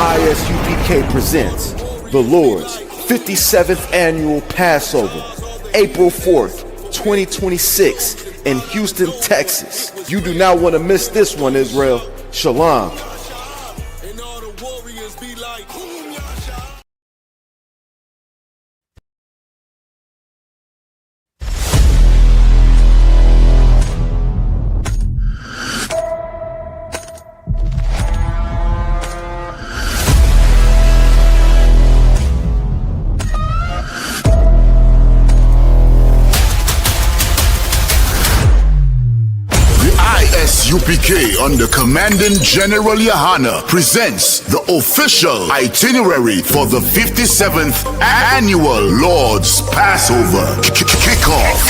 I.S.U.P.K presents the Lord's 57th Annual Passover, April 4th, 2026 in Houston, Texas. You do not want to miss this one, Israel. Shalom. I.S.U.P.K under Commanding General Yahanna presents the official itinerary for the 57th Annual Lord's Passover. Kickoff.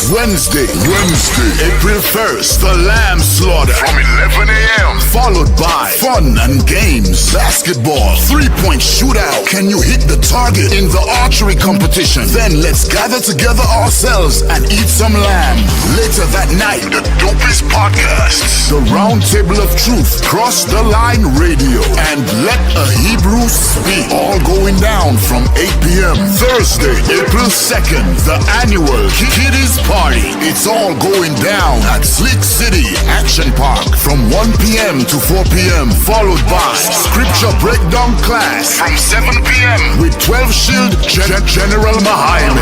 Wednesday, April 1st, the lamb slaughter from 11 a.m. Followed by fun and games, basketball, three-point shootout. Can you hit the target in the archery competition? Then let's gather together ourselves and eat some lamb. Later that night, the dopest podcasts, the Round Table of Truth, Cross the Line Radio, and Let a Hebrew Speak, all going down from 8 p.m. Thursday, April 2nd, the annual Kiddies Party. It's all going down at Slick City Action Park from 1 p.m. to 4 p.m. Followed by Scripture Breakdown class from 7 p.m. with 12 Shield General Mahayim.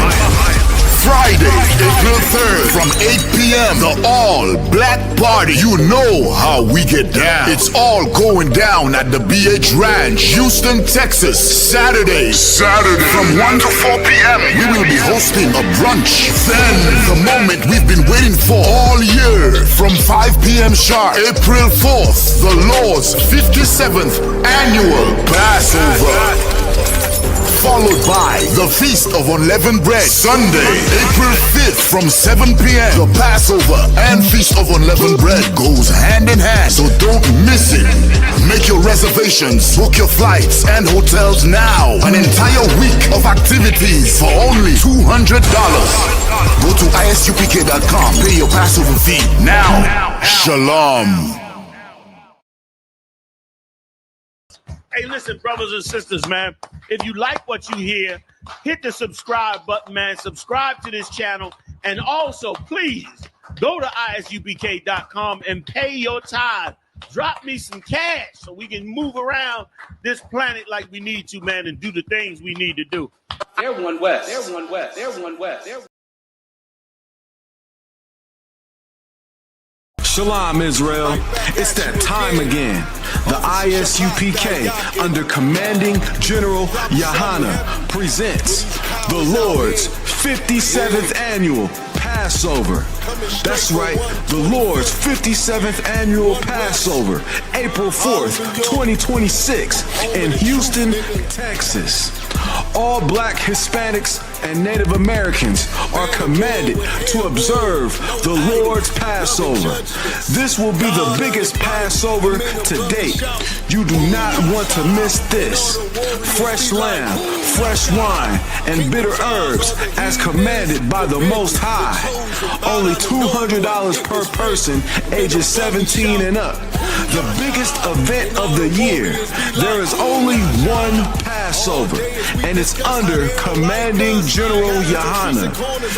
Friday, April 3rd from 8 p.m. the all-black party. You know how we get down. It's all going down at the BH Ranch, Houston, Texas. Saturday from 1 to 4 p.m. we will be hosting a brunch. Then the moment we've been waiting for all year, from 5 p.m. sharp, April 4th, the Lord's 57th Annual Passover, followed by the Feast of Unleavened Bread. Sunday, April 5th from 7 p.m. The Passover and Feast of Unleavened Bread goes hand in hand, so don't miss it. Make your reservations, book your flights and hotels now. An entire week of activities for only $200. Go to ISUPK.com, pay your Passover fee now. Shalom. Hey, listen, brothers and sisters, man, if you like what you hear, hit the subscribe button, man. Subscribe to this channel. And also, please, go to ISUPK.com and pay your tithe. Drop me some cash so we can move around this planet like we need to, man, and do the things we need to do. Everyone west. Shalom, Israel. It's that time again. The I.S.U.P.K under Commanding General Yahanna presents the Lord's 57th Annual Passover. That's right, the Lord's 57th Annual Passover, April 4th, 2026 in Houston, Texas. All black Hispanics and Native Americans are commanded to observe the Lord's Passover. This will be the biggest Passover to date. You do not want to miss this. Fresh lamb, fresh wine, and bitter herbs as commanded by the Most High. Only $200 per person ages 17 and up. The biggest event of the year. There is only one Passover, and it's under Commanding General Yahanna.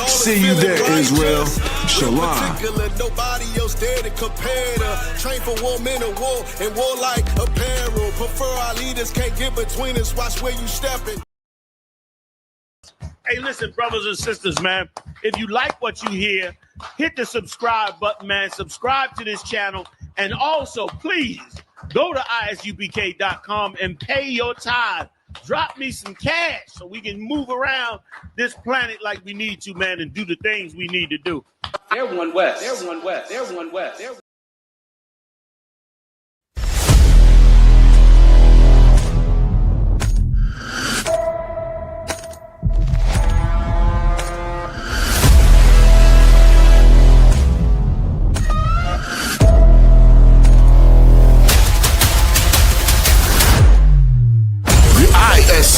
See you there, Israel. Shalom. Nobody else there to compare to. Train for war, men of war, and warlike apparel. Prefer our leaders, can't get between us. Watch where you stepping. Hey, listen, brothers and sisters, man, if you like what you hear, hit the subscribe button, man. Subscribe to this channel. And also, please, go to ISUPK.com and pay your tithe. Drop me some cash so we can move around this planet like we need to, man, and do the things we need to do. Everyone west.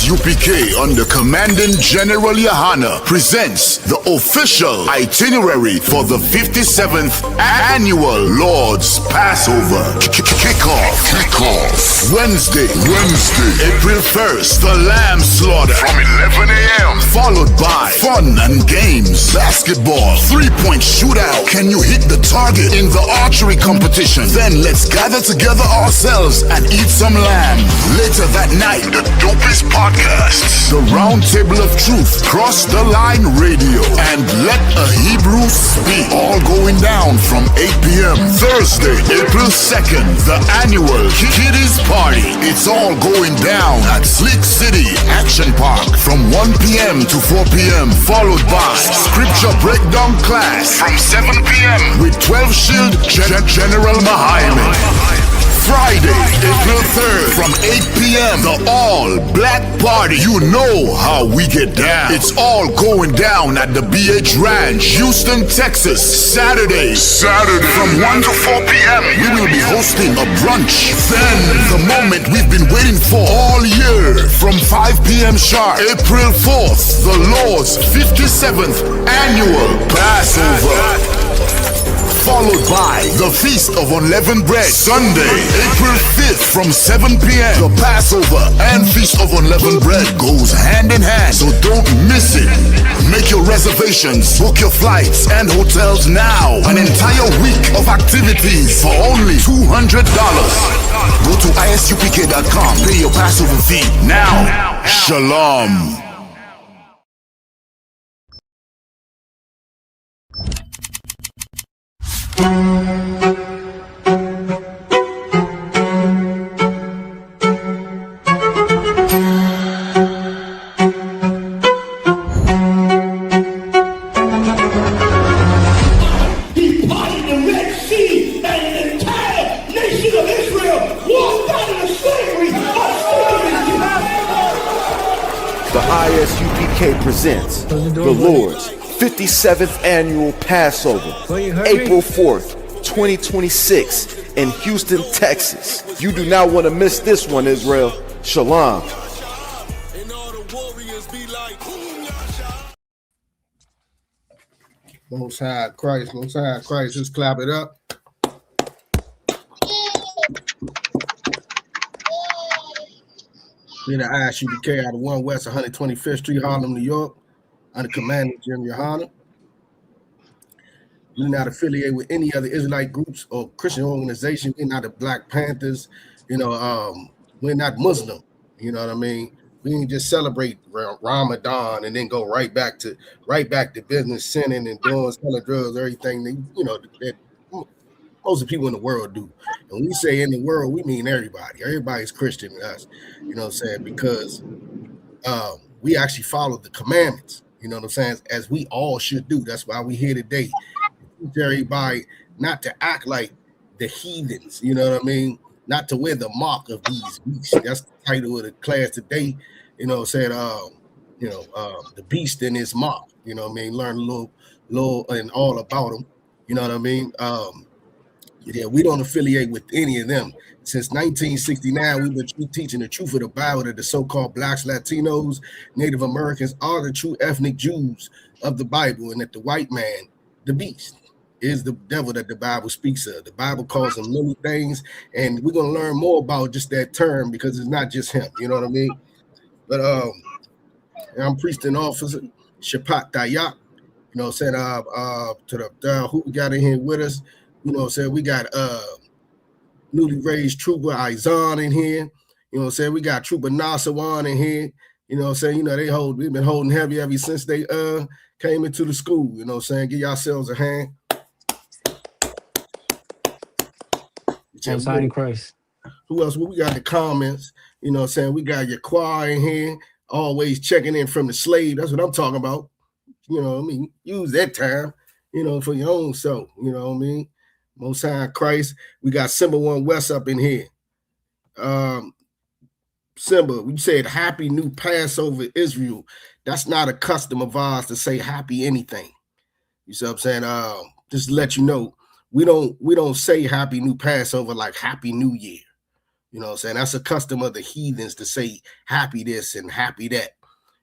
I.S.U.P.K under Commanding General Yahanna presents the official itinerary for the 57th Annual Lord's Passover. Kickoff. Wednesday, April 1st, the lamb slaughter from 11 a.m. Followed by fun and games, basketball, three-point shootout. Can you hit the target in the archery competition? Then let's gather together ourselves and eat some lamb. Later that night, the dopest podcasts, the Round Table of Truth, Cross the Line Radio, and Let a Hebrew Speak. All going down from 8 p.m. Thursday, April 2nd, the annual Kiddies Party. It's all going down at Slick City Action Park from 1 p.m. to 4 p.m. Followed by Scripture Breakdown class from 7 p.m. with 12 Shield General Mahayim. Friday, April 3rd from 8 p.m. the all-black party. You know how we get down. It's all going down at the BH Ranch, Houston, Texas. Saturday from 1 to 4 p.m. we will be hosting a brunch. Then the moment we've been waiting for all year from 5 p.m. sharp, April 4th, the Lord's 57th Annual Passover. Followed by the Feast of Unleavened Bread. Sunday, April 5th from 7 p.m. The Passover and Feast of Unleavened Bread goes hand in hand, so don't miss it. Make your reservations, book your flights and hotels now. An entire week of activities for only $200. Go to ISUPK.com, pay your Passover fee now. Shalom. The I.S.U.P.K presents the Lord's 57th Annual Passover, April 4th, 2026 in Houston, Texas. You do not want to miss this one, Israel. Shalom. Most High Christ, let's clap it up. We're the I.S.U.P.K out of 1 West 125th Street, Harlem, New York, under Commanding General Yahanna. We're not affiliated with any other Israelite groups or Christian organization. We're not the Black Panthers, we're not Muslim, you know what I mean? We didn't just celebrate Ramadan and then go right back to business, sinning and doing selling drugs, everything that most of the people in the world do. And when we say in the world, we mean everybody. Everybody's Christian with us, you know what I'm saying? Because we actually follow the commandments, you know what I'm saying? As we all should do. That's why we're here today. Teach everybody not to act like the heathens, you know what I mean? Not to wear the mark of these beasts. That's the title of the class today, you know what I'm saying? The beast and his mark, you know what I mean? Learn a little and all about them, you know what I mean? Yeah, we don't affiliate with any of them. Since 1969, we've been teaching the truth of the Bible that the so-called Blacks, Latinos, Native Americans are the true ethnic Jews of the Bible, and that the white man, the beast, is the devil that the Bible speaks of. The Bible calls him many things, and we're going to learn more about just that term because it's not just him, you know what I mean? But I'm priest and officer, Shapat Dayak, you know what I'm saying? To the who we got in here with us. You know what I'm saying? We got newly raised Trooper Izan in here. You know what I'm saying? We got Trooper Nasawan in here. You know what I'm saying? You know, we've been holding heavy ever since they came into the school. You know what I'm saying? Give yourselves a hand. Outside in Christ. Who else? Well, we got the comments. You know what I'm saying? We got your choir in here, always checking in from the slave. That's what I'm talking about. You know what I mean? Use that time, you know, for your own self. You know what I mean? Most High Christ. We got Simba 1 West up in here. Simba, we said Happy New Passover, Israel. That's not a custom of ours to say happy anything. You see what I'm saying? Just to let you know, we don't say Happy New Passover like Happy New Year. You know what I'm saying? That's a custom of the heathens to say happy this and happy that.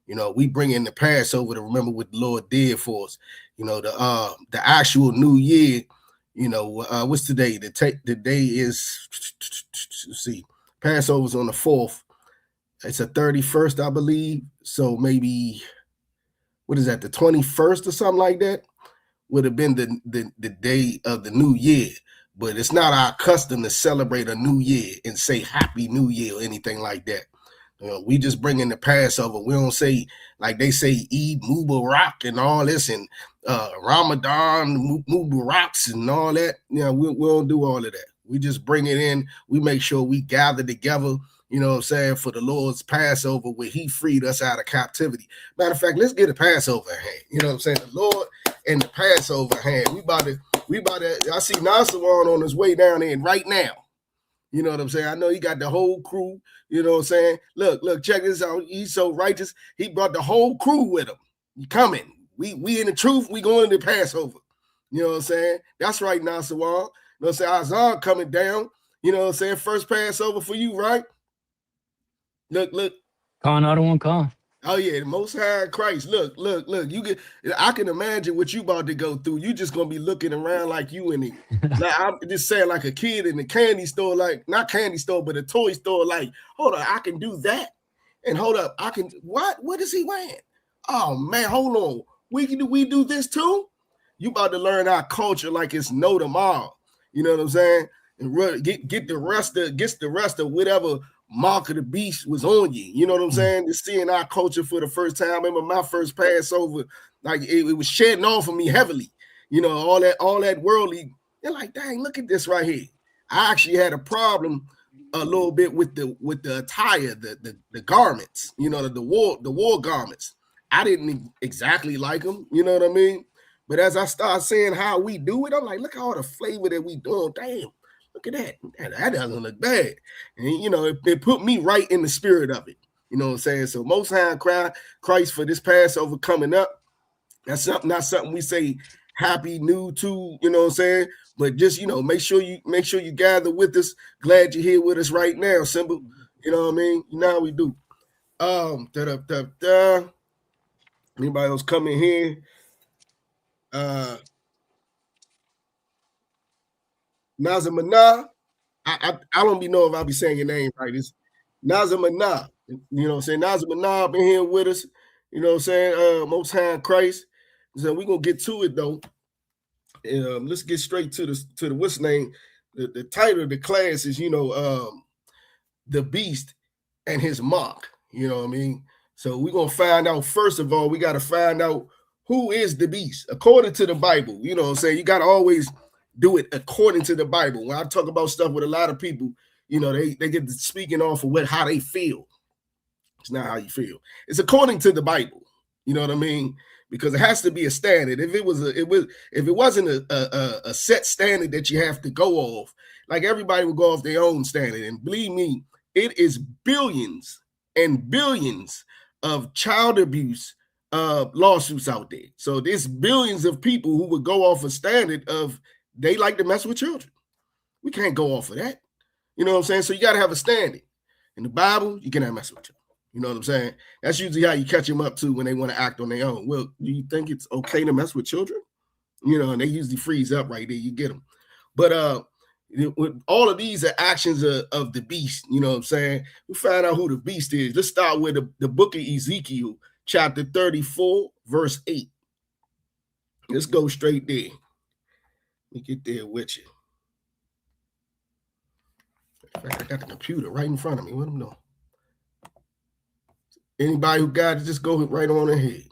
You know, we bring in the Passover to remember what the Lord did for us. You know, the actual New Year, you know, what's today? The day is, let's see, Passover's on the 4th. It's a 31st, I believe. So maybe, what is that, the 21st or something like that? Would have been the day of the New Year. But it's not our custom to celebrate a New Year and say Happy New Year or anything like that. You know, we just bring in the Passover. We don't say, like they say, Eid Mubarak and all this, and Ramadan Mubaraks and all that. You know, we don't do all of that. We just bring it in. We make sure we gather together, you know what I'm saying, for the Lord's Passover where he freed us out of captivity. Matter of fact, let's get a Passover in hand. You know what I'm saying? The Lord and the Passover in hand. We about to, I see Nasawan on his way down there right now. You know what I'm saying? I know he got the whole crew. You know what I'm saying? Look, check this out. He's so righteous. He brought the whole crew with him. You coming. We in the truth. We going to Passover. You know what I'm saying? That's right, Nasawan. You know what I'm saying? Azar coming down. You know what I'm saying? First Passover for you, right? Look. Con, I don't want con. Oh yeah, the Most High Christ. Look. You get. I can imagine what you about to go through. You just gonna be looking around like you in it. Like, I'm just saying, like a kid in the candy store, like not candy store, but a toy store. Like, hold on, I can do that, and hold up, I can. What? What is he wearing? Oh man, hold on. We do this too. You about to learn our culture like it's no tomorrow. You know what I'm saying? And get the rest of whatever mark of the beast was on you. You know what I'm saying? Just seeing our culture for the first time. I remember my first Passover, like it was shedding off of me heavily. You know, all that worldly. They're like, dang, look at this right here. I actually had a problem a little bit with the attire, the garments, you know, the war garments. I didn't exactly like them, you know what I mean? But as I start seeing how we do it, I'm like, look at all the flavor that we doing. Damn. Look at that. That doesn't look bad. And, you know, it put me right in the spirit of it. You know what I'm saying? So Most High Christ for this Passover coming up. That's not something we say happy new to, you know what I'm saying? But just, you know, make sure you gather with us. Glad you're here with us right now, Simba. You know what I mean? Now we do. Anybody else coming here? Nazamana. I don't be know if I'll be saying your name right. It's Nazamana. You know what I'm saying? Nazamana been here with us. You know what I'm saying? Most High Christ. So we're gonna get to it though. Let's get straight to the what's name. The title of the class is, you know, the beast and his mark. You know what I mean? So we're gonna find out, first of all, we got to find out who is the beast according to the Bible. You know what I'm saying? You got to always do it according to the Bible. When I talk about stuff with a lot of people, you know, they get to speaking off of how they feel. It's not how you feel. It's according to the Bible. You know what I mean? Because it has to be a standard. If it wasn't a set standard that you have to go off, like everybody would go off their own standard. And believe me, it is billions and billions of child abuse lawsuits out there. So there's billions of people who would go off a standard of they like to mess with children. We can't go off of that. You know what I'm saying? So you got to have a standard. In the Bible, you cannot mess with children. You know what I'm saying? That's usually how you catch them up to when they want to act on their own. Well, do you think it's okay to mess with children? You know, and they usually freeze up right there. You get them. But with all of these are actions of the beast. You know what I'm saying? We find out who the beast is. Let's start with the book of Ezekiel, chapter 34, verse 8. Let's go straight there. Let me get there with you. In fact, I got the computer right in front of me. What am I doing? Anybody who got it, just go right on ahead.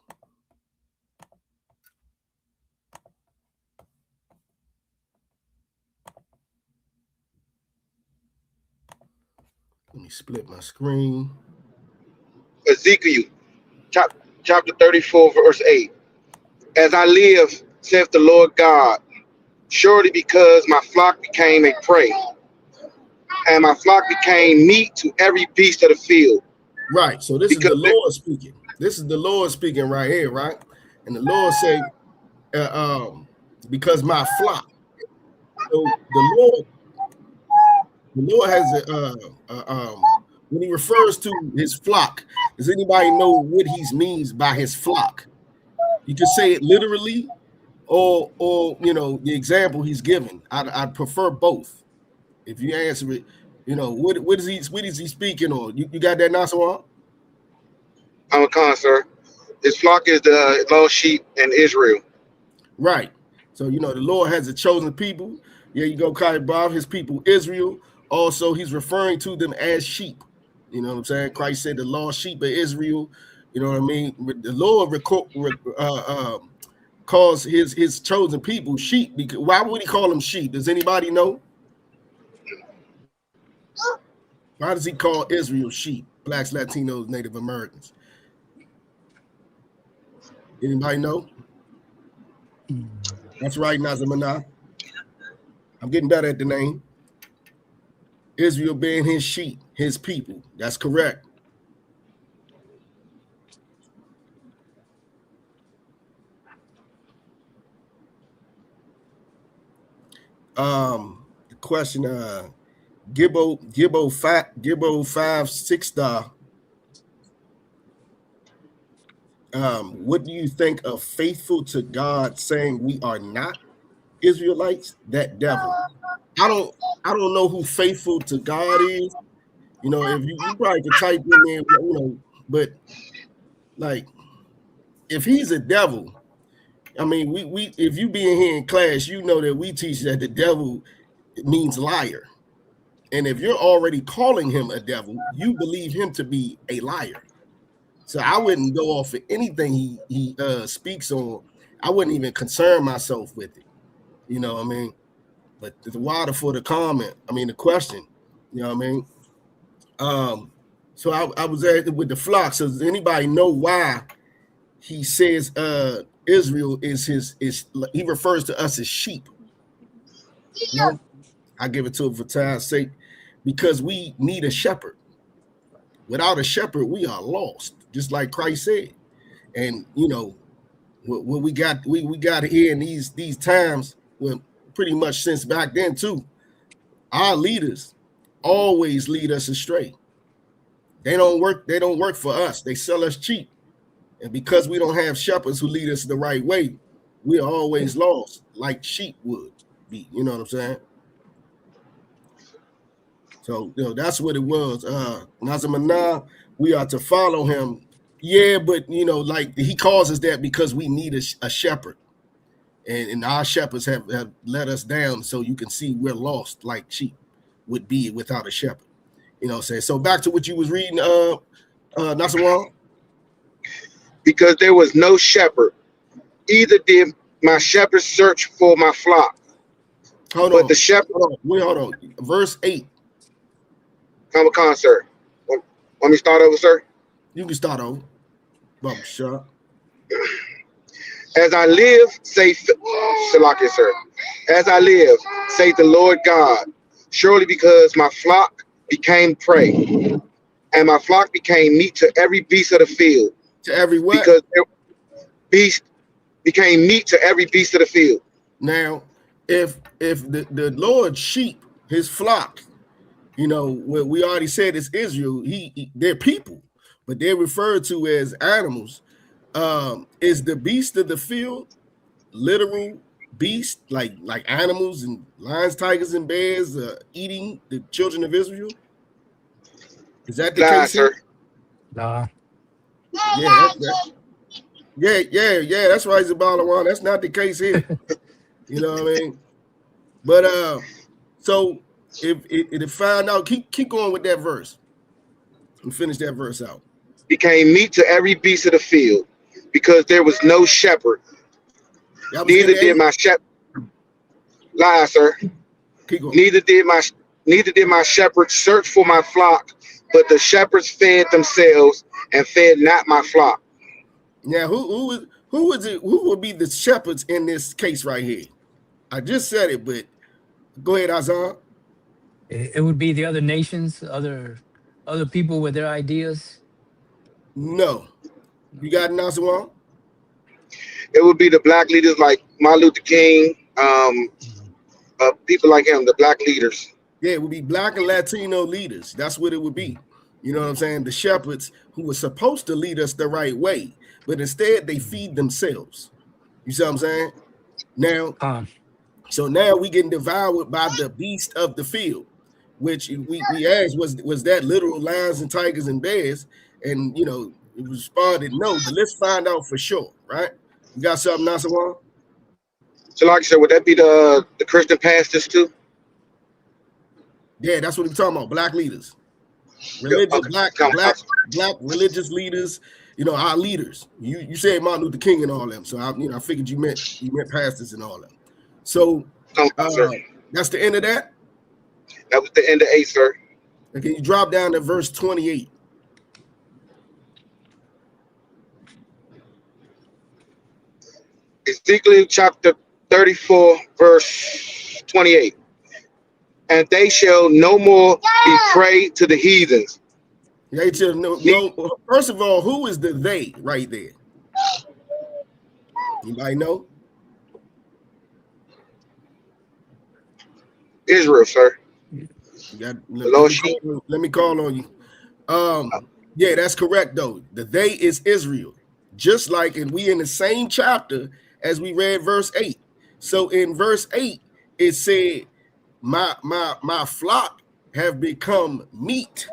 Let me split my screen. Ezekiel, chapter 34, verse 8. As I live, saith the Lord God, surely because my flock became a prey, and my flock became meat to every beast of the field. Right. So this is the Lord speaking. This is the Lord speaking right here, right? And the Lord say, because my flock. So the Lord, The Lord has when he refers to his flock, does anybody know what he means by his flock? You can say it literally, or the example he's given. I'd prefer both. If you answer it, what is he speaking on? You got that, Nasser? I'm a con, sir. His flock is the lost sheep in Israel. Right. So the Lord has a chosen people. Yeah, you go, Kai Bob, his people Israel. Also, he's referring to them as sheep. You know what I'm saying? Christ said the lost sheep of Israel. You know what I mean? The Lord calls his chosen people sheep. Because why would he call them sheep? Does anybody know? Why does he call Israel sheep? Blacks, Latinos, Native Americans. Anybody know? That's right, Nazamana. I'm getting better at the name. Israel being his sheep, his people. That's correct. The question, Gibbo 5 star. What do you think of faithful to God saying we are not Israelites? That devil. I don't know who faithful to God is. If you probably could type in there, but like if he's a devil, I mean, we if you being here in class, you know that we teach that the devil means liar. And if you're already calling him a devil, you believe him to be a liar. So I wouldn't go off of anything he speaks on. I wouldn't even concern myself with it. You know what I mean? But the water for the comment, the question, you know what I mean? So I was at with the flock. So does anybody know why he says Israel is he refers to us as sheep? No, I give it to him for time's sake, because we need a shepherd. Without a shepherd, we are lost, just like Christ said. And what we got here in these times, well, pretty much since back then too, our leaders always lead us astray. They don't work for us. They sell us cheap. And because we don't have shepherds who lead us the right way, we are always lost, like sheep would be. You know what I'm saying? So that's what it was. Nazamana, we are to follow him. Yeah, but like he calls us that because we need a shepherd. And our shepherds have let us down, so you can see we're lost like sheep would be without a shepherd. You know what I'm saying? So back to what you was reading, Nasawan. Because there was no shepherd, either did my shepherd search for my flock. Hold on. Verse 8. I'm a con, sir. Want me to start over, sir? You can start over. Sure. As I live, say, Shalaki, sir. As I live, say the Lord God, surely because my flock became prey, and my flock became meat to every beast of the field. To every what? Because beast became meat to every beast of the field. Now, if the Lord's sheep, his flock, what we already said is Israel, they're people, but they're referred to as animals. Is the beast of the field literal beast, like animals and lions, tigers, and bears eating the children of Israel? Is that the case, sir? Nah. Yeah, that's right, Zabalawan. That's not the case here. You know what I mean? But so if it found out, keep going with that verse and finish that verse out. Became meat to every beast of the field, because there was no shepherd. Neither did my shepherd. Lie, sir. Keep going. Neither did my shepherd search for my flock, but the shepherds fed themselves and fed not my flock. Now, who would be the shepherds in this case right here? I just said it, but go ahead, Azan. It would be the other nations, other people with their ideas. No. You got it, Nasawan? It would be the black leaders like Martin Luther King, people like him, the black leaders. Yeah, it would be black and Latino leaders. That's what it would be. You know what I'm saying? The shepherds who were supposed to lead us the right way, but instead they feed themselves. You see what I'm saying? Now, so now we getting devoured by the beast of the field, which we asked was that literal lions and tigers and bears, and you know it responded no, but let's find out for sure, right? You got something, Nasawan? So, like I said, would that be the Christian pastors too? Yeah, that's what we're talking about. Black leaders, religious, black religious leaders. You know, our leaders. You said Martin Luther King and all them, so I figured you meant pastors and all them. So that's the end of that. That was the end of 8, sir. Okay, you drop down to verse 28. Ezekiel chapter 34, verse 28. And they shall no more be prey to the heathens. They shall no. First of all, who is the they right there? Anybody know? Israel, sir. Let me call on you. Yeah, that's correct though. The they is Israel, just like, and we in the same chapter as we read verse 8. So in verse 8, it said, my flock have become meat.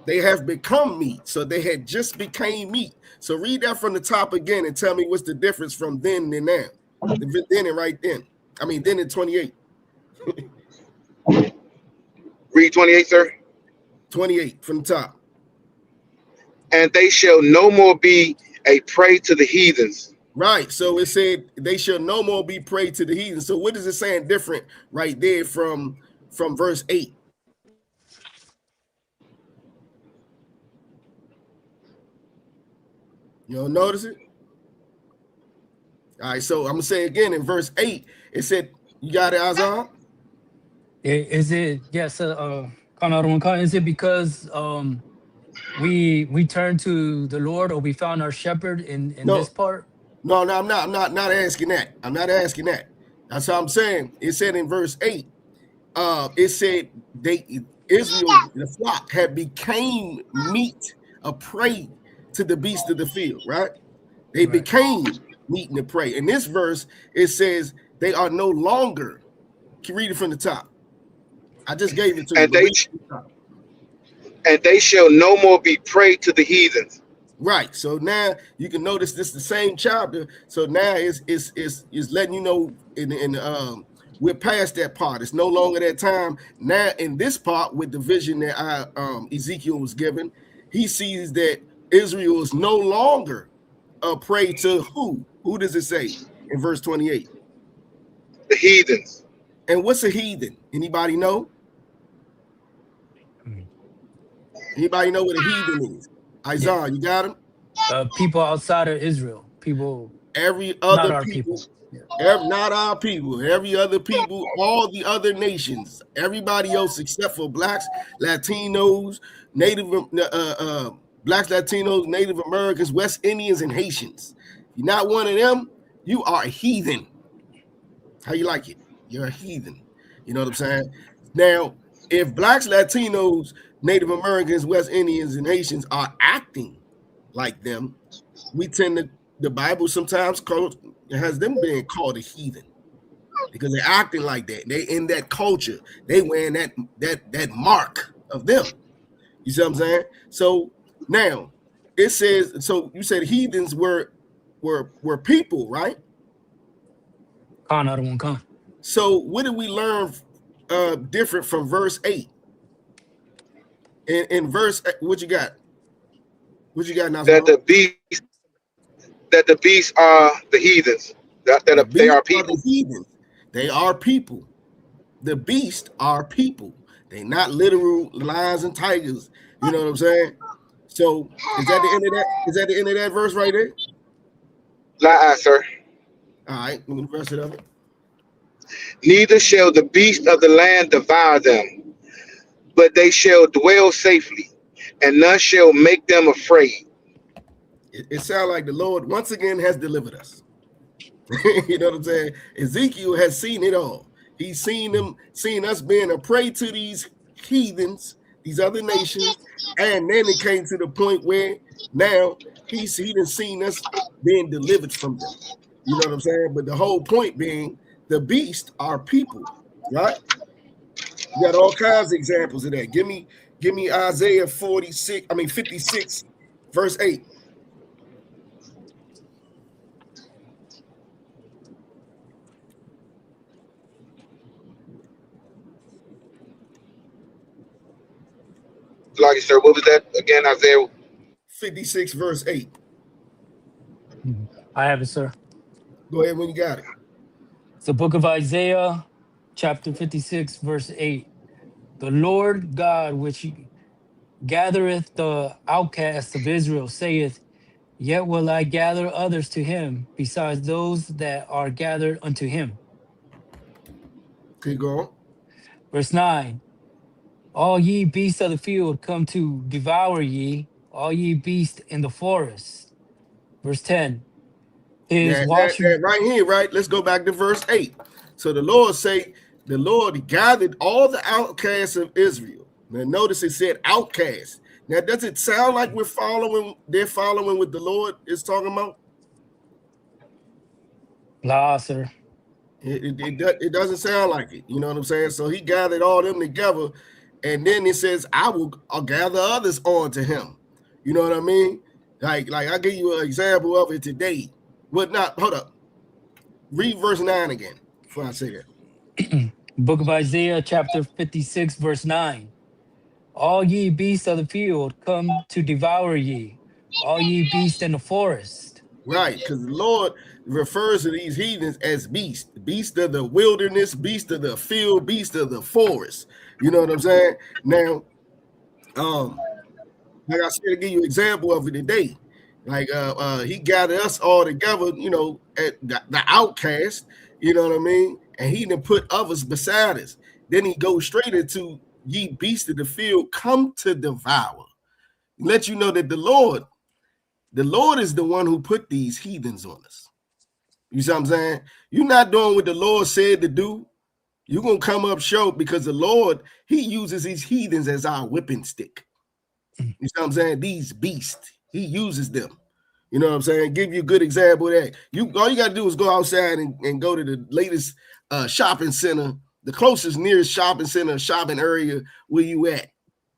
They have become meat. So they had just became meat. So read that from the top again and tell me what's the difference from then and now. Then and right then. I mean, then in 28. Read 28, sir. 28 from the top. And they shall no more be a prey to the heathens. Right. So it said they shall no more be prey to the heathens. So what is it saying different right there from verse 8? You don't notice it? All right, so I'm gonna say again in verse 8, it said, you got it, Azan? Is it yes, is it because we turned to the Lord, or we found our shepherd in this part? No, I'm not asking that. I'm not asking that. That's how I'm saying. It said in verse 8, it said Israel, the flock, had became meat, a prey to the beast of the field, right? They became meat and prey. In this verse, it says they are no longer. Can you read it from the top? I just gave it to you. And they shall no more be prey to the heathens. Right. So now you can notice this is the same chapter. So now it's letting you know we're past that part. It's no longer that time. Now in this part with the vision that Ezekiel was given, he sees that Israel is no longer a prey to who? Who does it say in verse 28? The heathens. And what's a heathen? Anybody know? Anybody know what a heathen is? Isaiah, you got him? People outside of Israel. People. Every other not our people. Yeah. Not our people. Every other people, all the other nations, everybody else except for blacks, Latinos, blacks, Latinos, Native Americans, West Indians, and Haitians. If you're not one of them, you are a heathen. How you like it? You're a heathen. You know what I'm saying? Now, if blacks, Latinos, Native Americans, West Indians, and Haitians are acting like them, we tend to, the Bible sometimes has them being called a heathen because they're acting like that. They in that culture. They wearing that mark of them. You see what I'm saying? So now it says, so you said heathens were people, right? So what did we learn different from verse 8? In verse, what you got? What you got now? That the beasts are the heathens. They are people. They are people. The beasts are people. They're not literal lions and tigers. You know what I'm saying? So is that the end of that? Is that the end of that verse right there? Lie, sir. All right, let me verse it up. Neither shall the beast of the land devour them, but they shall dwell safely, and none shall make them afraid. It sounds like the Lord once again has delivered us. You know what I'm saying? Ezekiel has seen it all. He's seen us being a prey to these heathens, these other nations, and then it came to the point where now he done seen us being delivered from them. You know what I'm saying? But the whole point being, the beast are people, right? You got all kinds of examples of that. Give me Isaiah 56, verse 8. Like, sir, what was that again, Isaiah? 56, verse 8. I have it, sir. Go ahead when you got it. It's the book of Isaiah, chapter 56, verse 8. The Lord God, which gathereth the outcasts of Israel, saith, Yet will I gather others to him, besides those that are gathered unto him. Keep going. Verse 9. All ye beasts of the field come to devour ye, all ye beasts in the forest. Verse 10. His watchman. Right here, right? Let's go back to verse 8. So the Lord gathered all the outcasts of Israel. Now notice it said outcasts. Now, does it sound like they're following what the Lord is talking about? Nah, sir. It doesn't sound like it. You know what I'm saying? So he gathered all them together, and then it says, I'll gather others on to him. You know what I mean? Like I'll give you an example of it today. Hold up. Read verse 9 again before I say that. Book of Isaiah, chapter 56, verse 9. All ye beasts of the field come to devour ye, all ye beasts in the forest. Right, because the Lord refers to these heathens as beasts. Beast of the wilderness, beast of the field, beast of the forest. You know what I'm saying? Now, like I said, to give you an example of it today. Like he gathered us all together, you know, at the outcast, you know what I mean? And he didn't put others beside us. Then he goes straight into ye beasts of the field come to devour. Let you know that the Lord is the one who put these heathens on us. You see what I'm saying? You're not doing what the Lord said to do. You're going to come up short because the Lord, he uses these heathens as our whipping stick. You see what I'm saying? These beasts, he uses them. You know what I'm saying? Give you a good example of that. All you got to do is go outside and go to the latest shopping center, the closest nearest shopping center, shopping area where you at.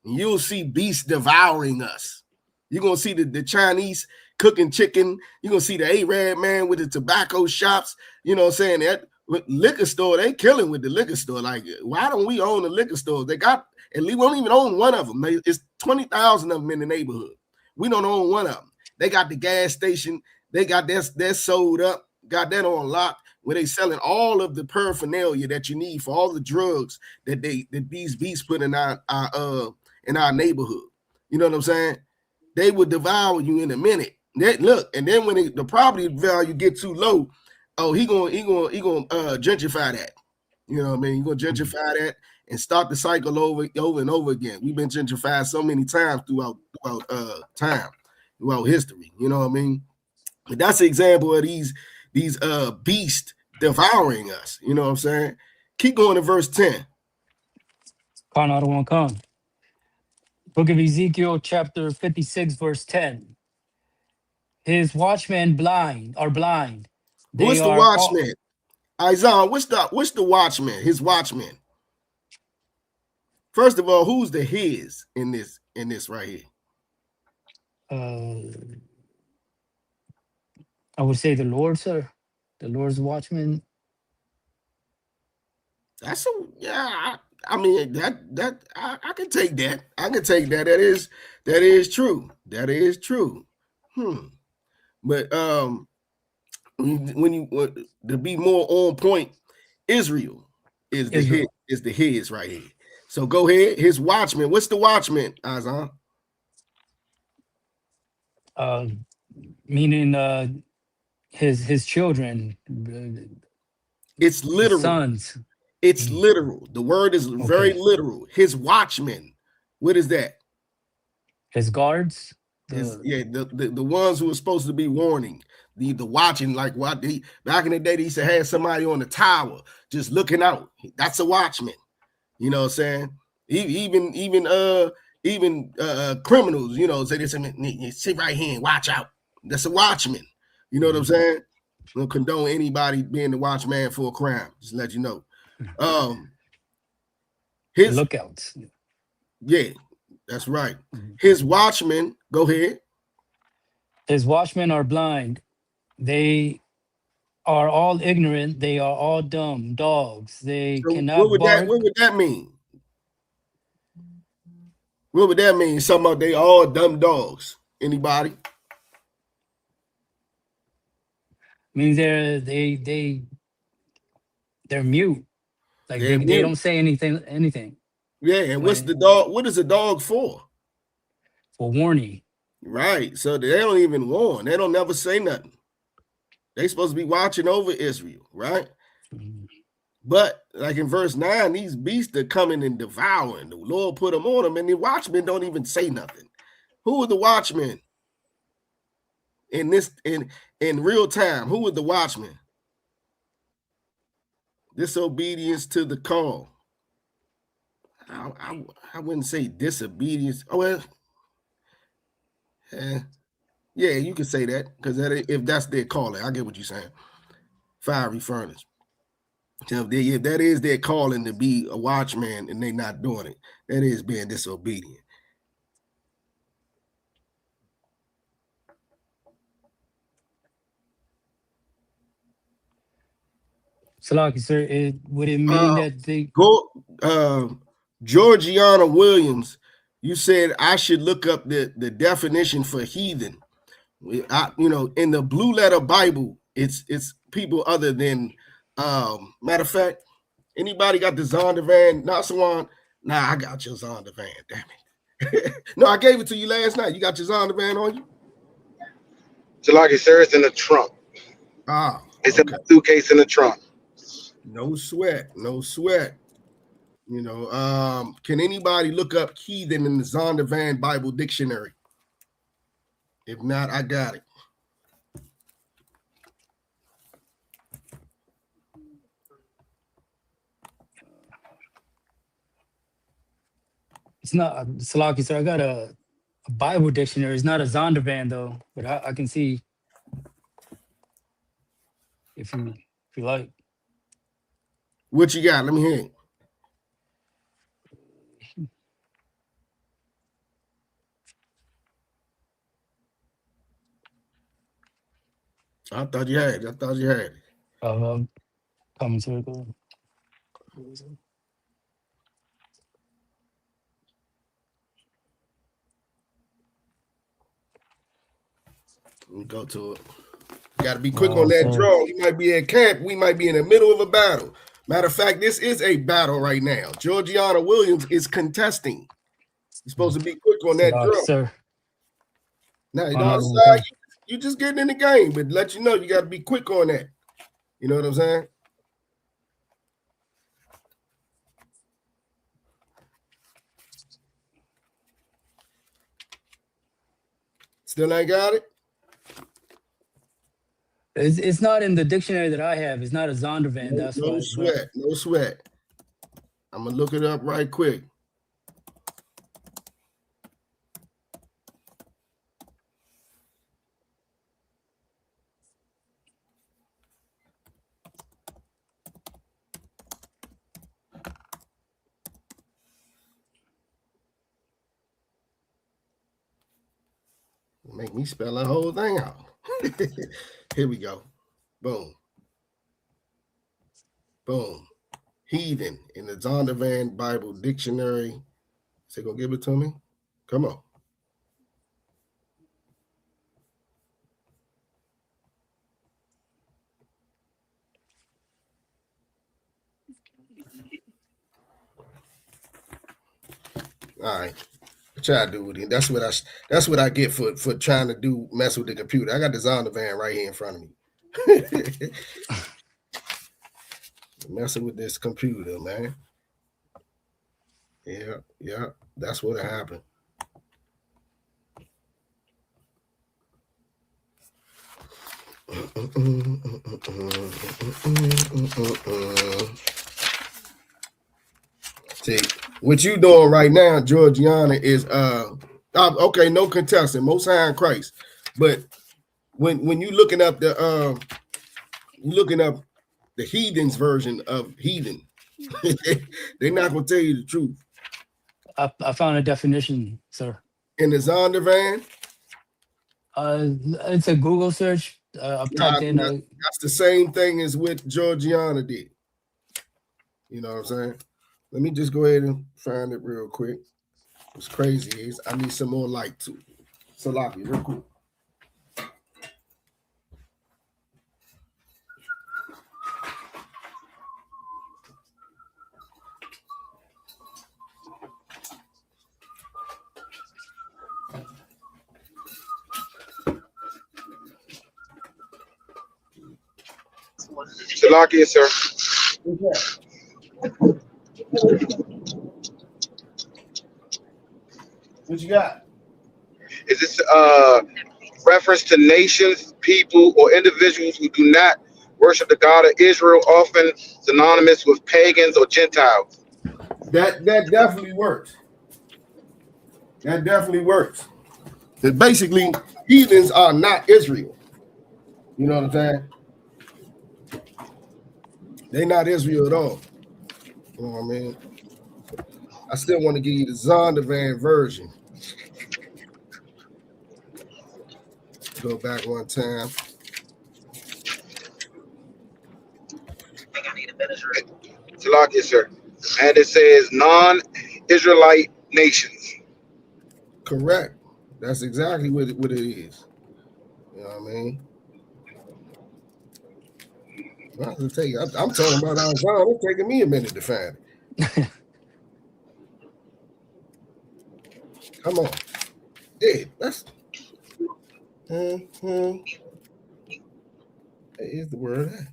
And you'll see beasts devouring us. You're going to see the Chinese cooking chicken. You're going to see the Arab man with the tobacco shops. You know what I'm saying? That liquor store, they killing with the liquor store. Like, why don't we own the liquor store? They got, at least we don't even own one of them. It's 20,000 of them in the neighborhood. We don't own one of them. They got the gas station. They got that sold up, got that on lock, where they selling all of the paraphernalia that you need for all the drugs that these beasts put in our neighborhood. You know what I'm saying? They would devour you in a minute. Look, and then when the property value get too low, he gonna gentrify that. You know what I mean? You're gonna gentrify that and start the cycle over and over again. We've been gentrified so many times throughout history. You know what I mean? But that's an example of these beasts devouring us. You know what I'm saying? Keep going to verse 10. Come. Book of Ezekiel, chapter 56, verse 10. His watchmen are blind. What's the watchman? Isaiah, what's the watchman? His watchman. First of all, who's the his in this right here? I would say the Lord, sir. The Lord's watchman. I mean that I can take that. I can take that. That is true. That is true. But when you to be more on point, Israel is the his right here. So go ahead. His watchman. What's the watchman, Azan? Meaning his children. It's literal. Sons. It's literal. The word is very literal. His watchmen. What is that? His guards. The ones who are supposed to be warning. the watching, like what back in the day, they used to have somebody on the tower just looking out. That's a watchman. You know what I'm saying? Even criminals, you know, say this, sit right here and watch out. That's a watchman. You know what I'm saying? I don't condone anybody being the watchman for a crime. Just let you know. His lookouts. Yeah, that's right. His watchmen, go ahead. His watchmen are blind. They are all ignorant. They are all dumb dogs. They So cannot bark. what would that mean? What would that mean? Something about they all dumb dogs. Anybody? Means they're mute. Like they don't say anything. Yeah, and what's the dog? What is a dog for? For warning. Right. So they don't even warn. They don't never say nothing. They supposed to be watching over Israel, right? But like in verse 9, these beasts are coming and devouring. The Lord put them on them, and the watchmen don't even say nothing. Who are the watchmen in real time? Who are the watchmen? Disobedience to the call. I wouldn't say disobedience. Oh well, yeah, you can say that because if that's their calling, I get what you're saying. Fiery furnace. So if that is their calling to be a watchman and they not doing it, that is being disobedient. Salaki, sir, would it mean that they Georgiana Williams, you said I should look up the definition for heathen. In the Blue Letter Bible, it's people other than matter of fact, anybody got the Zondervan? Nasawan? Nah, I got your Zondervan, damn it. No, I gave it to you last night. You got your Zondervan on you? Salaki, sir, it's in the trunk. It's in the suitcase in the trunk. No sweat. Can anybody look up heathen in the Zondervan Bible Dictionary? If not, I got it. It's not Salaki, sir. I got a Bible dictionary. It's not a Zondervan though, but I can see if you like. What you got? Let me hear it. I thought you had it. Commentary. Let me go to it. You got to be quick on that draw. You might be at camp. We might be in the middle of a battle. Matter of fact, this is a battle right now. Georgiana Williams is contesting. You're supposed to be quick on that draw. Sir. Now, you just getting in the game, but let you know you got to be quick on that. You know what I'm saying? Still ain't got it? It's not in the dictionary that I have. It's not a Zondervan. That's no why. Sweat. No sweat. I'm going to look it up right quick. Make me spell the whole thing out. Here we go. Boom. Boom. Heathen in the Zondervan Bible Dictionary. Is they gonna give it to me? Come on. All right. Try to do with it. That's what I get for trying to mess with the computer. I got the Zondervan right here in front of me. Messing with this computer, man. Yeah. That's what happened. See, what you doing right now, Georgiana, is okay, no contestant, most high in Christ. But when you looking up the heathens version of heathen, they're not gonna tell you the truth. I found a definition, sir. In the Zondervan, It's a Google search. I've typed in. that's the same thing as what Georgiana did. You know what I'm saying? Let me just go ahead and find it real quick. What's crazy is I need some more light too. Salaki, real quick. Salakia, sir. What you got? Is this reference to nations, people, or individuals who do not worship the God of Israel, often synonymous with pagans or Gentiles? That definitely works. That definitely works. Because basically, heathens are not Israel. You know what I'm saying? They're not Israel at all. You know what I mean? I still want to give you the Zondervan version. Go back one time. Salakia, sir. And it says non-Israelite nations. Correct. That's exactly what it is. You know what I mean? Well, I'm talking about our Zon. It's taking me a minute to find it. Come on. Yeah, that's here's the word.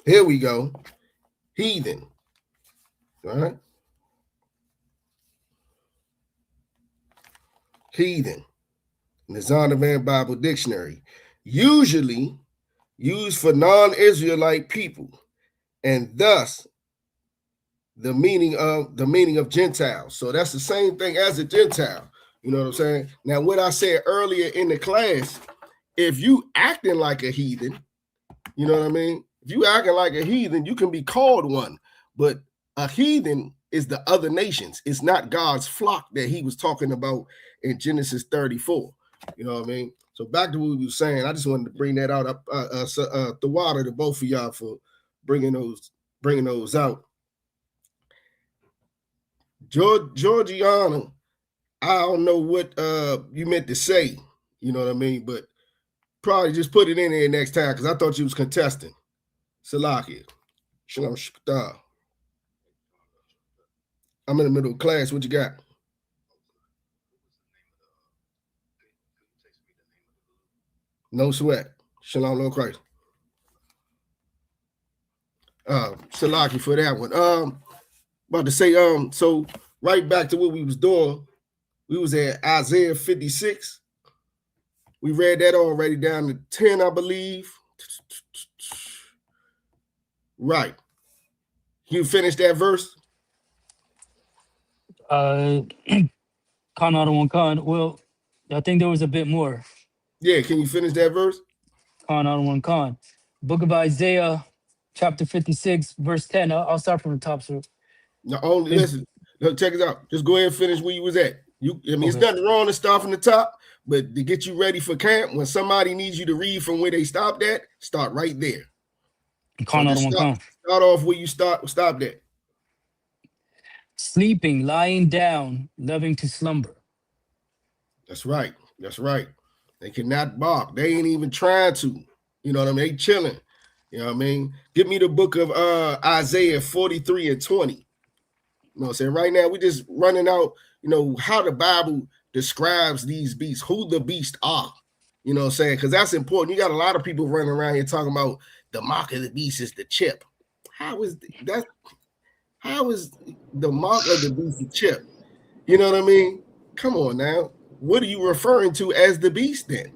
Here we go. Heathen. All right. Heathen. In the Zondervan Bible Dictionary. Usually used for non-Israelite people, and thus the meaning of Gentiles. So that's the same thing as a Gentile. You know what I'm saying? Now, what I said earlier in the class, if you acting like a heathen, you know what I mean? If you acting like a heathen, you can be called one. But a heathen is the other nations. It's not God's flock that he was talking about in Genesis 34. You know what I mean? So back to what we were saying, I just wanted to bring that out. The water to both of y'all for bringing those out. Georgiana, I don't know what you meant to say. You know what I mean? But probably just put it in there next time because I thought you was contesting. Salakia. Shalom Shukta. I'm in the middle of class. What you got? No sweat. Shalom, Lord Christ. Salaki for that one. About to say, so right back to what we was doing. We was at Isaiah 56. We read that already down to 10, I believe. Right. You finished that verse? Khan out of one Khan. Well, I think there was a bit more. Yeah, can you finish that verse? Khan out of one Khan. Book of Isaiah, chapter 56, verse 10. I'll start from the top, sir. Now, only listen. Look, check it out. Just go ahead and finish where you was at. It's Okay. nothing wrong to start from the top, but to get you ready for camp, when somebody needs you to read from where they stopped at, start right there. Khan out of one Khan. Start off where you stopped at. Sleeping, lying down, loving to slumber. That's right. That's right. They cannot bark. They ain't even trying to. You know what I mean? They chilling. You know what I mean? Give me the book of Isaiah 43 and 20. You know what I'm saying? Right now, we're just running out, how the Bible describes these beasts, who the beasts are. You know what I'm saying? Because that's important. You got a lot of people running around here talking about the mark of the beast is the chip. How is that? How is the mark of the beast the chip? You know what I mean? Come on now. what are you referring to as the beast then?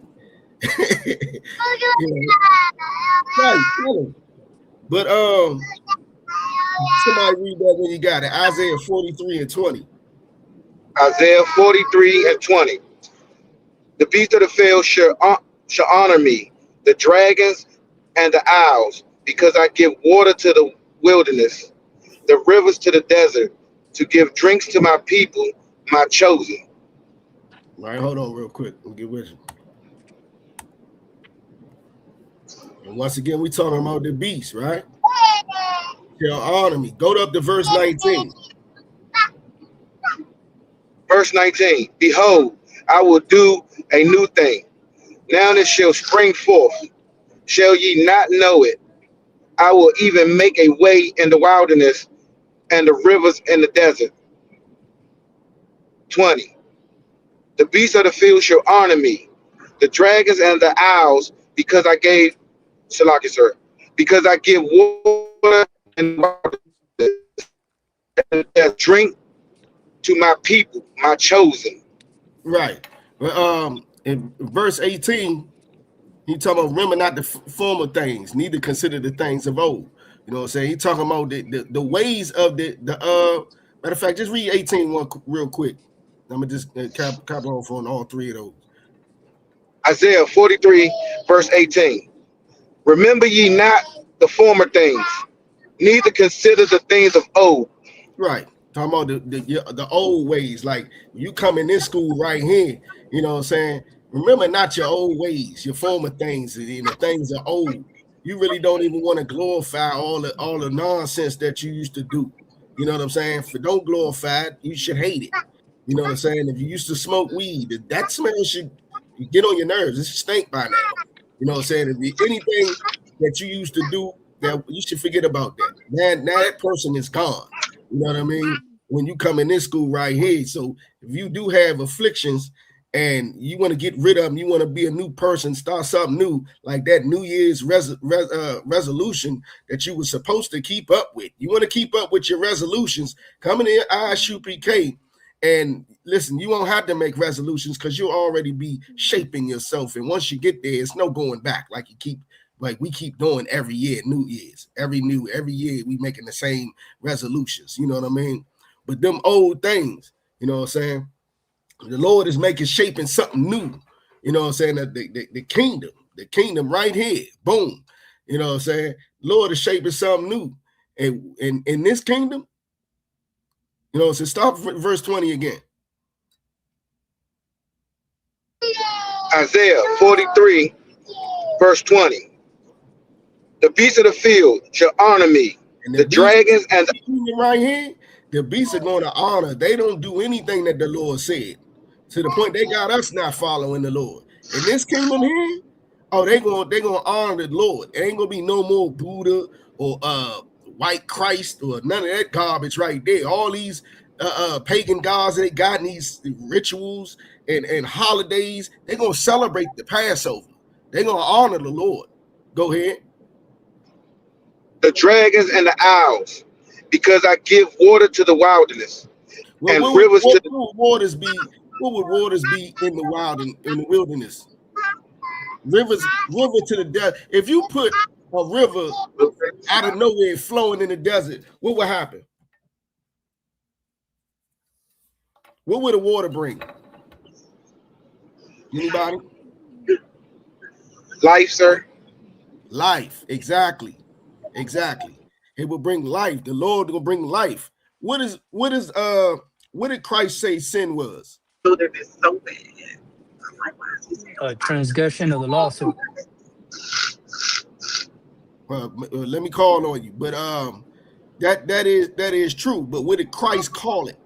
Right. But somebody read that when you got it. Isaiah 43 and 20. Isaiah 43 and 20. The beasts of the field shall honor me, the dragons and the owls, because I give water to the wilderness, the rivers to the desert, to give drinks to my people, my chosen. All right, hold on real quick. We'll get with you. And once again, we talking about the beast, right? Shall honor me. Go up to verse 19. Verse 19. Behold, I will do a new thing. Now it shall spring forth. Shall ye not know it? I will even make a way in the wilderness and the rivers in the desert. 20. The beasts of the field shall honor me, the dragons and the owls, because I gave Salaki, sir, because I give water and drink to my people, my chosen. Right. In verse 18, he talking about remember not the former things, neither consider the things of old. You know what I'm saying? He talking about the ways of the matter of fact, just read 18 real quick. I'm gonna just cap off on all three of those. Isaiah 43, verse 18. Remember ye not the former things, neither consider the things of old. Right. Talking about the old ways, like you come in this school right here, you know what I'm saying? Remember not your old ways, your former things, and the things are old. You really don't even want to glorify all the nonsense that you used to do. You know what I'm saying? If you don't glorify it, you should hate it. You know what I'm saying? If you used to smoke weed, that smell should get on your nerves. It should stink by now. You know what I'm saying? If anything that you used to do, that you should forget about that. Now that person is gone. You know what I mean? When you come in this school right here. So if you do have afflictions and you want to get rid of them, you want to be a new person, start something new, like that New Year's resolution that you were supposed to keep up with. You want to keep up with your resolutions, coming in I.S.U.P.K. And listen, you won't have to make resolutions because you'll already be shaping yourself. And once you get there, it's no going back. Like we keep doing every year, New Year's, every year we making the same resolutions. You know what I mean? But them old things, you know what I'm saying? The Lord is shaping something new. You know what I'm saying? The kingdom right here, boom. You know what I'm saying? Lord is shaping something new. And in this kingdom, you know, so start verse 20 again. Isaiah 43, verse 20. The beasts of the field shall honor me, and the dragons and the right here, the beasts are going to honor. They don't do anything that the Lord said, to the point they got us not following the Lord. In this kingdom here, they're gonna honor the Lord. It ain't gonna be no more Buddha or white Christ or none of that garbage right there. All these pagan gods that they got in these rituals and holidays, they're gonna celebrate the Passover. They're gonna honor the Lord. Go ahead. The dragons and the owls, because I give water to the wilderness and rivers to the waters be. What would waters be in the wild in the wilderness? River to the desert. If you put a river out of nowhere flowing in the desert, what would happen? What would the water bring? Anybody? Life, sir. Life, exactly. It will bring life. The Lord will bring life. What did Christ say sin was? It's so bad. Transgression of the lawsuit. Let me call on you, but that is true. But what did Christ call it?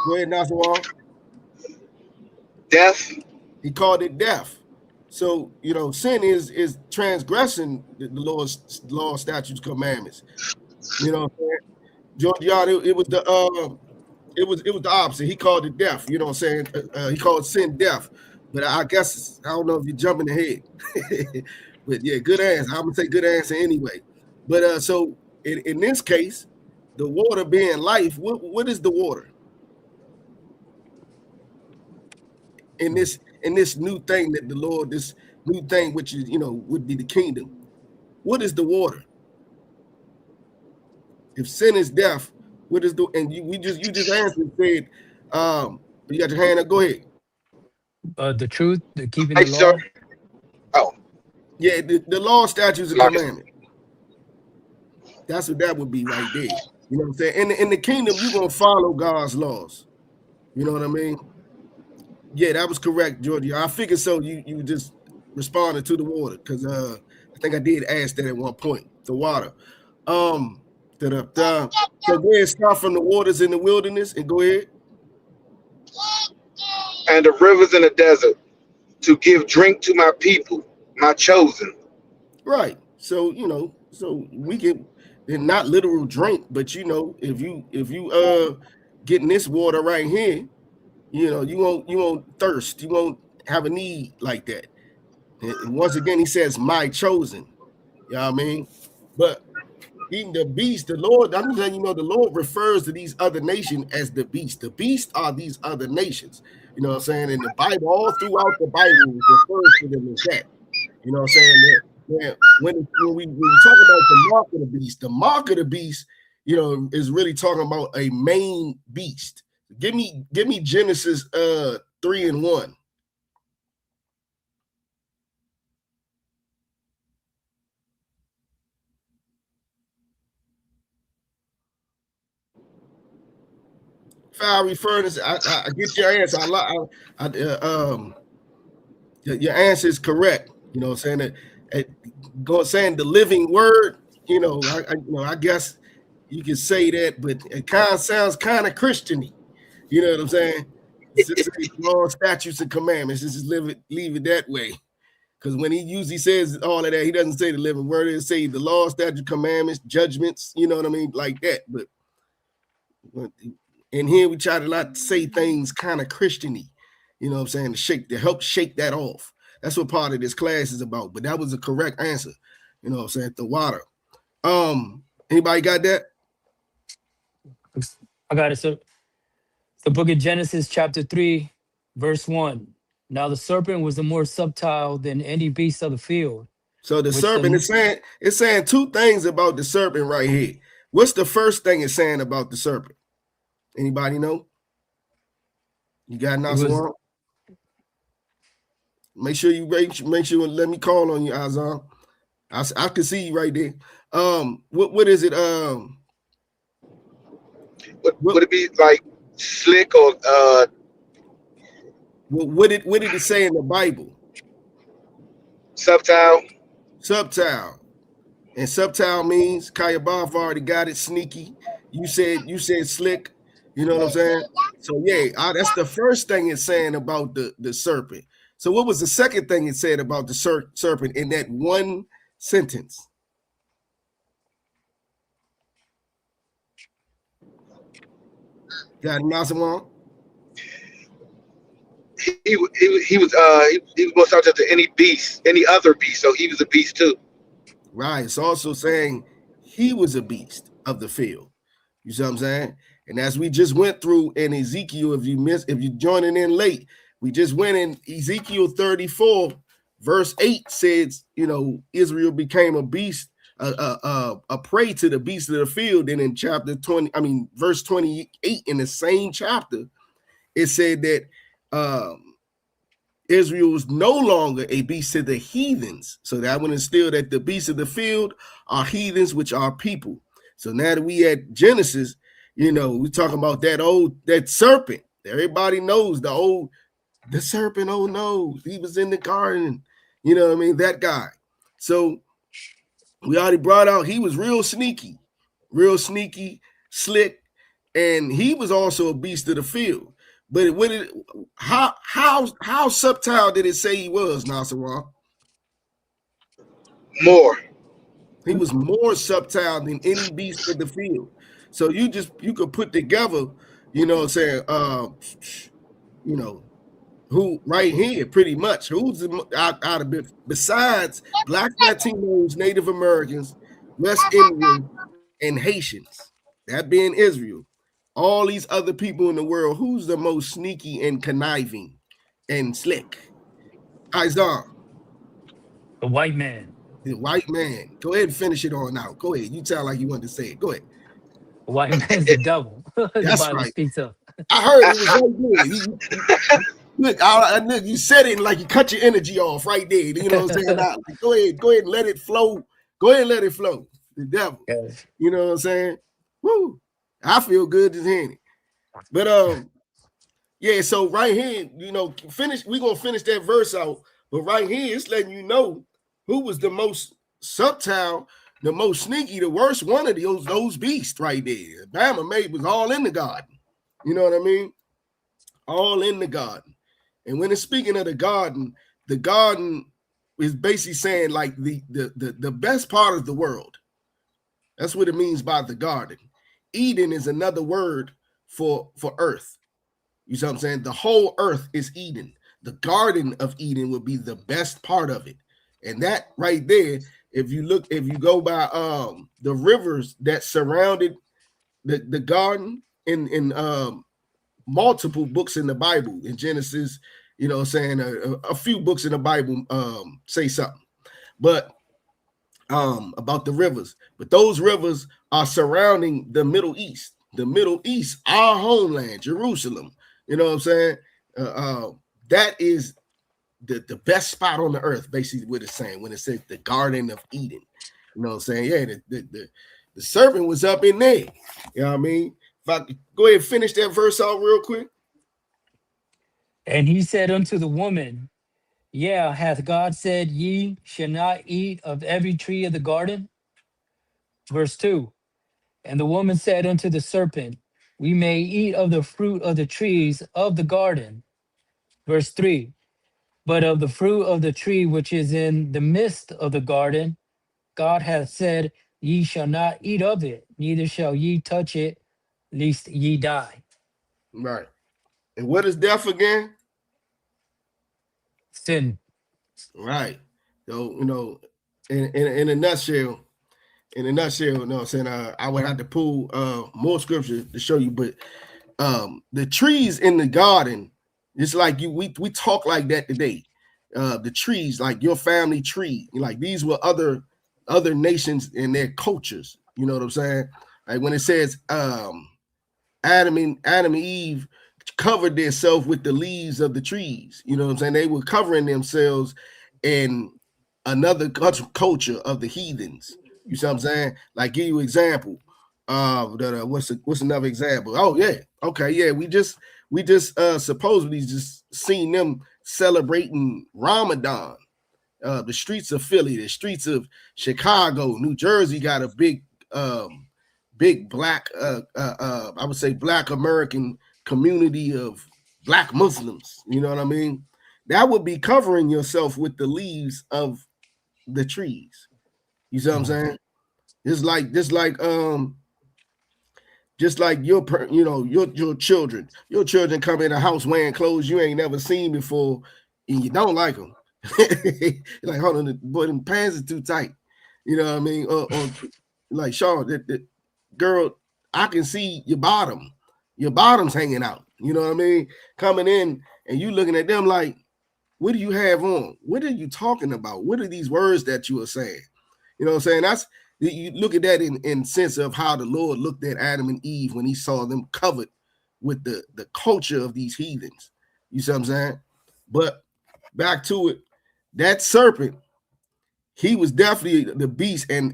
Go ahead, Nasawal. Death. He called it death. So you know, sin is transgressing the Lord's law, statutes, commandments. You know, Georgiana, it was the opposite. He called it death. You know what I'm saying? He called sin death. But I guess I don't know if you're jumping ahead. But yeah, good answer. I'm gonna say good answer anyway. But so in this case, the water being life, what is the water? in this new thing that the Lord, this new thing which is would be the kingdom. What is the water? If sin is death, what is the you just answered said, you got your hand up. Go ahead. The truth, keeping Hey, the sir. law. Oh, Yeah, the law, statutes, and like it. commandments. That's what that would be right there. You know what I'm saying? In the kingdom, you're gonna follow God's laws. You know what I mean? Yeah, that was correct, Georgia. I figured so. You just responded to the water because I think I did ask that at one point. The water. Da-da-da. So go ahead, start from the waters in the wilderness and go ahead. And the rivers in the desert to give drink to my people, my chosen. Right. So so we can, they're not literal drink, but if you getting this water right here, you won't thirst, you won't have a need like that. And once again, he says, my chosen. You know what I mean? But eating the beast, the Lord, I'm just letting the Lord refers to these other nations as the beast. The beast are these other nations. You know what I'm saying? In the Bible, all throughout the Bible, it refers to them as that. You know what I'm saying? That when we talk about the mark of the beast, is really talking about a main beast. Give me Genesis 3:1. Fiery furnace. I get your answer. Your answer is correct. You know what I'm saying? Saying the living word. I guess you can say that, but it kind of sounds kind of Christian-y. You know what I'm saying? It's just law, statutes, and commandments. Just leave it that way. Because when he usually says all of that, he doesn't say the living word. He say the law, statutes, commandments, judgments. You know what I mean? Like that. But in here, we try to not say things kind of Christian-y. You know what I'm saying? To help shake that off. That's what part of this class is about. But that was a correct answer. You know what I'm saying? The water. Anybody got that? I got it. So the book of Genesis, chapter 3, verse 1. Now the serpent was the more subtle than any beast of the field. So the serpent is saying two things about the serpent right here. What's the first thing it's saying about the serpent? Anybody know? You got Nasser? Make sure and let me call on you, Azam. I can see you right there. What is it? Would it be like slick or what did it say in the Bible? subtle. Subtle. And subtle means Kayabaf already got it, sneaky. You said slick. You know what I'm saying? So yeah, that's the first thing it's saying about the serpent. So what was the second thing it said about the serpent in that one sentence? Got Nasawan? He was more subject to any other beast, so he was a beast too. Right. It's also saying he was a beast of the field. You see what I'm saying? And as we just went through in Ezekiel, if you're joining in late, we just went in Ezekiel 34, verse 8 says, Israel became a beast, a prey to the beast of the field. And in verse 28 in the same chapter, it said that Israel is no longer a beast to the heathens. So that would instill that the beasts of the field are heathens, which are people. So now that we at Genesis, we're talking about that serpent. Everybody knows the serpent. Oh no, he was in the garden. You know what I mean? That guy. So we already brought out he was real sneaky, slick, and he was also a beast of the field. But how subtle did it say he was, Nasser? More. He was more subtle than any beast of the field. So you could put together, saying, who right here, pretty much, who's out of it besides Black Latinos, Native Americans, West Indians, and Haitians, that being Israel. All these other people in the world, who's the most sneaky and conniving? and slick. Isaiah, The white man. the white man. Go ahead and finish it on out. Go ahead. You sound like you wanted to say it. Go ahead. The white man's the devil. The That's Bible right. speaks of. I heard it was right good. Look, you said it like you cut your energy off right there. You know what I'm saying? Like, go ahead and let it flow. Go ahead and let it flow. The devil. Yes. You know what I'm saying? Woo. I feel good just hearing it. But yeah, so right here, we're gonna finish that verse out. But right here, it's letting you know who was the most subtle, the most sneaky, the worst one of those beasts right there. Bama made was all in the garden. You know what I mean? All in the garden. And when it's speaking of the garden is basically saying like the best part of the world. That's what it means by the garden. Eden is another word for earth. You see what I'm saying? The whole earth is Eden. The Garden of Eden would be the best part of it. And that right there, if you go by the rivers that surrounded the garden in multiple books in the Bible, in Genesis, you know what I'm saying, a few books in the Bible say something. But about the rivers. But those rivers are surrounding the Middle East. The Middle East, our homeland, Jerusalem. You know what I'm saying? That is the best spot on the earth, basically what it's saying when it says the Garden of Eden. You know what I'm saying? Yeah, the serpent was up in there. You know what I mean? If I could go ahead and finish that verse out real quick. And he said unto the woman, yeah, hath God said ye shall not eat of every tree of the garden? Verse 2. And the woman said unto the serpent, we may eat of the fruit of the trees of the garden. Verse 3. But of the fruit of the tree which is in the midst of the garden, God hath said, ye shall not eat of it, neither shall ye touch it, lest ye die. Right. And what is death again? Sin. Right. So, in a nutshell, you know what I'm saying? I would have to pull more scripture to show you, but the trees in the garden, it's like we talk like that today. The trees, like your family tree, like these were other nations and their cultures. You know what I'm saying? Like when it says Adam and Eve covered themselves with the leaves of the trees. You know what I'm saying? They were covering themselves in another culture of the heathens. You see what I'm saying? Like, give you an example. What's another example? Oh yeah, okay, yeah. We just supposedly just seen them celebrating Ramadan. The streets of Philly, the streets of Chicago, New Jersey got a big black I would say black American community of black Muslims. You know what I mean? That would be covering yourself with the leaves of the trees. You see what I'm saying? Just like your children. Your children come in the house wearing clothes you ain't never seen before, and you don't like them. Like, hold on, boy, them pants are too tight. You know what I mean? Or like, Sean, that girl, I can see your bottom. Your bottom's hanging out. You know what I mean? Coming in and you looking at them like, what do you have on? What are you talking about? What are these words that you are saying? You know what I'm saying? You look at that in sense of how the Lord looked at Adam and Eve when he saw them covered with the culture of these heathens. You see what I'm saying? But back to it, that serpent, he was definitely the beast, and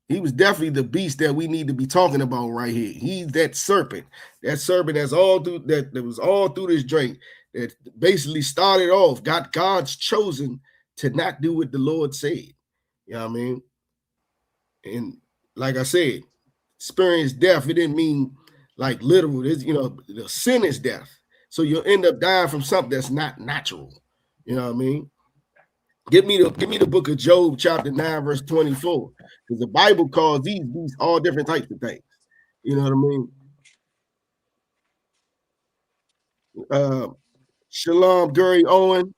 he was definitely the beast that we need to be talking about right here. He's that serpent that's all through that was all through this drink that basically started off, got God's chosen to not do what the Lord said. You know what I mean? And like I said, experience death, it didn't mean like literal. It's, the sin is death. So you'll end up dying from something that's not natural. You know what I mean? Give me the book of Job, chapter 9, verse 24. Because the Bible calls these all different types of things. You know what I mean? Shalom, Gary Owen.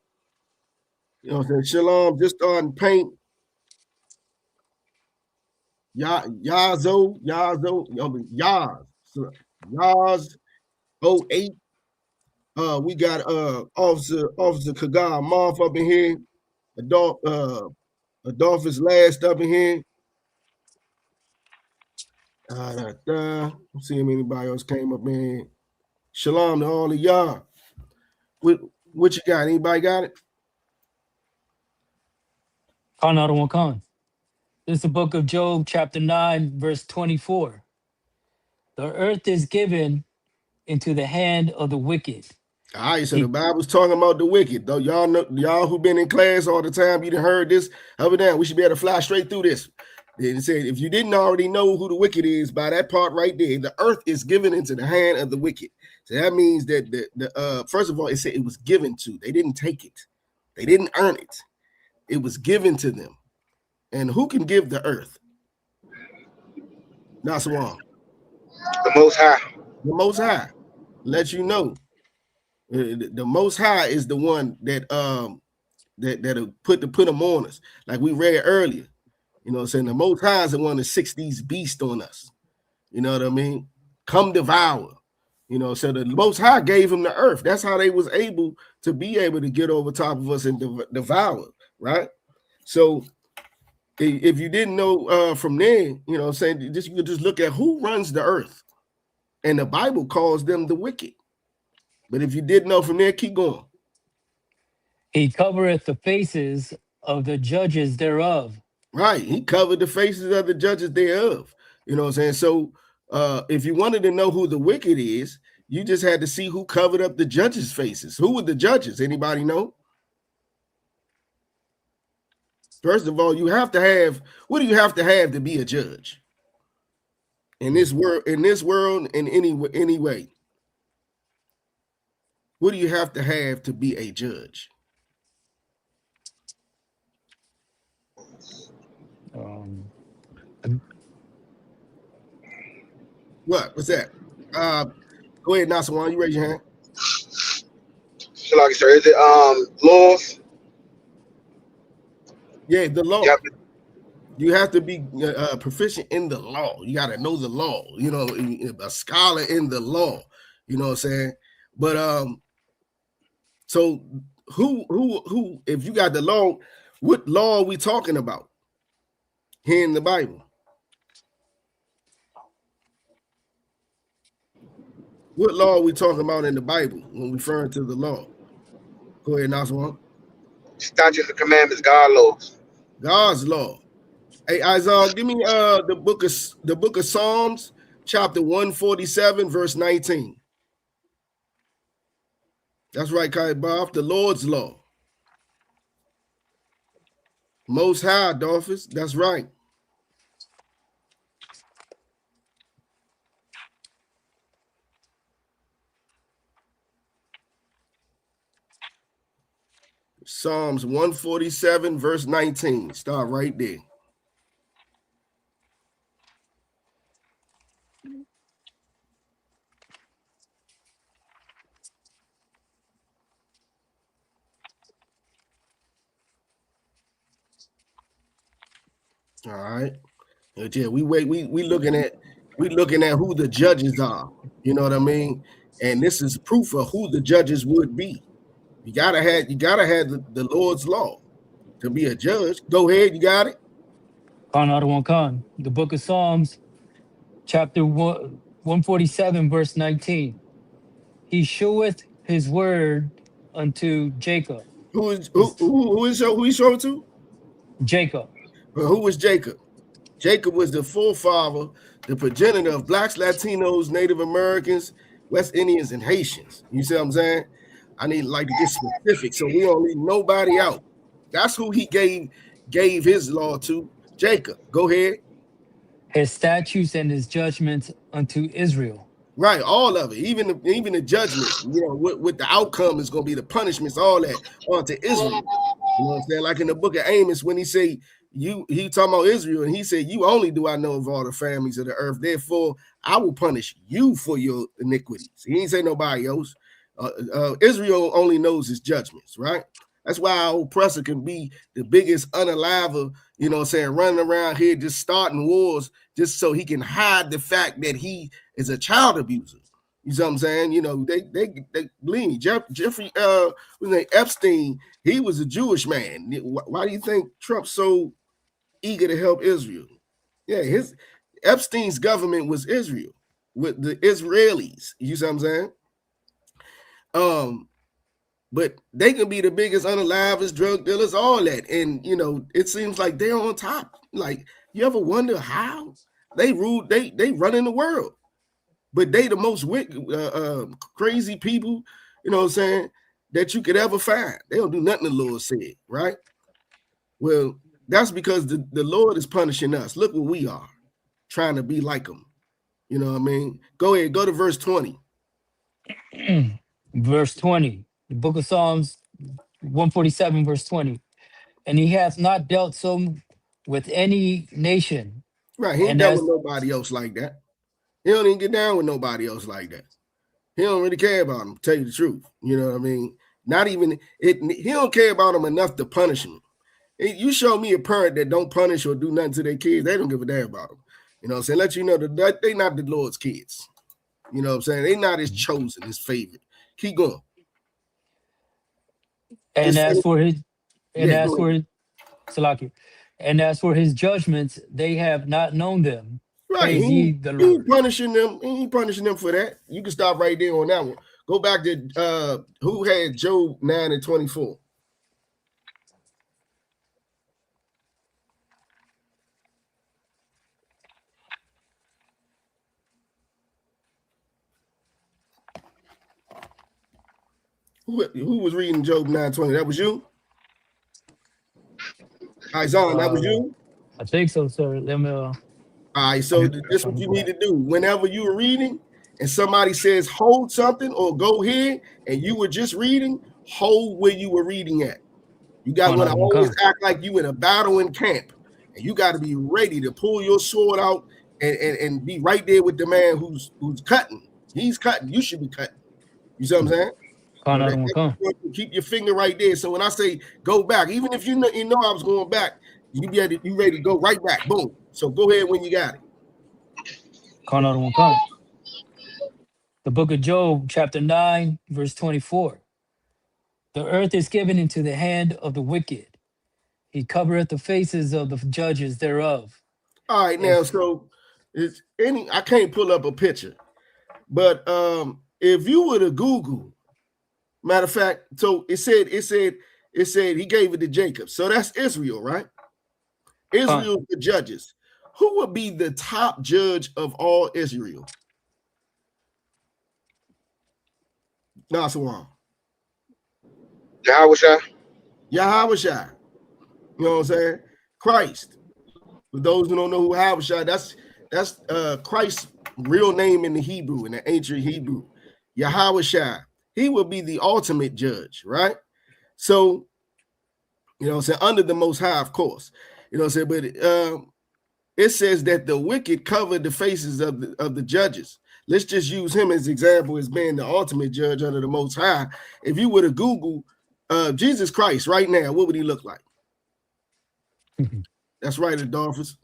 You know what I'm saying? Shalom, just starting paint. Yazo, Yaz 08. We got Officer Kagar Moth up in here. Adolphus Last up in here. Let's see if anybody else came up in here. Shalom to all of y'all. What you got? Anybody got it? Khan. This is the book of Job, chapter 9, verse 24. The earth is given into the hand of the wicked. All right, so the Bible's talking about the wicked. Though y'all know, y'all who been in class all the time, you done heard this. Over there, we should be able to fly straight through this. It said, if you didn't already know who the wicked is, by that part right there, the earth is given into the hand of the wicked. So that means that the first of all, it said it was given to. They didn't take it. They didn't earn it. It was given to them. And who can give the earth? Naswan. The Most High. The Most High. Let you know. The Most High is the one that'll put them on us. Like we read earlier. You know what I'm saying? The Most High is the one that sits these beasts on us. You know what I mean? Come devour. You know, so the Most High gave them the earth. That's how they was able to get over top of us and devour, right? So if you didn't know from there, you know what I'm saying, you could just look at who runs the earth. And the Bible calls them the wicked. But if you didn't know from there, keep going. He covereth the faces of the judges thereof. Right. He covered the faces of the judges thereof. You know what I'm saying? So if you wanted to know who the wicked is, you just had to see who covered up the judges' faces. Who were the judges? Anybody know? First of all, you have to have, what do you have to have to be a judge? In this world, in any way. What do you have to be a judge? What's that? Go ahead, Nasawan. You raise your hand. Shalaki, sir. Is it laws? Yeah, the law. You have to be proficient in the law. You got to know the law. You know, a scholar in the law. You know what I'm saying? But so who? If you got the law, what law are we talking about here in the Bible? What law are we talking about in the Bible when referring to the law? Go ahead, Nasawan. Statutes and commandments, God laws. God's law. Hey, Isaiah, give me the book of Psalms, chapter 147, verse 19. That's right, Kai Bob, the Lord's law. Most High, Adolphus. That's right. Psalms 147, verse 19. Start right there. All right. Yeah, we looking at who the judges are. You know what I mean? And this is proof of who the judges would be. You gotta have the Lord's law to be a judge. Go ahead, you got it. Khan. The book of Psalms, chapter 147, verse 19. He showeth his word unto Jacob. Who he showing to? Jacob. But who was Jacob? Jacob was the forefather, the progenitor of blacks, Latinos, Native Americans, West Indians, and Haitians. You see what I'm saying? I need like to get specific, so we don't leave nobody out. That's who he gave his law to, Jacob. Go ahead. His statutes and his judgments unto Israel. Right, all of it, even the judgments. You know what the outcome is going to be, the punishments, all that onto Israel. You know what I'm saying? Like in the book of Amos, when he say he talking about Israel, and he said, "You only do I know of all the families of the earth. Therefore, I will punish you for your iniquities." He ain't say nobody else. Israel only knows his judgments, right? That's why our oppressor can be the biggest unaliver, you know what I'm saying, running around here just starting wars just so he can hide the fact that he is a child abuser. You see what I'm saying? You know, they believe me. Jeffrey Epstein, he was a Jewish man. Why do you think Trump's so eager to help Israel? Yeah, his Epstein's government was Israel with the Israelis. You see what I'm saying? But they can be the biggest unalivers, drug dealers, all that. And you know, it seems like they're on top. Like, you ever wonder how they rule? They run in the world, but they the most wicked, crazy people, you know what I'm saying, that you could ever find. They don't do nothing the Lord said, right? Well, that's because the Lord is punishing us. Look what we are, trying to be like them. You know what I mean? Go ahead, go to verse 20. Verse 20, the book of Psalms 147, verse 20. And he hath not dealt so with any nation. Right, he ain't And dealt with as nobody else like that. He don't even get down with nobody else like that. He don't really care about them, tell you the truth. You know what I mean? Not even it. He don't care about them enough to punish them. You show me a parent that don't punish or do nothing to their kids, they don't give a damn about them. You know what I'm saying? Let you know that they not the Lord's kids. You know what I'm saying? They not his chosen, his favorite. Keep going. and as for his Salaki, and as for his judgments, they have not known them. Right, Praise ye the he Lord. punishing them. He ain't punishing them for that. You can stop right there on that one. Go back to who had Job 9 and 24. Who was reading Job 9:20? That was you? Isaiah, that was you? I think so, sir. Let me All right, so this is what you need to do. Whenever you are reading and somebody says hold something or go here, and you were just reading, hold where you were reading at. You got to always act like you in a battle in camp, and you got to be ready to pull your sword out and be right there with the man who's cutting. He's cutting. You should be cutting. You see what I'm saying? Keep your finger right there. So when I say go back, even if you know I was going back, you ready to go right back. Boom. So go ahead when you got it. The book of Job, chapter 9, verse 24. The earth is given into the hand of the wicked. He covereth the faces of the judges thereof. All right, now, so I can't pull up a picture, but if you were to Google, matter of fact, so it said he gave it to Jacob. So that's Israel, right? Israel, the judges. Who would be the top judge of all Israel? Naswan. Yahweh. You know what I'm saying? Christ. For those who don't know who Yahweh, that's Christ's real name in the Hebrew, in the ancient Hebrew. Yahweh. He will be the ultimate judge, right? So, you know what I'm saying, under the Most High, of course. You know what I'm saying? But it says that the wicked covered the faces of the judges. Let's just use him as example as being the ultimate judge under the Most High. If you were to Google Jesus Christ right now, what would he look like? That's right, Adolphus.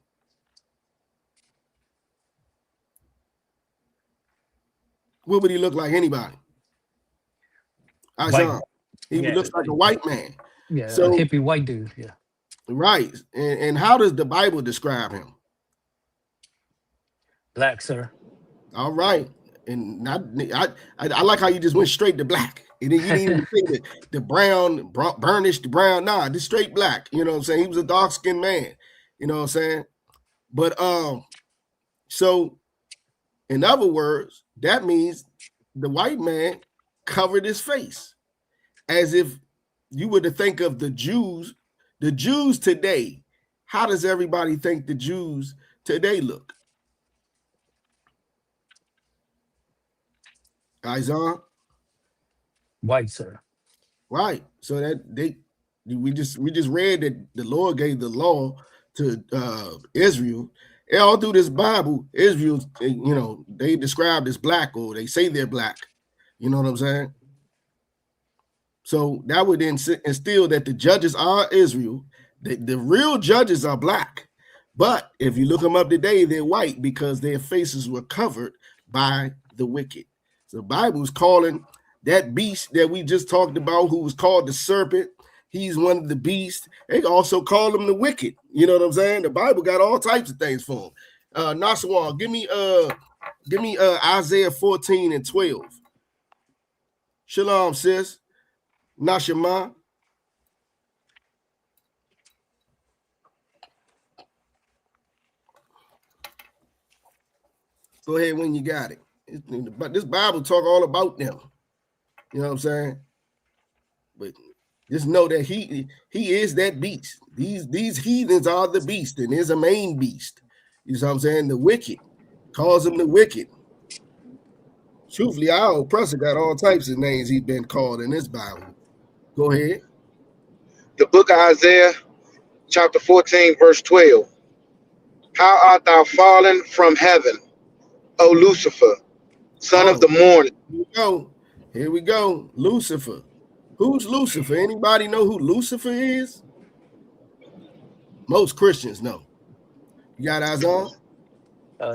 What would he look like? Anybody? Isaiah. He looks like a white man. Yeah, so, a hippie white dude. Yeah. Right. And how does the Bible describe him? Black, sir. All right. And I like how you just went straight to black. And then you didn't even think the brown, burnished brown. Nah, just straight black. You know what I'm saying? He was a dark-skinned man. You know what I'm saying? But so in other words, that means the white man covered his face. As if you were to think of the Jews today. How does everybody think the Jews today look? Isaiah? White, sir. Right. So that we just read that the Lord gave the law to Israel. And all through this Bible, Israel, you know, they described as black, or they say they're black. You know what I'm saying? So that would instill that the judges are Israel. The real judges are black. But if you look them up today, they're white because their faces were covered by the wicked. So the Bible is calling that beast that we just talked about, who was called the serpent. He's one of the beasts. They also call him the wicked. You know what I'm saying? The Bible got all types of things for him. Nasawal, give me Isaiah 14 and 12. Shalom, sis. Nashama. Go ahead when you got it. But this Bible talk all about them. You know what I'm saying? But just know that he is that beast. These heathens are the beast, and there's a main beast. You know what I'm saying? The wicked. Calls him the wicked. Truthfully, our oppressor got all types of names he's been called in this Bible. Go ahead. The book of Isaiah, chapter 14, verse 12. How art thou fallen from heaven, O Lucifer, son of the morning? Here we go. Here we go. Lucifer. Who's Lucifer? Anybody know who Lucifer is? Most Christians know. You got eyes on?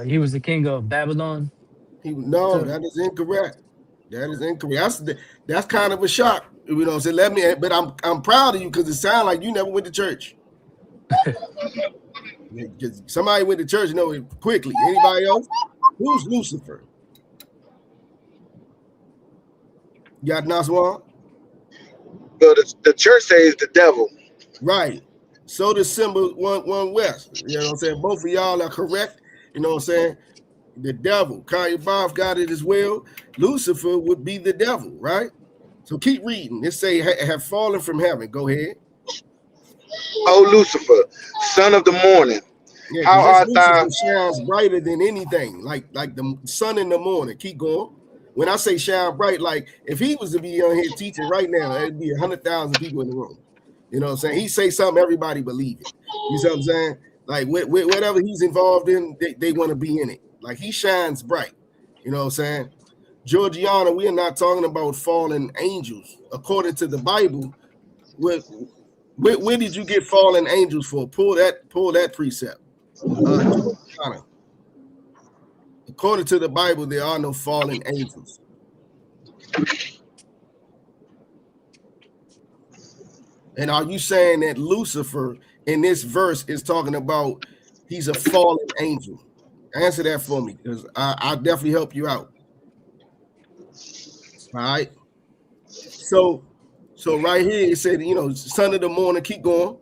He was the king of Babylon. No, that is incorrect. That is incorrect. That's kind of a shock. You know, so but I'm proud of you because it sounds like you never went to church. Somebody went to church, you know it quickly. Anybody else? Who's Lucifer? You got Naswan? Well, the church says the devil. Right. So does Simba one West. You know what I'm saying? Both of y'all are correct. You know what I'm saying? The devil. Kanye Bob got it as well. Lucifer would be the devil, right? So keep reading. It say have fallen from heaven. Go ahead. O Lucifer, son of the morning. Yeah, how art thou? Shines brighter than anything, like the sun in the morning. Keep going. When I say shine bright, like if he was to be on here teaching right now, it'd be 100,000 people in the room. You know what I'm saying? He say something, everybody believe it. You see what I'm saying? Like whatever he's involved in, they want to be in it. Like he shines bright. You know what I'm saying? Georgiana, we are not talking about fallen angels. According to the Bible, where did you get fallen angels for? Pull that precept. Georgiana. According to the Bible, there are no fallen angels. And are you saying that Lucifer in this verse is talking about he's a fallen angel? Answer that for me, because I'll definitely help you out. All right. So right here it said, you know, son of the morning, keep going.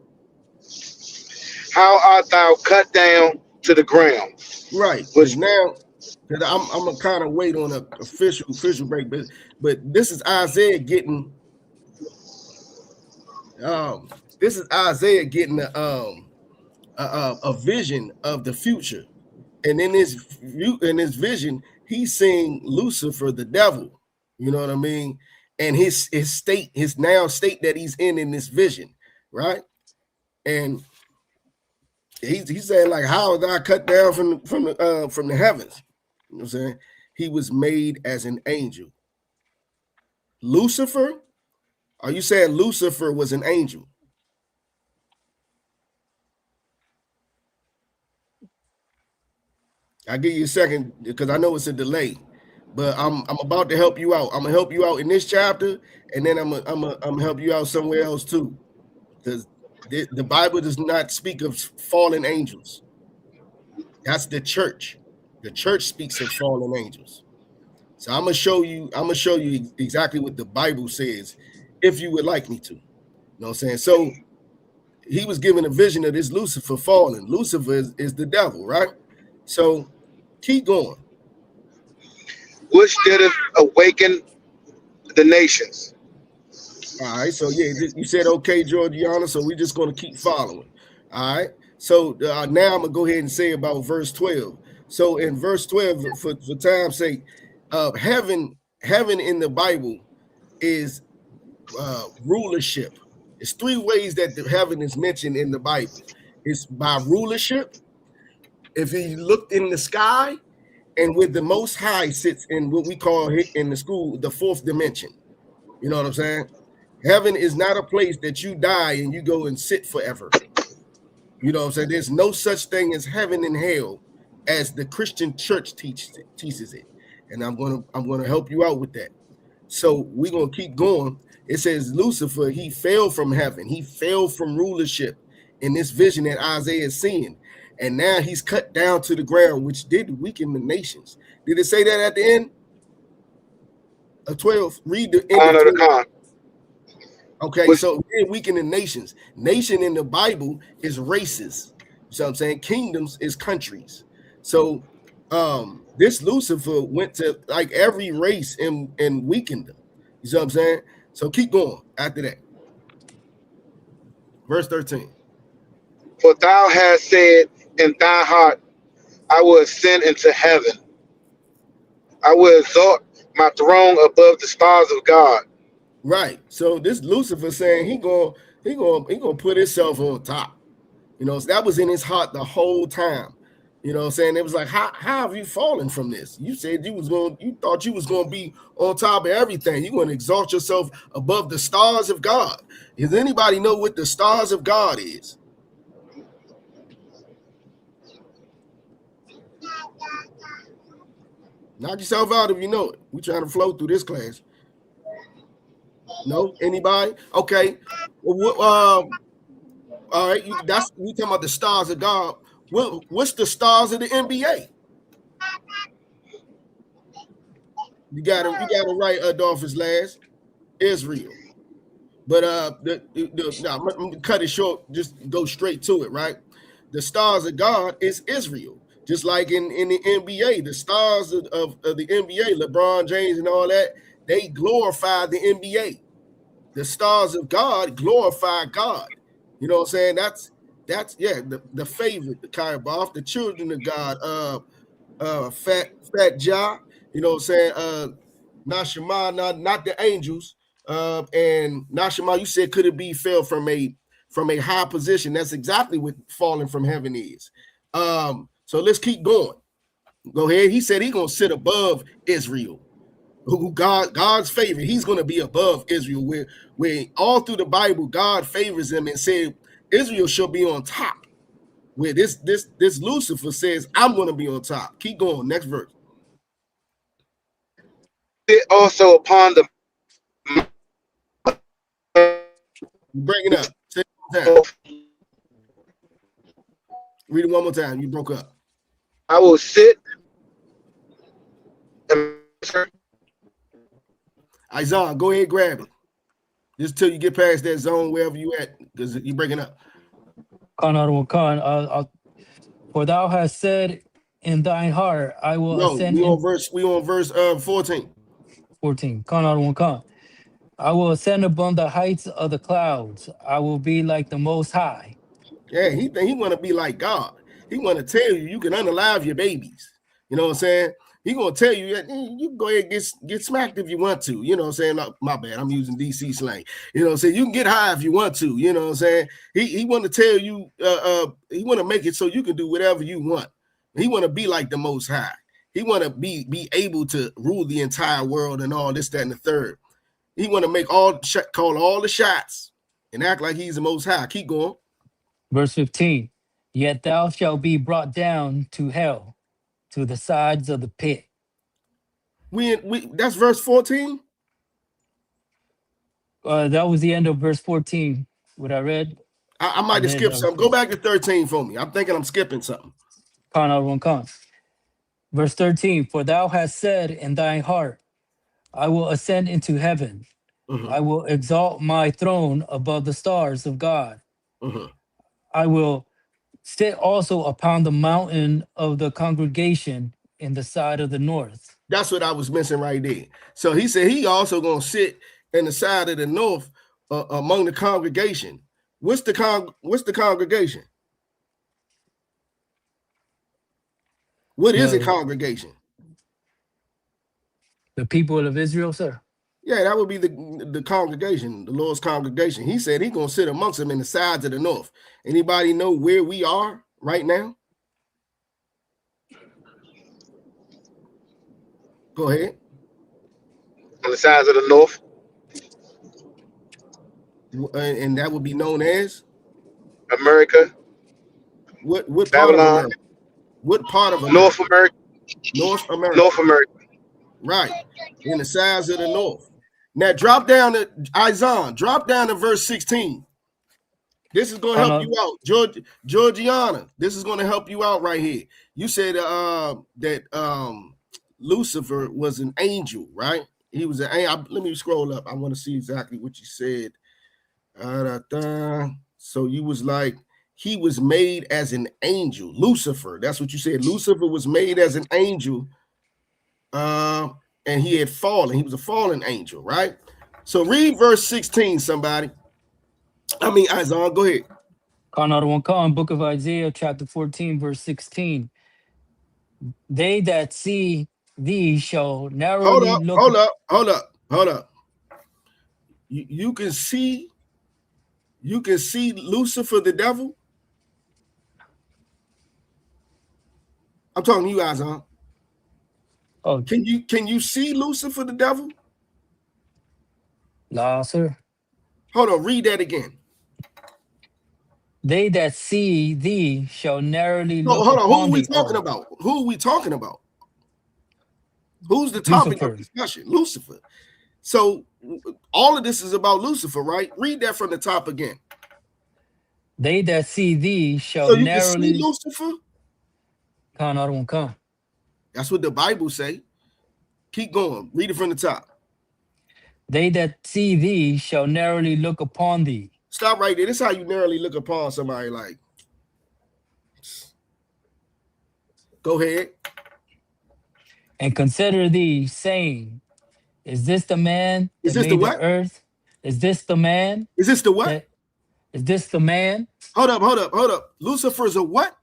How art thou cut down to the ground? Right. Which now, because I'm gonna kind of wait on an official break, but this is Isaiah getting this is Isaiah getting a vision of the future, and in his vision, he's seeing Lucifer, the devil. You know what I mean? And his state that he's in this vision, right? And he's saying like, how is I cut down from the heavens? You know what I'm saying? He was made as an angel. Lucifer? Are you saying Lucifer was an angel? I'll give you a second because I know it's a delay, but I'm about to help you out. I'm gonna help you out in this chapter, and then I'm gonna help you out somewhere else too, because the Bible does not speak of fallen angels. That's the church. The church speaks of fallen angels. So I'm gonna show you exactly what the Bible says, if you would like me to. You know what I'm saying? So he was given a vision of this Lucifer fallen. Lucifer is the devil, right? So keep going. Which did awaken the nations. All right. So yeah, you said okay, Georgiana. So we're just gonna keep following. All right. So now I'm gonna go ahead and say about verse 12. So in verse 12, for time's sake, heaven in the Bible is rulership. It's three ways that the heaven is mentioned in the Bible. It's by rulership. If you looked in the sky, and where the Most High sits in what we call in the school the fourth dimension. You know what I'm saying? Heaven is not a place that you die and you go and sit forever. You know what I'm saying? There's no such thing as heaven and hell as the Christian church teaches it. and I'm gonna help you out with that. So we're gonna keep going. It says Lucifer, he fell from heaven, he fell from rulership in this vision that Isaiah is seeing, and now he's cut down to the ground, which did weaken the nations. Did it say that at the end of 12? Read the end of 12. Okay, so it weaken the nations. Nation in the Bible is races. So I'm saying kingdoms is countries. So this Lucifer went to like every race and weakened them. You see what I'm saying? So keep going after that. Verse 13. For thou hast said in thy heart, I will ascend into heaven. I will exalt my throne above the stars of God. Right. So this Lucifer saying he gonna put himself on top. You know, so that was in his heart the whole time. You know what I'm saying? It was like, how have you fallen from this? You said you thought you was going to be on top of everything. You're going to exalt yourself above the stars of God. Does anybody know what the stars of God is? Knock yourself out if you know it. We're trying to flow through this class. No? Anybody? Okay. Well, all right, we talking about the stars of God. What's the stars of the NBA? You got it right, Adolphus last. Israel. But I'm gonna cut it short, just go straight to it, right? The stars of God is Israel. Just like in the NBA, the stars of the NBA, LeBron James and all that, they glorify the NBA. The stars of God glorify God. You know what I'm saying? That's the favorite, the Kaiboff, the children of God, Fat Jah, you know what I'm saying? Nashima, not the angels. And Nashima, you said could it be fell from a high position? That's exactly what falling from heaven is. So let's keep going. Go ahead. He said he's gonna sit above Israel. Who God's favorite, he's going to be above Israel, where all through the Bible God favors him and said Israel shall be on top. Where this Lucifer says I'm going to be on top. Keep going. Next verse. Sit also upon the You're breaking up. Say it one more time. Read it one more time. You broke up. I will sit. Isaiah, go ahead, grab it. Just till you get past that zone wherever you at, because you're breaking up. For thou hast said in thine heart, I will ascend. We on verse 14. 14. I will ascend above the heights of the clouds. I will be like the Most High. Yeah, he want to be like God. He want to tell you can unalive your babies. You know what I'm saying? He gonna tell you that you can go ahead and get smacked if you want to. You know what I'm saying? No, my bad, I'm using DC slang. You know what I'm saying? You can get high if you want to. You know what I'm saying? He want to tell you, he want to make it so you can do whatever you want. He want to be like the Most High. He want to be able to rule the entire world and all this, that, and the third. He want to call all the shots and act like he's the Most High. Keep going. Verse 15. Yet thou shalt be brought down to hell, to the sides of the pit. That's verse 14. That was the end of verse 14. What I read. I might have skipped something. Go back to 13 for me. I'm thinking I'm skipping something. Verse 13. For thou hast said in thine heart, I will ascend into heaven. Mm-hmm. I will exalt my throne above the stars of God. Mm-hmm. I will sit also upon the mountain of the congregation in the side of the north. That's what I was missing right there. So he said he also gonna sit in the side of the north among the congregation. What's the congregation? What is a congregation? The people of Israel, sir. Yeah, that would be the congregation, the Lord's congregation. He said he's gonna sit amongst them in the sides of the north. Anybody know where we are right now? Go ahead. On the sides of the north. And that would be known as America. What Babylon. part of America? What part of America? North America. North America. North America. Right. In the sides of the north. Now drop down to Isaiah. Drop down to verse 16. This is going to help you out. Georgiana, this is going to help you out right here. You said that Lucifer was an angel, right? He was an angel. Let me scroll up. I want to see exactly what you said. So you was like, he was made as an angel. Lucifer, that's what you said. Lucifer was made as an angel, and he had fallen. He was a fallen angel, right? So read verse 16, somebody. Isaiah, go ahead. Book of Isaiah, chapter 14, verse 16. They that see thee shall narrowly look. Hold up. You can see Lucifer the devil. I'm talking to you guys, huh? Oh, can you see Lucifer the devil? No, sir. Hold on, read that again. They that see thee shall narrowly look hold on, who upon are we thee. talking about? Who are we talking about? Who's the topic Lucifer. of discussion? Lucifer. So all of this is about Lucifer, right? Read that from the top again. They that see thee shall so you narrowly. Can see Lucifer? Come. That's what the Bible say. Keep going. Read it from the top. They that see thee shall narrowly look upon thee. Stop right there. This is how you narrowly look upon somebody. Like, go ahead. And consider thee, saying, is this the man that made the earth? Is this the man? Is this the what? Is this the man? Hold up. Lucifer's a what?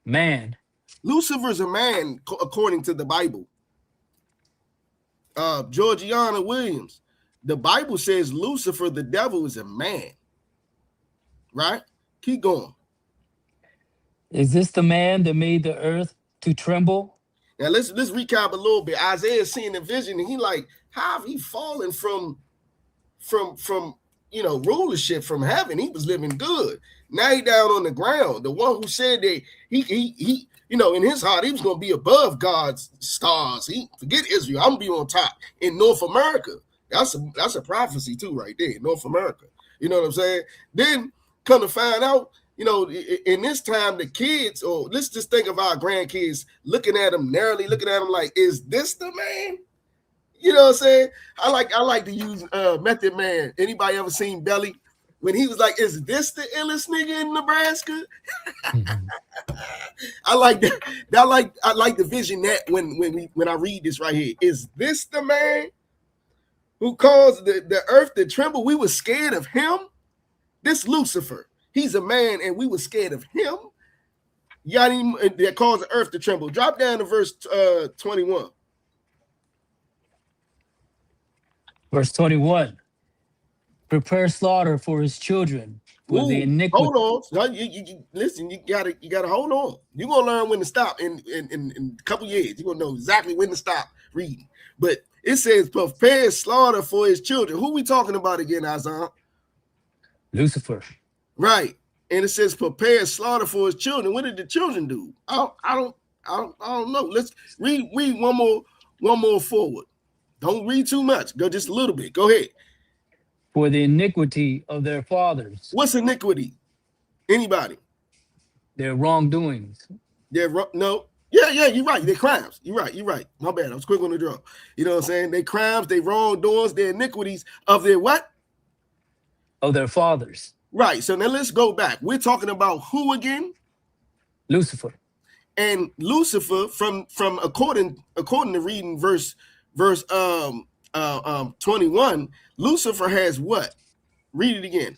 Man. Lucifer's a man, according to the Bible. Georgiana Williams. The Bible says Lucifer, the devil, is a man. Right? Keep going. Is this the man that made the earth to tremble? Now let's recap a little bit. Isaiah seeing the vision, and he like, how have he fallen from rulership from heaven? He was living good. Now he down on the ground. The one who said that he in his heart he was gonna be above God's stars. He forget Israel. I'm gonna be on top in North America. That's a prophecy too, right there. North America. You know what I'm saying? Then come to find out, in this time, the kids, or let's just think of our grandkids narrowly looking at them like, is this the man? You know what I'm saying? I like to use Method Man. Anybody ever seen Belly? When he was like, is this the illest nigga in Nebraska? I like that. I like the vision that when I read this right here. Is this the man who caused the earth to tremble? We were scared of him. This Lucifer. He's a man, and we were scared of him. That caused the earth to tremble. Drop down to verse 21. Verse 21. Prepare slaughter for his children. For the iniquity. Hold on. Listen, you gotta hold on. You're gonna learn when to stop in a couple years. You're gonna know exactly when to stop reading. But it says prepare slaughter for his children. Who we talking about again, Azan? Lucifer. Right. And it says prepare slaughter for his children. What did the children do? I don't know. Let's read one more forward. Don't read too much. Go just a little bit. Go ahead. For the iniquity of their fathers. What's iniquity? Anybody? Their wrongdoings. No. Yeah, you're right. They're crimes. You're right. My bad. I was quick on the draw. You know what I'm saying? They crimes, they wrongdoings, their iniquities of their what? Of their fathers. Right. So now let's go back. We're talking about who again? Lucifer. And Lucifer, from according to reading verse 21, Lucifer has what? Read it again.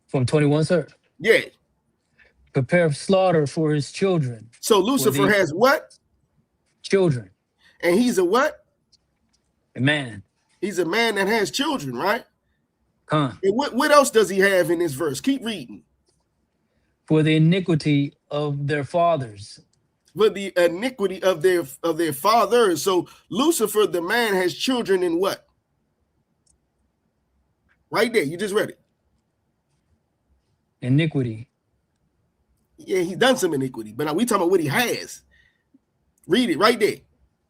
From 21, sir. Yeah. Prepare slaughter for his children. So Lucifer has what? Children. And he's a what? A man. He's a man that has children, right? Huh. And what else does he have in this verse? Keep reading. For the iniquity of their fathers. For the iniquity of their fathers. So Lucifer, the man, has children in what? Right there. You just read it. Iniquity. Yeah, he's done some iniquity, but now we talking about what he has. Read it right there.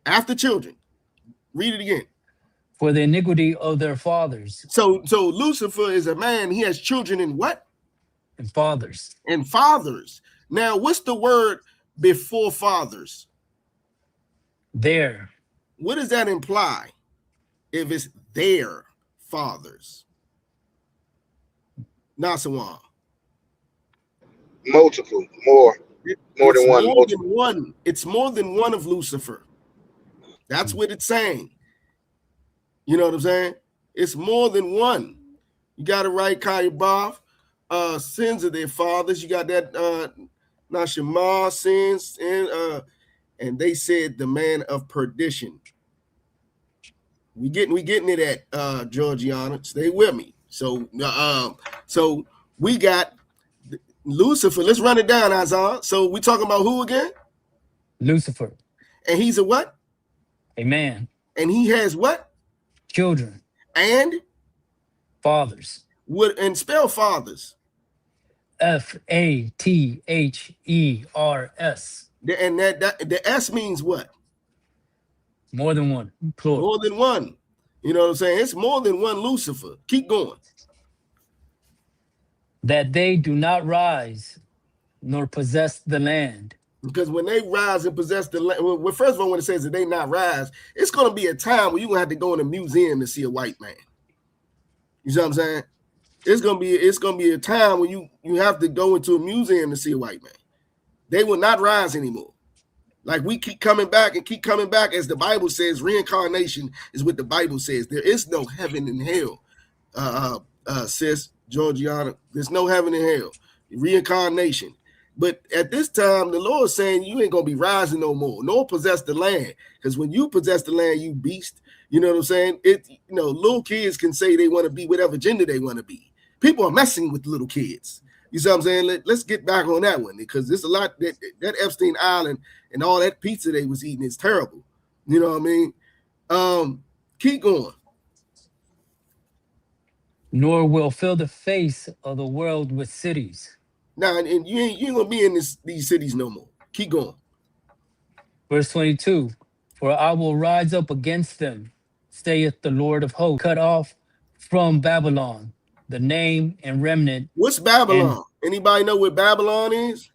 After children. Read it again. For the iniquity of their fathers. So Lucifer is a man. He has children and what? And fathers. And fathers. Now, what's the word before fathers? There. What does that imply? If it's their fathers. Nasawan. Multiple, more than one. More than one. It's more than one of Lucifer. That's what it's saying. You know what I'm saying? It's more than one. You got it right, Kayabov. Sins of their fathers. You got that Nashima sins, and they said the man of perdition. We getting it at Georgiana. Stay with me. So we got Lucifer. Let's run it down, Azar. So we talking about who again? Lucifer. And he's a what? A man. And he has what? Children. And fathers. What? And spell fathers. Fathers. And that the S means what? More than one. Plural. More than one. You know what I'm saying? It's more than one Lucifer. Keep going. That they do not rise nor possess the land. Because when they rise and possess the land, well, first of all, when it says that they not rise, it's going to be a time where you're going to have to go in a museum to see a white man. You see what I'm saying? It's going to be a time when you have to go into a museum to see a white man. They will not rise anymore. Like we keep coming back, as the Bible says. Reincarnation is what the Bible says. There is no heaven and hell, sis Georgiana. There's no heaven and hell. Reincarnation. But at this time, the Lord's saying you ain't gonna be rising no more, nor possess the land. Because when you possess the land, you beast. You know what I'm saying? Little kids can say they want to be whatever gender they want to be. People are messing with little kids. You see what I'm saying? Let's get back on that one, because there's a lot that Epstein Island and all that pizza they was eating is terrible. You know what I mean? Keep going. Nor will fill the face of the world with cities. Now, and you ain't gonna be in these cities no more. Keep going. Verse 22. For I will rise up against them, saith the Lord of hosts, cut off from Babylon the name and remnant. What's Babylon? Anybody know what Babylon is?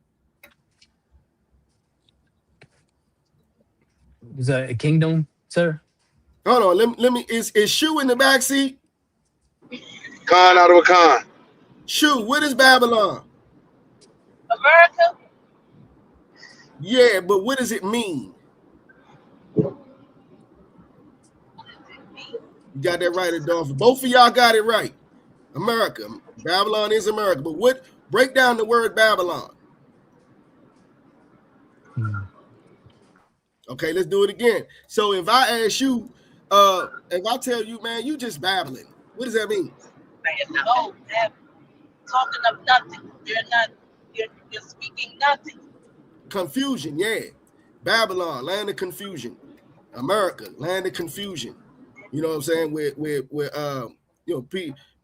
Is that a kingdom, sir? Hold on. Let me. Is Shu in the back seat? Khan out of a Khan. Shu, what is Babylon? America? Yeah, but what does it mean? You got that right, Adolph. Both of y'all got it right. America. Babylon is America. But what? Break down the word Babylon. Okay, let's do it again. So if I ask you, if I tell you, man, you just babbling, what does that mean? No, they're talking of nothing. You're speaking nothing. Confusion, yeah. Babylon, land of confusion. America, land of confusion. You know what I'm saying? Where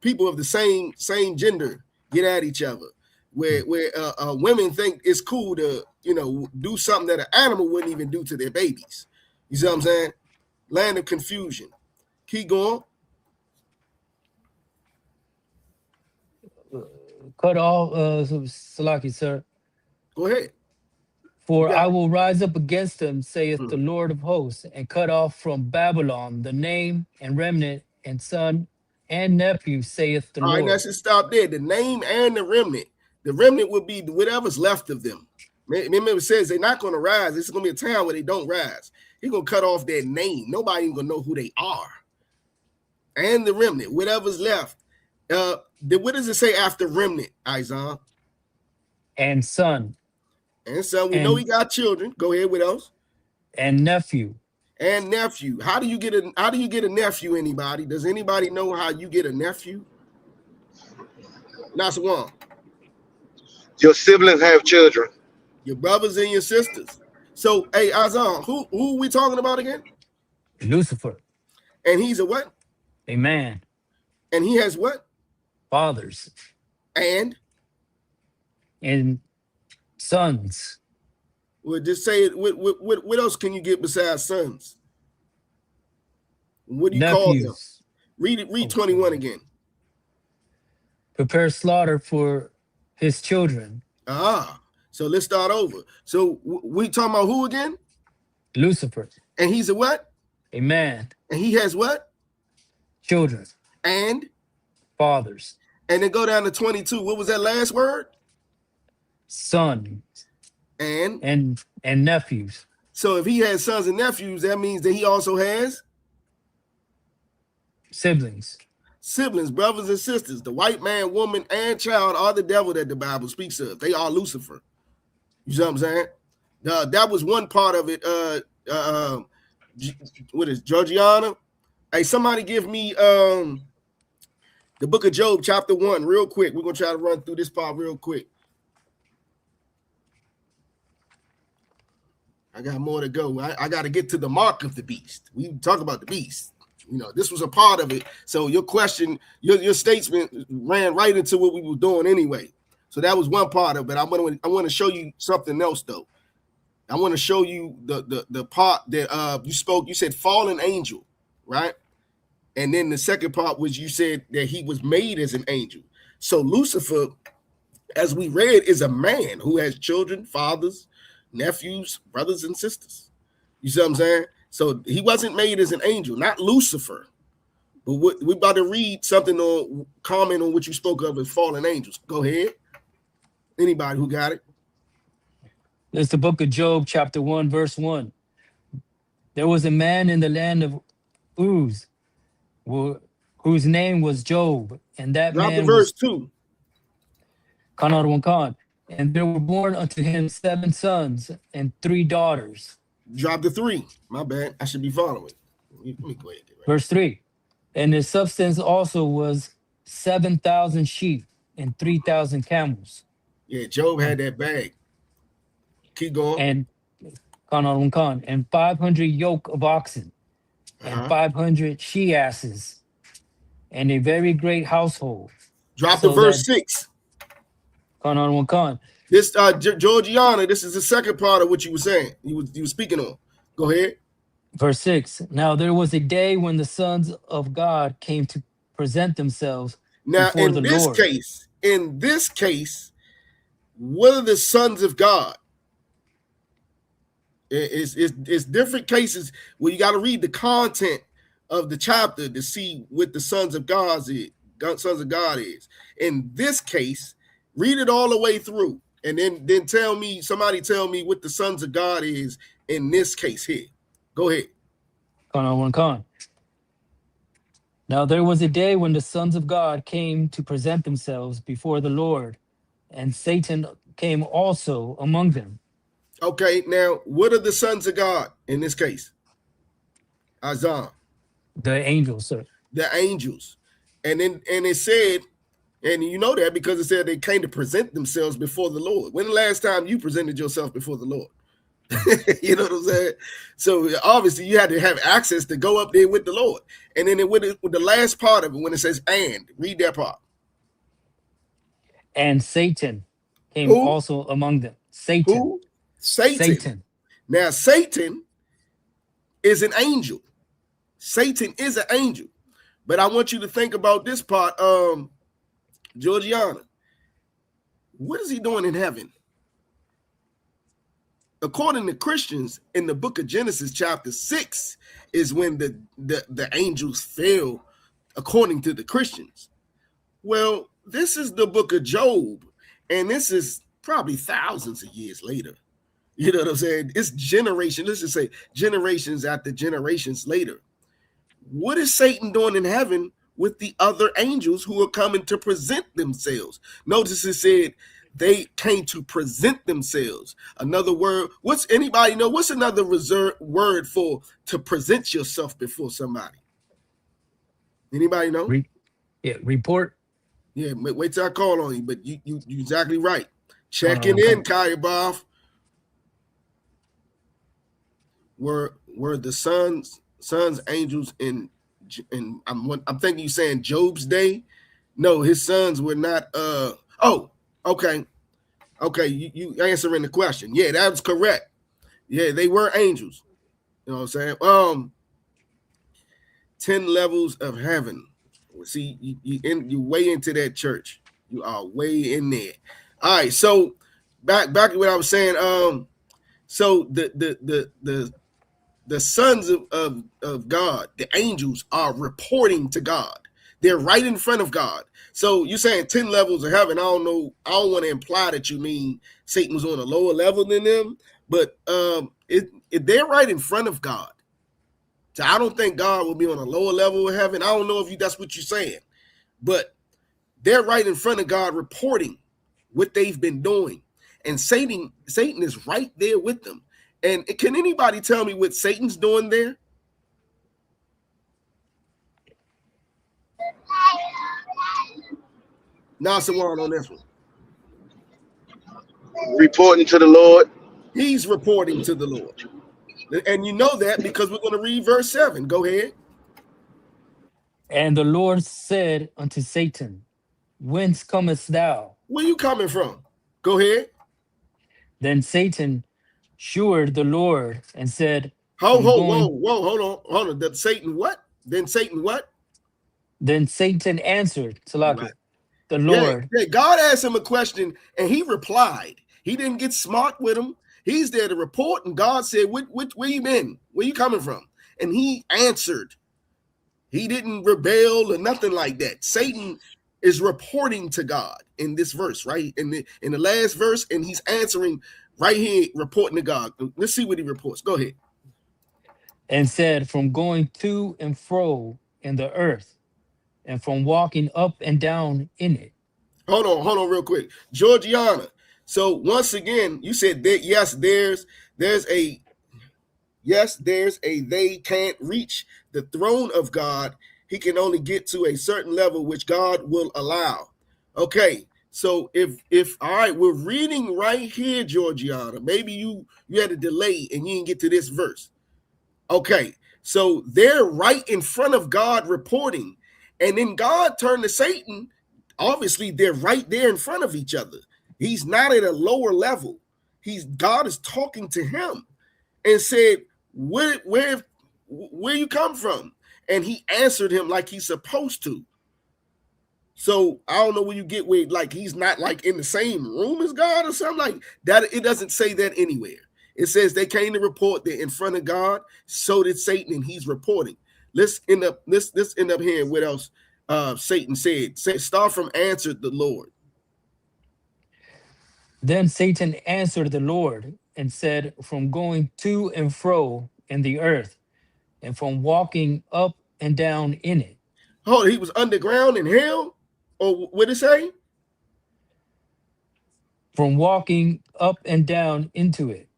people of the same gender get at each other. Where women think it's cool to do something that an animal wouldn't even do to their babies. You see what I'm saying? Land of confusion. Keep going. Cut off, Salaki, sir. Go ahead. For I will rise up against them, saith the Lord of hosts, and cut off from Babylon the name and remnant and son and nephew, saith the Lord. All right, let's just stop there. The name and the remnant. The remnant will be whatever's left of them. Remember, it says they're not going to rise. This is going to be a time where they don't rise. He's going to cut off their name. Nobody even going to know who they are. And the remnant, whatever's left. What does it say after remnant, Isaiah? And son. And son, we know he got children. Go ahead, what else? And nephew. And nephew. How do you get a nephew, anybody? Does anybody know how you get a nephew? Not one. Your siblings have children. Your brothers and your sisters. So, hey, Azan, who are we talking about again? Lucifer. And he's a what? A man. And he has what? Fathers. And sons. Well, just say it. What else can you get besides sons? What do you call them? Nephews. Read it. Read Oh, 21 again. prepare slaughter for his children. So let's start over. So we talking about who again? Lucifer. And he's a what? A man. And he has what? Children. And? Fathers. And then go down to 22. What was that last word? Son. And nephews. So if he has sons and nephews, that means that he also has? Siblings. Siblings, brothers and sisters. The white man, woman, and child are the devil that the Bible speaks of. They are Lucifer. You see what I'm saying? That was one part of it. What is Georgiana? Hey, somebody give me the book of Job, chapter 1, real quick. We're gonna try to run through this part real quick. I got more to go. I got to get to the mark of the beast. We talk about the beast. You know, this was a part of it. So your question, your statement ran right into what we were doing anyway. So that was one part of it. I want to show you something else though. I want to show you the part that you spoke. You said fallen angel, right? And then the second part was you said that he was made as an angel. So Lucifer, as we read, is a man who has children, fathers, nephews, brothers, and sisters. You see what I'm saying? So he wasn't made as an angel, not Lucifer. But we're about to read something or comment on what you spoke of as fallen angels. Go ahead. Anybody who got it? It's the book of Job, chapter 1, verse 1. There was a man in the land of Uz, whose name was Job, and that Drop man the verse was 2. Khan. And there were born unto him 7 sons and 3 daughters. Drop the 3. My bad. I should be following. Let me go ahead. Verse 3. And his substance also was 7,000 sheep and 3,000 camels. Yeah, Job had that bag. Keep going. And Khan, and 500 yoke of oxen, and 500 she asses, and a very great household. Drop the verse 6. Khan. This Georgiana, this is the second part of what you were saying. You were speaking on. Go ahead. Verse 6. Now there was a day when the sons of God came to present themselves before the Lord. In this case, what are the sons of God? It's different cases where you got to read the content of the chapter to see what the sons of God is. In this case, read it all the way through, and then somebody tell me what the sons of God is in this case here. Go ahead. Khan. Now there was a day when the sons of God came to present themselves before the Lord, and Satan came also among them. Okay, now what are the sons of God in this case? Azan. The angels, sir. The angels. And it said, and you know that because it said they came to present themselves before the Lord. When the last time you presented yourself before the Lord? You know what I'm saying? So obviously you had to have access to go up there with the Lord. And then with the last part of it, when it says and, read that part. And Satan came also among them. Satan. Who? Satan. Now, Satan is an angel. Satan is an angel. But I want you to think about this part, Georgiana. What is he doing in heaven? According to Christians, in the book of Genesis, chapter 6, is when the angels fell, according to the Christians. Well, this is the book of Job, and this is probably thousands of years later. You know what I'm saying? It's generations, let's just say generations after generations later. What is Satan doing in heaven with the other angels who are coming to present themselves? Notice it said they came to present themselves. Another word, anybody know what's another reserved word for to present yourself before somebody? Anybody know? Report. Yeah, wait till I call on you, but you exactly right. Checking in, Kayabov. Were the sons, angels in I'm thinking you saying Job's day? No, his sons were not. Okay. You answering the question. Yeah, that's correct. Yeah, they were angels. You know what I'm saying? 10 levels of heaven. See, you way into that church. You are way in there. All right, so back to what I was saying. So the sons of God, the angels, are reporting to God. They're right in front of God. So you're saying 10 levels of heaven. I don't know. I don't want to imply that you mean Satan was on a lower level than them, but they're right in front of God. So I don't think God will be on a lower level of heaven. I don't know if that's what you're saying, but they're right in front of God reporting what they've been doing. And Satan is right there with them. And can anybody tell me what Satan's doing there? Nasawan on this one. Reporting to the Lord. He's reporting to the Lord. And you know that because we're going to read verse 7. Go ahead. And the Lord said unto Satan, Whence comest thou? Where you coming from? Go ahead. Then Satan assured the Lord and said, Hold on. Then Satan what? Then Satan what? Then Satan answered, Salaki, Right. the Lord. Yeah, God asked him a question and he replied. He didn't get smart with him. He's there to report, and God said, where you been? Where you coming from? And he answered. He didn't rebel or nothing like that. Satan is reporting to God in this verse, right? In the last verse, and he's answering right here, reporting to God. Let's see what he reports. Go ahead. And said, From going to and fro in the earth, and from walking up and down in it. Hold on real quick. Georgiana. So once again, you said that yes, there's a they can't reach the throne of God. He can only get to a certain level which God will allow. Okay, so if all right, we're reading right here, Georgiana. Maybe you had a delay and you didn't get to this verse. Okay, so they're right in front of God reporting, and then God turned to Satan. Obviously, they're right there in front of each other. He's not at a lower level. God is talking to him and said, where you come from? And he answered him like he's supposed to. So I don't know where you get where like he's not like in the same room as God or something like that. It doesn't say that anywhere. It says they came to report they're in front of God. So did Satan, and he's reporting. Let's end up hearing what else Satan said. Start from answered the Lord. Then Satan answered the Lord and said, From going to and fro in the earth, and from walking up and down in it. Oh, he was underground in hell? Or what did it say? From walking up and down into it.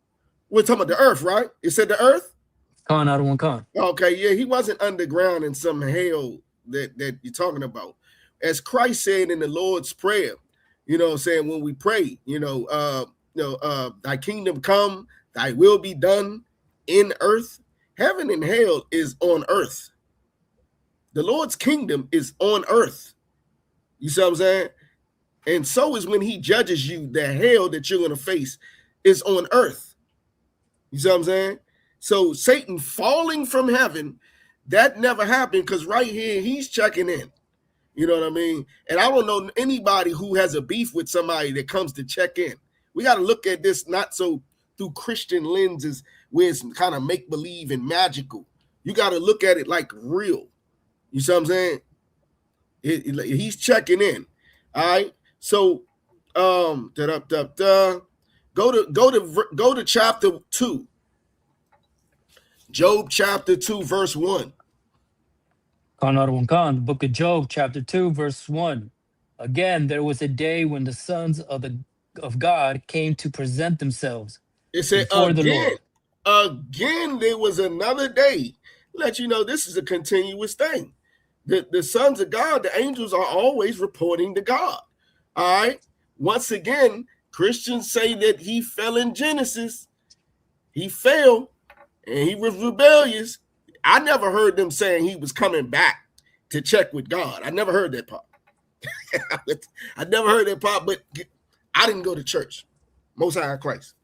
We're talking about the earth, right? It said the earth? Khan out of one Khan. Okay, yeah, he wasn't underground in some hell that you're talking about. As Christ said in the Lord's Prayer, you know what I'm saying, when we pray, thy kingdom come, thy will be done in earth. Heaven and hell is on earth. The Lord's kingdom is on earth. You see what I'm saying? And so is when he judges you, the hell that you're going to face is on earth. You see what I'm saying? So Satan falling from heaven, that never happened because right here, he's checking in. You know what I mean? And I don't know anybody who has a beef with somebody that comes to check in. We got to look at this not so through Christian lenses where it's kind of make-believe and magical. You got to look at it like real. You see what I'm saying? He's checking in. All right. So go to chapter 2. Job chapter 2, verse 1. Khan out of one Khan. The book of Job, chapter 2, verse 1. Again, there was a day when the sons of God came to present themselves It said before again, the Lord. Again, there was another day. Let you know this is a continuous thing. The sons of God, the angels, are always reporting to God. All right. Once again, Christians say that he fell in Genesis. He fell and he was rebellious. I never heard them saying he was coming back to check with God. I never heard that part. I never heard that part, but I didn't go to church. Most High in Christ.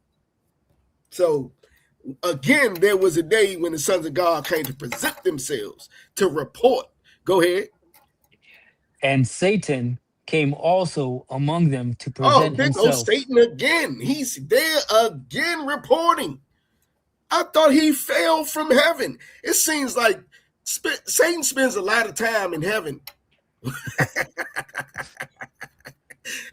So Again, there was a day when the sons of God came to present themselves to report. Go ahead. And Satan came also among them to Oh, present there goes himself. Satan again. He's there again reporting. I thought he fell from heaven. It seems like Satan spends a lot of time in heaven.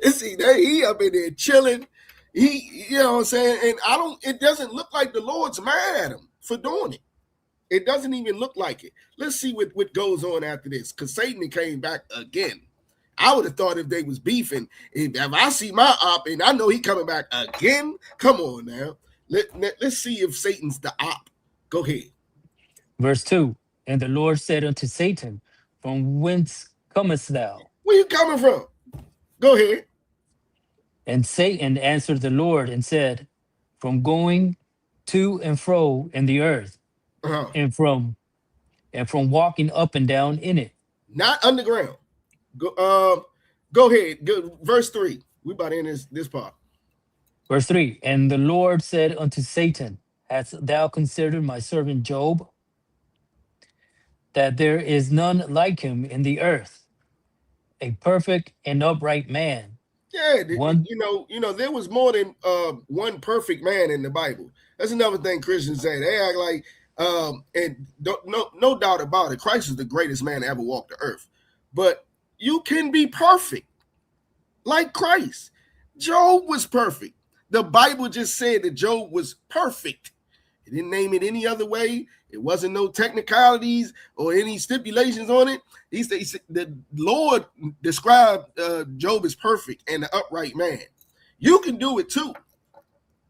See, he up in there chilling. You know what I'm saying? And it doesn't look like the Lord's mad at him for doing it. It doesn't even look like it. Let's see what goes on after this, because Satan came back again. I would have thought if they was beefing, if I see my op and I know he coming back again, come on now. Let's see if Satan's the op. Go ahead. Verse 2. And the Lord said unto Satan, from whence comest thou? Where you coming from? Go ahead. And Satan answered the Lord and said, from going to and fro in the earth, and from walking up and down in it. Not underground. Go ahead. Verse 3. We about to end this part. Verse 3. And the Lord said unto Satan, hast thou considered my servant Job, that there is none like him in the earth, a perfect and upright man? Yeah, there was more than one perfect man in the Bible. That's another thing Christians say. They act like, and no doubt about it, Christ is the greatest man to ever walk the earth. But you can be perfect like Christ. Job was perfect. The Bible just said that Job was perfect. It didn't name it any other way. It wasn't no technicalities or any stipulations on it. He said the Lord described Job as perfect and an upright man. You can do it too,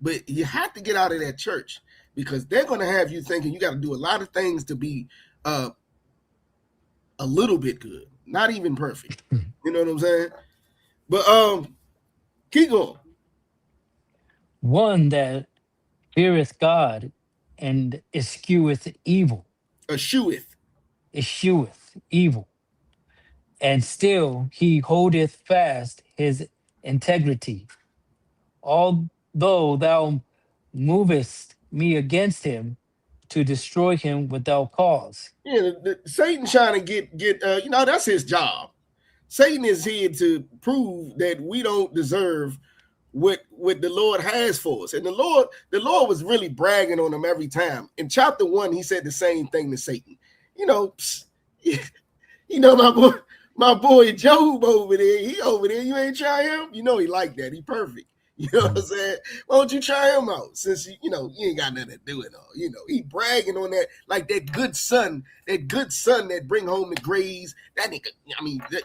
but you have to get out of that church, because they're going to have you thinking you got to do a lot of things to be a little bit good, not even perfect. You know what I'm saying? But keep going. One that feareth God and escheweth evil. Escheweth Evil. And still he holdeth fast his integrity. Although thou movest me against him to destroy him without cause. Yeah, Satan trying to get that's his job. Satan is here to prove that we don't deserve what the Lord has for us. And the Lord was really bragging on him every time. In chapter 1, he said the same thing to Satan. My boy Job over there, he over there, you ain't try him? He like that. He perfect. You know what I'm saying? Why don't you try him out? Since you ain't got nothing to do it all. He bragging on that, like that good son that bring home the grades. That nigga,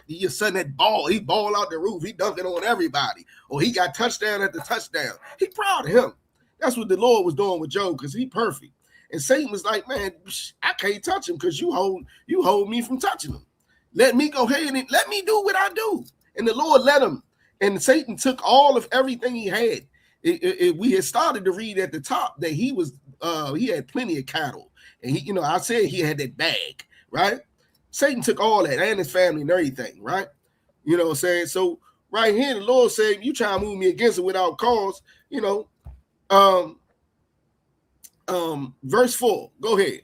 your son that he ball out the roof, he dunking on everybody. Or he got touchdown at the touchdown. He proud of him. That's what the Lord was doing with Job, because he perfect. And Satan was like, man, I can't touch him because you hold me from touching him. Let me go ahead and let me do what I do. And the Lord let him. And Satan took all of everything he had. We had started to read at the top that he had plenty of cattle. And I said he had that bag, right? Satan took all that and his family and everything, right? You know what I'm saying? So right here, the Lord said, you try to move me against it without cause, verse 4, go ahead.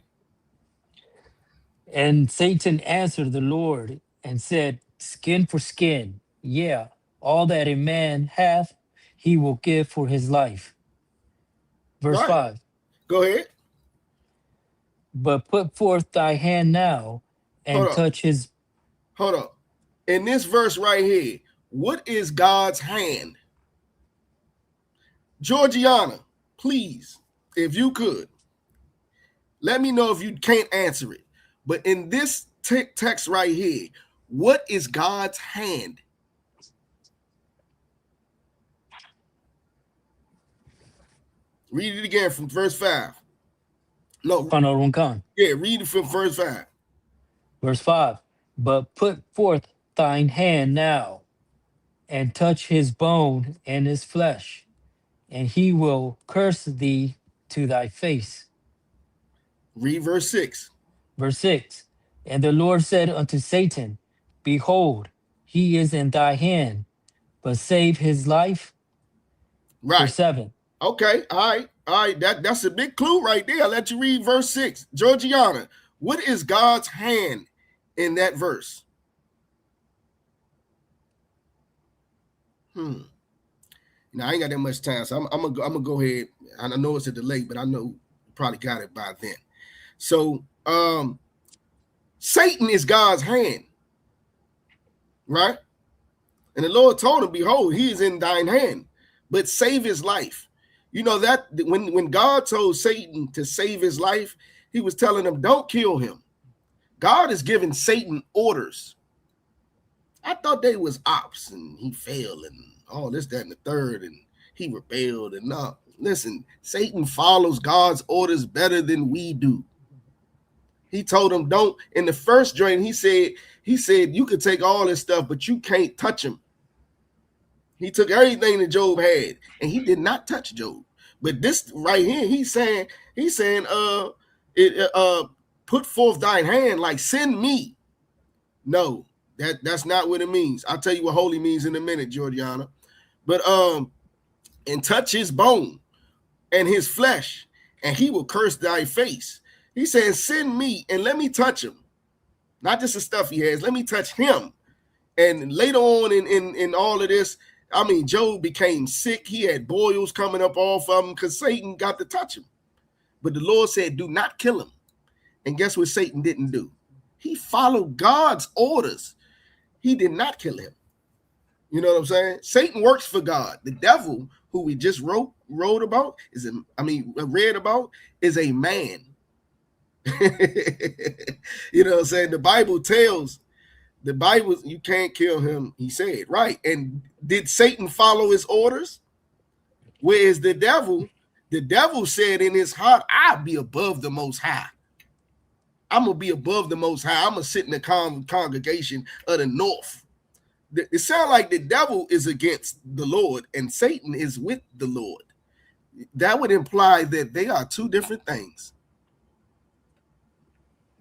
And Satan answered the Lord and said, skin for skin, yeah, all that a man hath, he will give for his life. Verse 5. Go ahead. But put forth thy hand now and touch his. Hold on. In this verse right here, what is God's hand? Georgiana, please, if you could, let me know if you can't answer it. But in this text right here, what is God's hand? Read it again from verse 5. No. Yeah, read it from verse 5. Verse 5. But put forth thine hand now and touch his bone and his flesh, and he will curse thee to thy face. Read verse 6. Verse 6. And the Lord said unto Satan, behold, he is in thy hand, but save his life. Right. Verse 7. Okay, all All right, that's a big clue right there. I'll let you read verse 6. Georgiana, what is God's hand in that verse? Now I ain't got that much time, so I'm gonna go ahead. And I know it's a delay, but I know you probably got it by then. So Satan is God's hand, right? And the Lord told him, behold, he is in thine hand, but save his life. You know that when God told Satan to save his life, he was telling him, don't kill him. God is giving Satan orders. I thought they was ops and he failed and all this, that, and the third, and he rebelled. And no, listen, Satan follows God's orders better than we do. He told him, don't, in the first dream, he said, you could take all this stuff, but you can't touch him. He took everything that Job had, and he did not touch Job. But this right here, he's saying, put forth thine hand, like send me. No, that's not what it means. I'll tell you what holy means in a minute, Georgiana. But and touch his bone and his flesh, and he will curse thy face. He says, send me and let me touch him. Not just the stuff he has, let me touch him. And later on in all of this, I mean, Job became sick. He had boils coming up off of him because Satan got to touch him. But the Lord said, do not kill him. And guess what Satan didn't do? He followed God's orders. He did not kill him. You know what I'm saying? Satan works for God. The devil, who we just read about, is a man. You know what I'm saying? The Bible you can't kill him, he said, right? And did Satan follow his orders? Whereas the devil said in his heart, I'll be above the Most High. I'm going to be above the Most High. I'm going to sit in the congregation of the north. It sounds like the devil is against the Lord and Satan is with the Lord. That would imply that they are two different things.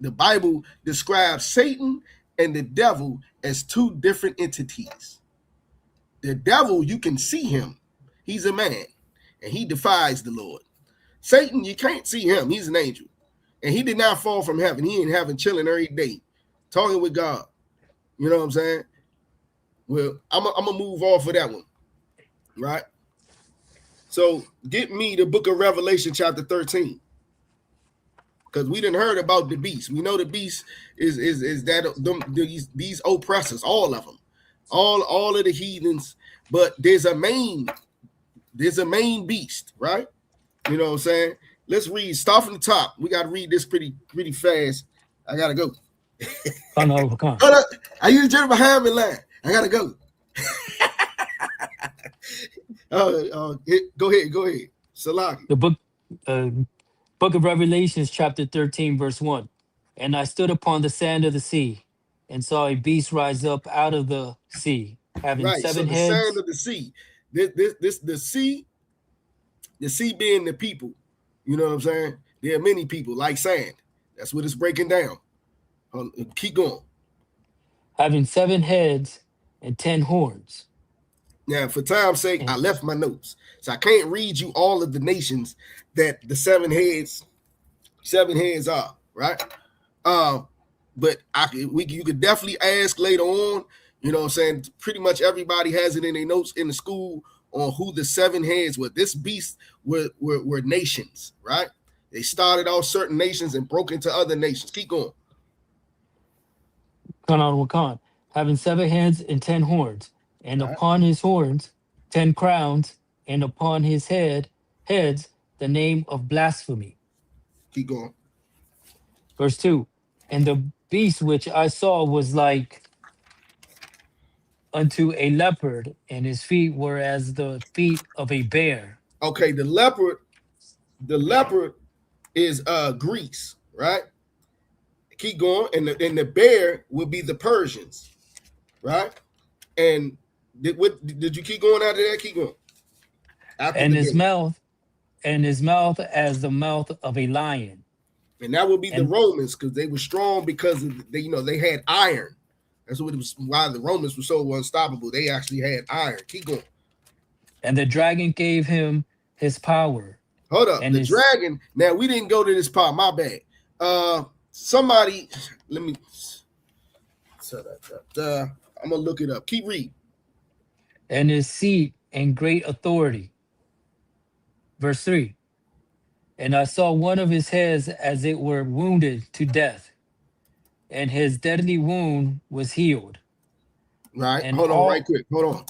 The Bible describes Satan and the devil as two different entities. The devil, you can see him. He's a man, and he defies the Lord. Satan, you can't see him. He's an angel, and he did not fall from heaven. He ain't having chilling every day, talking with God. You know what I'm saying? Well, I'm gonna move off of that one, right? So get me the book of Revelation, chapter 13. Because we didn't heard about the beast. We know the beast is these oppressors, all of them, all of the heathens. But there's a main beast, right? You know what I'm saying? Let's read. Start from the top. We got to read this pretty fast. I gotta go. Come on. I use Jennifer behind me line. I gotta go. Go ahead. Salaki. The book of Revelations, chapter 13, verse 1. And I stood upon the sand of the sea and saw a beast rise up out of the sea, having seven heads. The sand of the sea. The sea being the people. You know what I'm saying? There are many people like sand. That's what it's breaking down. Keep going. Having 7 heads and 10 horns. Now, for time's sake, I left my notes. So I can't read you all of the nations that the seven heads are, right? But you could definitely ask later on, you know what I'm saying? Pretty much everybody has it in their notes in the school on who the 7 heads were. This beast were nations, right? They started off certain nations and broke into other nations. Keep going. Wakan, having 7 heads and 10 horns, and upon his horns 10 crowns, and upon his heads the name of blasphemy. Keep going. Verse 2. And the beast which I saw was like unto a leopard, and his feet were as the feet of a bear. Okay, the leopard is Greece, right? Keep going, and the bear will be the Persians, right? And did you keep going after that? Keep going. And his mouth as the mouth of a lion. And that would be the Romans, because they were strong because they had iron. That's what it was. Why the Romans were so unstoppable. They actually had iron. Keep going. And the dragon gave him his power Hold up. And The dragon. Now we didn't go to this part. My bad. Dragon. Now we didn't go to this part. My bad. Somebody, let me. I'm gonna look it up. Keep reading. And his seat and great authority. Verse 3. And I saw one of his heads as it were wounded to death, and his deadly wound was healed. Right. And Hold on, right quick. Hold on.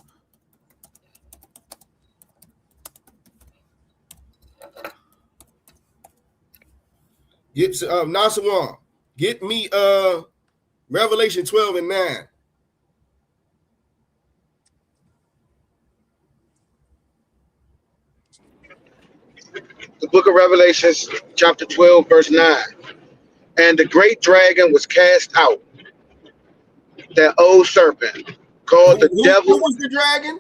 Get Nasawan. Get me Revelation 12 and 9. The book of Revelations, chapter 12, verse 9. And the great dragon was cast out, that old serpent, called the devil. Who was the dragon?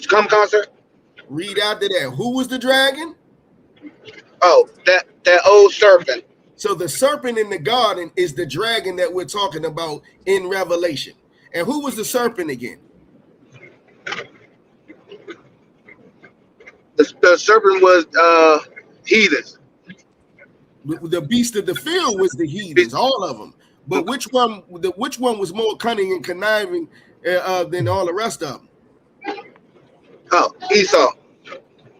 Come, concert. Read after that. Who was the dragon? Oh, that old serpent. So the serpent in the garden is the dragon that we're talking about in Revelation. And who was the serpent again? The serpent was heathens. The beast of the field was the heathens, all of them. But which one was more cunning and conniving than all the rest of them? Oh, Esau.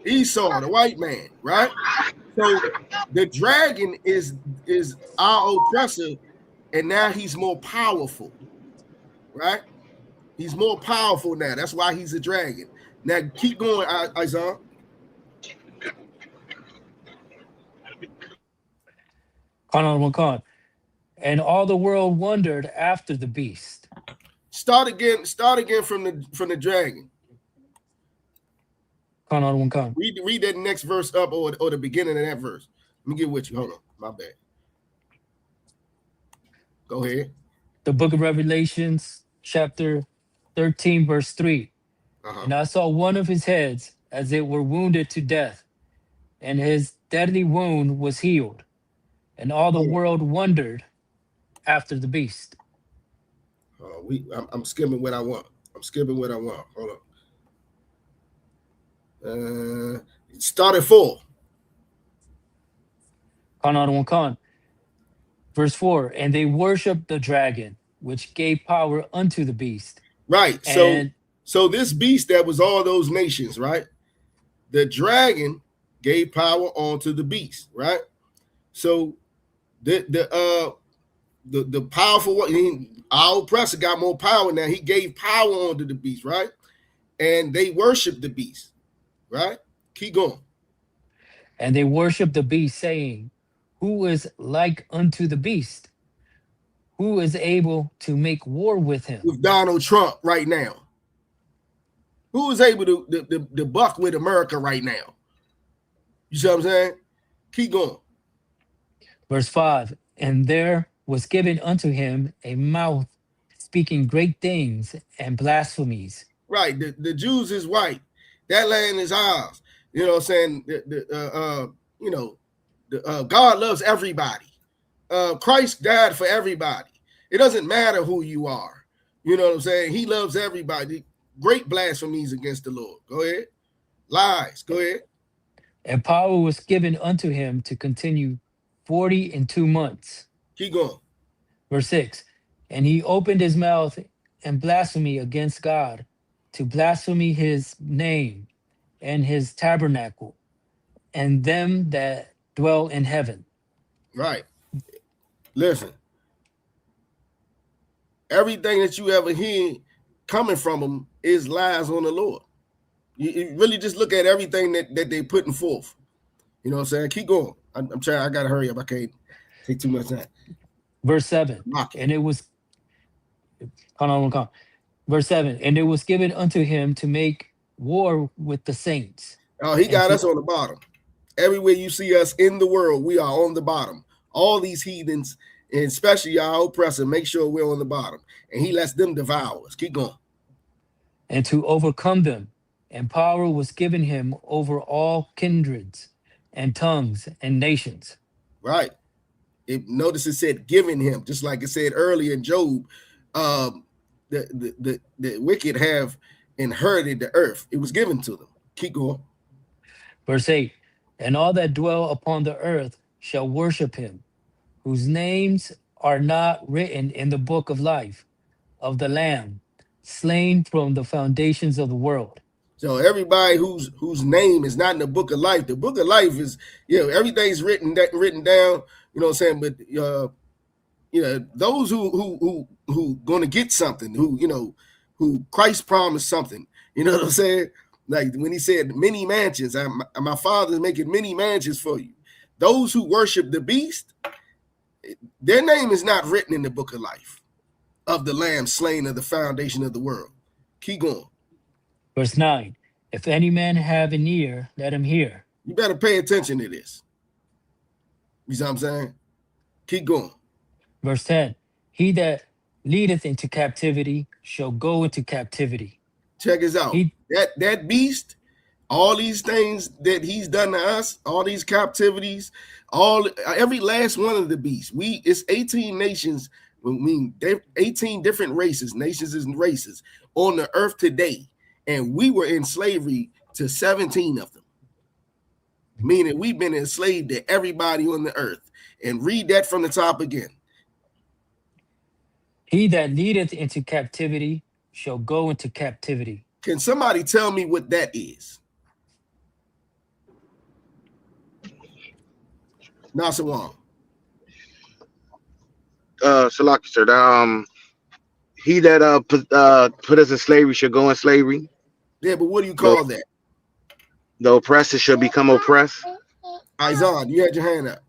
Esau, the white man, right? So the dragon is our oppressor, and now he's more powerful, right? He's more powerful now. That's why he's a dragon. Now keep going, Isaiah. And all the world wondered after the beast. Start again from the dragon. Read that next verse up or the beginning of that verse. Let me get with you. Hold on. My bad. Go ahead. The book of Revelations, chapter 13, verse 3. And I saw one of his heads as it were wounded to death, and his deadly wound was healed. And all the world wondered after the beast. I'm skipping what I want. Hold on. Start at 4. Verse 4. And they worshiped the dragon, which gave power unto the beast. Right. So this beast that was all those nations, right? The dragon gave power onto the beast, right? So the powerful one, our oppressor got more power now. He gave power onto the beast, right? And they worshiped the beast, right? Keep going. And they worshiped the beast, saying, who is like unto the beast? Who is able to make war with him? With Donald Trump right now. Who is able to buck with America right now? You see what I'm saying? Keep going. Verse 5. And there was given unto him a mouth speaking great things and blasphemies. Right. The Jews is white. That land is ours. You know what I'm saying? God loves everybody. Christ died for everybody. It doesn't matter who you are. You know what I'm saying? He loves everybody. Great blasphemies against the Lord. Go ahead. Lies. Go ahead. And power was given unto him to continue 42 months. Keep going. Verse 6. And he opened his mouth and blasphemy against God, to blaspheme his name and his tabernacle, and them that dwell in heaven. Right. Listen. Everything that you ever hear coming from them is lies on the Lord. You really just look at everything that they're putting forth. You know what I'm saying? Keep going. I'm trying. I got to hurry up. I can't take too much time. Verse 7. And it was... Verse 7. And it was given unto him to make war with the saints. Oh, he got us on the bottom. Everywhere you see us in the world, we are on the bottom. All these heathens, and especially our oppressor, make sure we're on the bottom. And he lets them devour us. Keep going. And to overcome them, and power was given him over all kindreds and tongues and nations. Right. Notice it said giving him, just like it said earlier in Job. The wicked have inherited the earth. It was given to them. Keep going. Verse 8, and all that dwell upon the earth shall worship him, whose names are not written in the book of life of the Lamb, slain from the foundations of the world. So everybody whose name is not in the book of life, the book of life is, everything's written down, you know what I'm saying? But those who going to get something, who Christ promised something, you know what I'm saying? Like when he said many mansions, my father's making many mansions for you. Those who worship the beast, their name is not written in the book of life of the Lamb slain of the foundation of the world. Keep going. Verse 9, if any man have an ear, let him hear. You better pay attention to this. You see what I'm saying? Keep going. Verse 10, he that leadeth into captivity shall go into captivity. Check this out. That beast, all these things that he's done to us, all these captivities, every last one of the beasts. It's 18 nations. 18 different nations and races on the earth today, and we were in slavery to 17 of them. Meaning we've been enslaved to everybody on the earth. And read that from the top again. He that leadeth into captivity shall go into captivity. Can somebody tell me what that is? Nasawan. Salaki, sir. He that put us in slavery should go in slavery. Yeah, but what do you call that? The oppressor shall become oppressed. Izan, you had your hand up.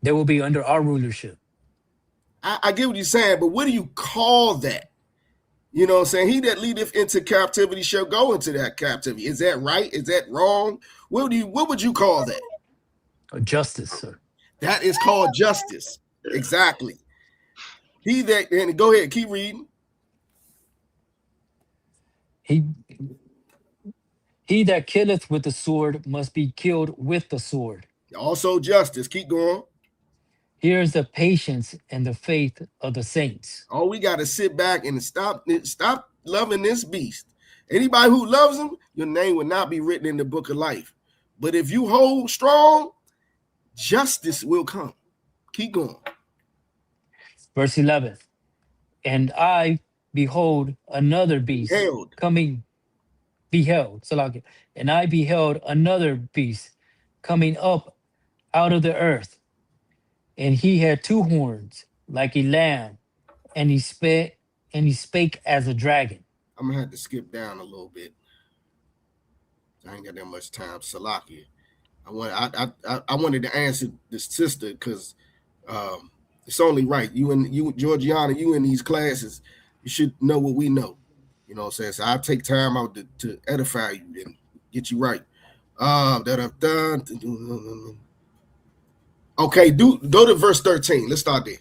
They will be under our rulership. I get what you're saying, but what do you call that? You know what I'm saying? He that leadeth into captivity shall go into that captivity. Is that right? Is that wrong? What would you call that? Justice, sir. That is called justice. Exactly. He that, and go ahead, keep reading. He that killeth with the sword must be killed with the sword. Also justice. Keep going. Here is the patience and the faith of the saints. Oh, we got to sit back and stop loving this beast. Anybody who loves him, your name will not be written in the book of life. But if you hold strong, justice will come. Keep going. Verse 11. And I behold another beast and I beheld another beast coming up out of the earth. And he had two horns like a lamb, and he spake as a dragon. I'm gonna have to skip down a little bit. I ain't got that much time. Salakia. I wanted to answer this sister because it's only right. You Georgiana, you in these classes, you should know what we know. You know what I'm saying? So I take time out to edify you and get you right. Okay, go to verse 13. Let's start there.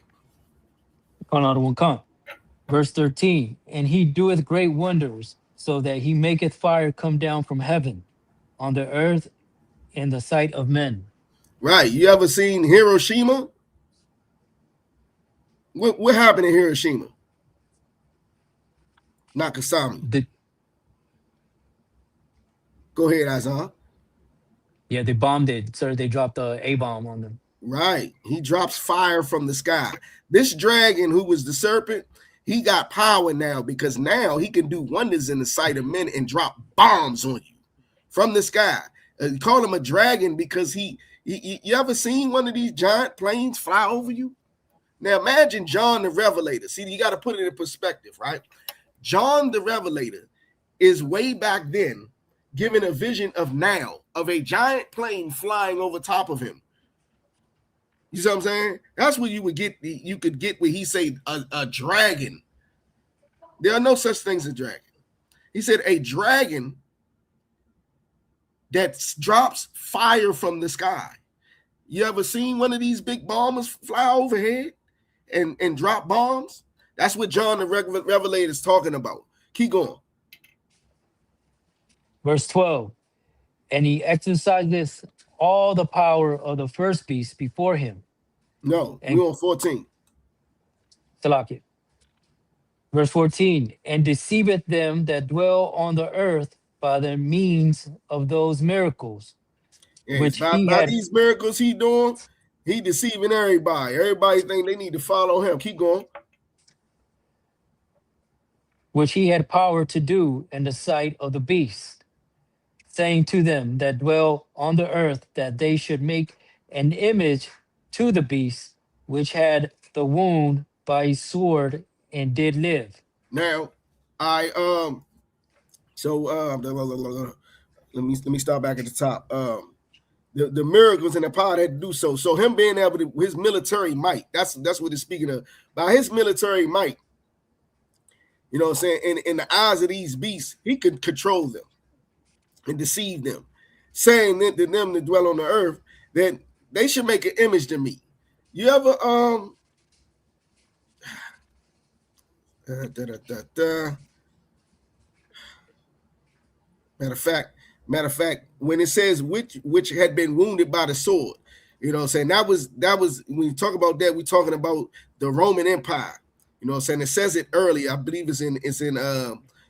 Verse 13, and he doeth great wonders, so that he maketh fire come down from heaven on the earth in the sight of men. Right. You ever seen Hiroshima? What happened in Hiroshima? Nagasaki. Go ahead, Azan. Yeah, they bombed it, sir. They dropped a A-bomb on them. Right. He drops fire from the sky. This dragon, who was the serpent, he got power now because now he can do wonders in the sight of men and drop bombs on you from the sky. You call him a dragon because you ever seen one of these giant planes fly over you? Now imagine John the Revelator. See, you got to put it in perspective, right? John the Revelator is way back then giving a vision of now of a giant plane flying over top of him. You see what I'm saying? That's what you would get. You could get where he said a dragon. There are no such things as a dragon. He said a dragon that drops fire from the sky. You ever seen one of these big bombers fly overhead and drop bombs? That's what John the Revelator is talking about. Keep going. Verse 12, and he exerciseth all the power of the first beast before him. No, we're on 14. Salakia. Verse 14, and deceiveth them that dwell on the earth by the means of those miracles, Yes, which he by had these miracles he doing, he deceiving everybody. Everybody think they need to follow him. Keep going. power to do in the sight of the beast, saying to them that dwell on the earth that they should make an image to the beast, which had the wound by his sword and did live. Now, I so let me start back at the top. The miracles and the power had to do so. So him being able to his military might. That's what it's speaking of. By his military might, you know what I'm saying? In the eyes of these beasts, he could control them and deceive them, saying that to them that dwell on the earth that they should make an image to me. You ever Matter of fact, when it says which had been wounded by the sword, you know what I'm saying? That was when you talk about that, we're talking about the Roman Empire. You know what I'm saying? It says it earlier. I believe it's in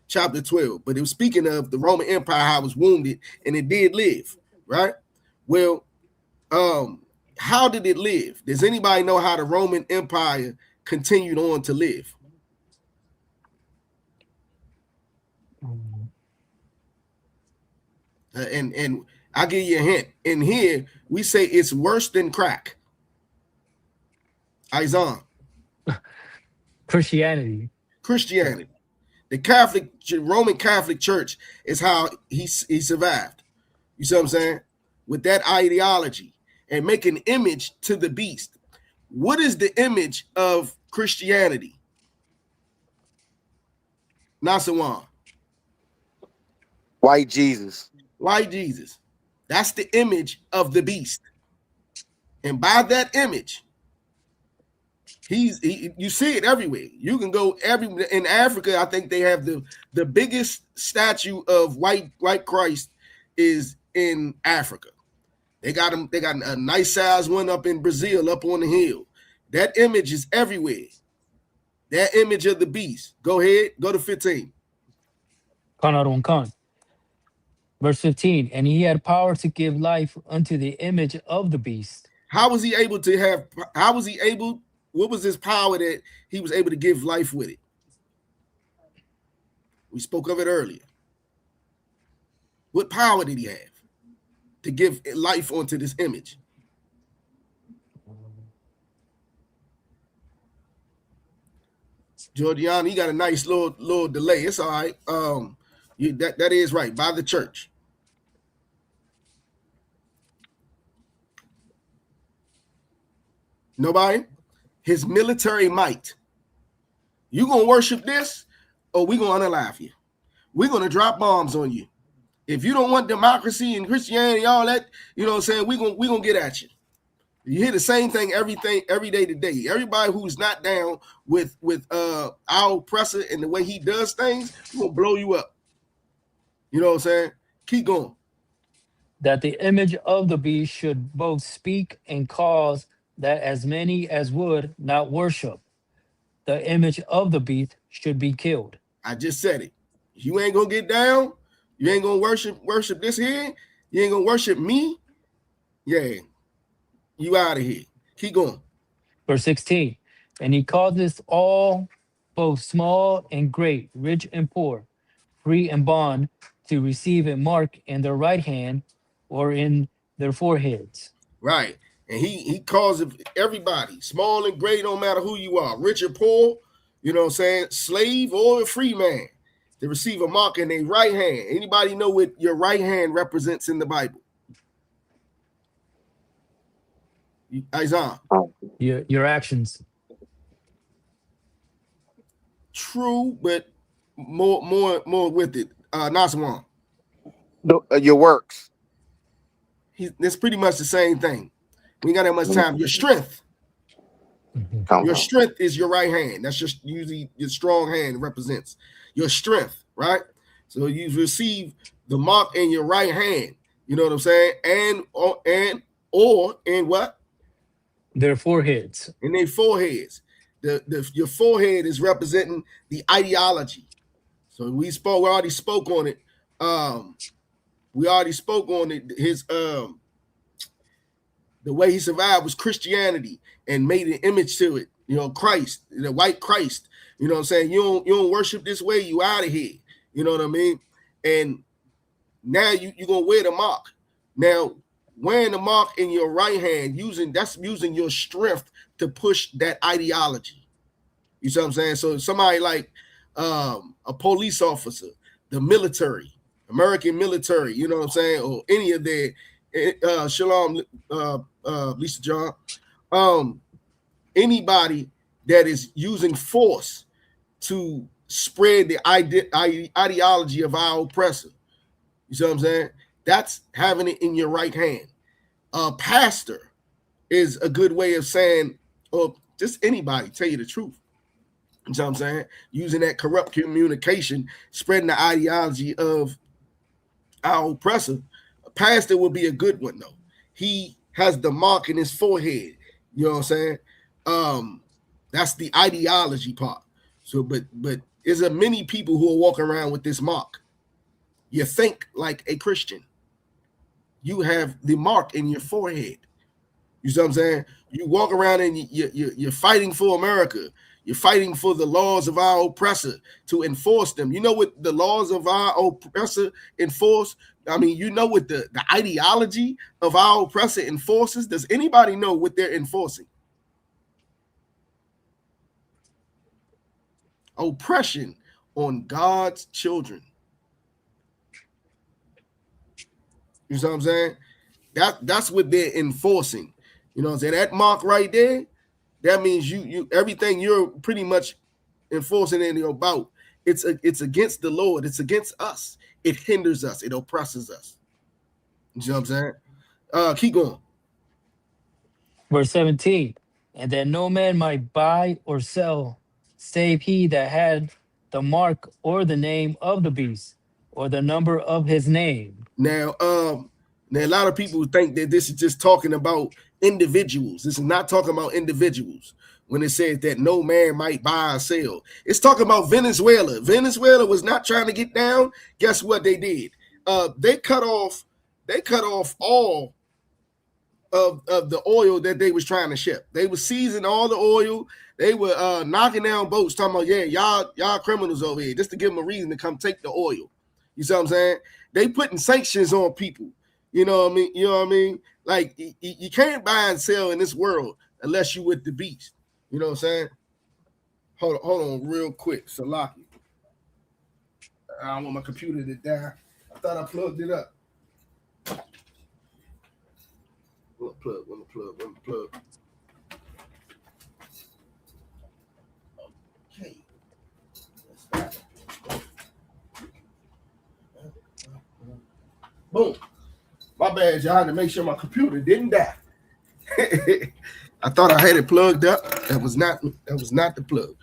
chapter 12, but it was speaking of the Roman Empire, how it was wounded and it did live, right? Well, how did it live? Does anybody know how the Roman Empire continued on to live? And I'll give you a hint. In here, we say it's worse than crack. Isaiah. Christianity. The Roman Catholic Church is how he survived. You see what I'm saying? With that ideology and make an image to the beast. What is the image of Christianity? Nasawan. White Jesus. White Jesus. That's the image of the beast. And by that image, you see it everywhere. You can go everywhere. In Africa, I think they have the biggest statue of white Christ is in Africa. They got a nice size one up in Brazil, up on the hill. That image is everywhere. That image of the beast. Go ahead, go to 15. Verse 15, and he had power to give life unto the image of the beast. What was his power that he was able to give life with it? We spoke of it earlier. What power did he have to give life onto this image? Georgiana, you got a nice little delay. It's all right. That is right, by the church. Nobody? His military might. You gonna worship this, or we gonna unalive you? We're gonna drop bombs on you. If you don't want democracy and Christianity, all that, you know what I'm saying, we gonna get at you. You hear the same thing every day today. Everybody who's not down with our oppressor and the way he does things, we're gonna blow you up. You know what I'm saying? Keep going. That the image of the beast should both speak and cause that as many as would not worship the image of the beast should be killed. I just said it. You ain't gonna get down. You ain't gonna worship this here. You ain't gonna worship me. Yeah, you out of here. Keep going. Verse 16, and he causeth all, both small and great, rich and poor, free and bond, to receive a mark in their right hand or in their foreheads. Right. And he calls everybody, small and great, no matter who you are, rich or poor, you know what I'm saying, slave or a free man, to receive a mark in their right hand. Anybody know what your right hand represents in the Bible? Isaiah. Your actions. True, but more with it. Naswan. Your works. That's pretty much the same thing. We ain't got that much time. Your strength. Your strength is your right hand. That's just usually your strong hand represents your strength, right? So you receive the mark in your right hand. You know what I'm saying? And what? Their foreheads. In their foreheads. your forehead is representing the ideology. So we already spoke on it. We already spoke on it. His the way he survived was Christianity and made an image to it. You know, Christ, the white Christ. You know what I'm saying? You don't worship this way, you out of here. You know what I mean? And now you're gonna wear the mark. Now, wearing the mark in your right hand, using your strength to push that ideology. You see what I'm saying? So somebody like a police officer, the military, American military, you know what I'm saying, or any of their Shalom, Lisa John, anybody that is using force to spread the ideology of our oppressor. You see what I'm saying? That's having it in your right hand. Pastor is a good way of saying, or just anybody, tell you the truth. You know what I'm saying? Using that corrupt communication, spreading the ideology of our oppressor. A pastor would be a good one, though. He has the mark in his forehead. You know what I'm saying? That's the ideology part. So, but is there many people who are walking around with this mark? You think like a Christian. You have the mark in your forehead. You see what I'm saying? You walk around and you're fighting for America. You're fighting for the laws of our oppressor to enforce them. You know what the laws of our oppressor enforce? I mean, you know what the ideology of our oppressor enforces? Does anybody know what they're enforcing? Oppression on God's children. You know what I'm saying? That's what they're enforcing. You know what I'm saying? That mark right there, that means you everything you're pretty much enforcing in your bout. It's against the Lord. It's against us. It hinders us. It oppresses us. You know what I'm saying? Keep going. Verse 17, and that no man might buy or sell, save he that had the mark or the name of the beast, or the number of his name. Now a lot of people think that this is just talking about individuals. This is not talking about individuals. When it says that no man might buy or sell, it's talking about Venezuela. Venezuela was not trying to get down. Guess what they did? They cut off all of the oil that they was trying to ship. They were seizing all the oil. They were knocking down boats, talking about, yeah, y'all criminals over here, just to give them a reason to come take the oil. You see what I'm saying? They putting sanctions on people. You know what I mean? You know what I mean? Like, you can't buy and sell in this world unless you with the beast. You know what I'm saying? Hold on real quick, Salaki. I don't want my computer to die. I thought I plugged it up. Let me plug. Okay. Boom. My bad, y'all. I had to make sure my computer didn't die. I thought I had it plugged up. That was not the plug.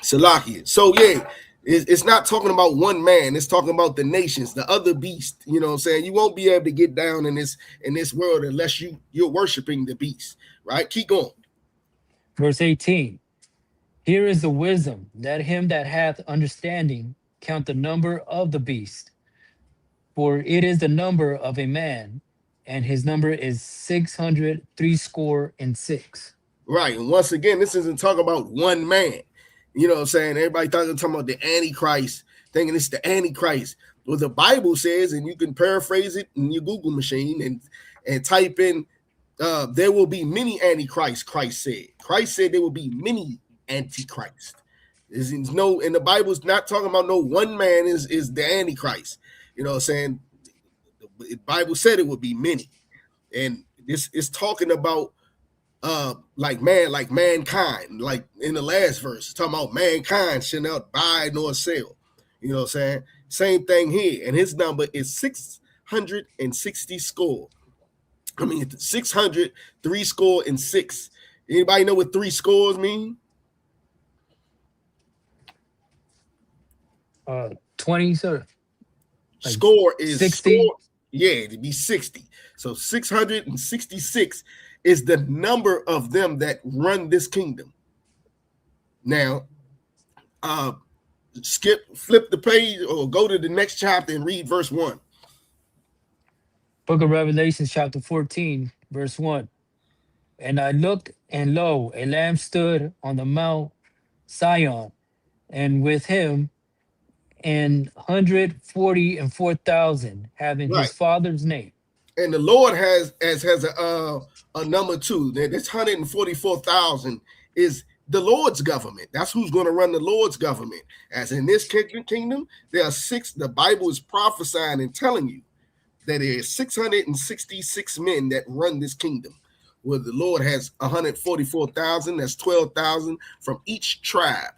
Salakia. So yeah, it's not talking about one man. It's talking about the nations, the other beast. You know what I'm saying? You won't be able to get down in this world unless you're worshiping the beast. Right? Keep going. Verse 18, here is the wisdom, that him that hath understanding count the number of the beast, for it is the number of a man, and his number is 666. Right. And once again, this isn't talking about one man. You know what I'm saying? Everybody talking about the Antichrist, thinking it's the Antichrist. Well, the Bible says, and you can paraphrase it in your Google machine and type in, there will be many Antichrists, Christ said. Christ said there will be many Antichrist. And the Bible's not talking about no one man is the Antichrist. You know what I'm saying? The Bible said it would be many. And this is talking about like mankind, like in the last verse, it's talking about mankind shall not buy nor sell. You know what I'm saying? Same thing here. And his number is 660 score. I mean, 600, 3 score and 6. Anybody know what 3 scores mean? 20, sir. Like score is 60. Score, yeah, it'd be 60. So 666 is the number of them that run this kingdom. Now, flip the page or go to the next chapter and read verse 1. Book of Revelation, chapter 14, verse 1. And I looked, and lo, a lamb stood on the Mount Sion, and with him 144,000, having Right. his father's name. And the Lord has a number 2. That's 144,000 is the Lord's government. That's who's going to run the Lord's government. As in this kingdom, there are 6. The Bible is prophesying and telling you that there is 666 men that run this kingdom. Where the Lord has 144,000, that's 12,000 from each tribe.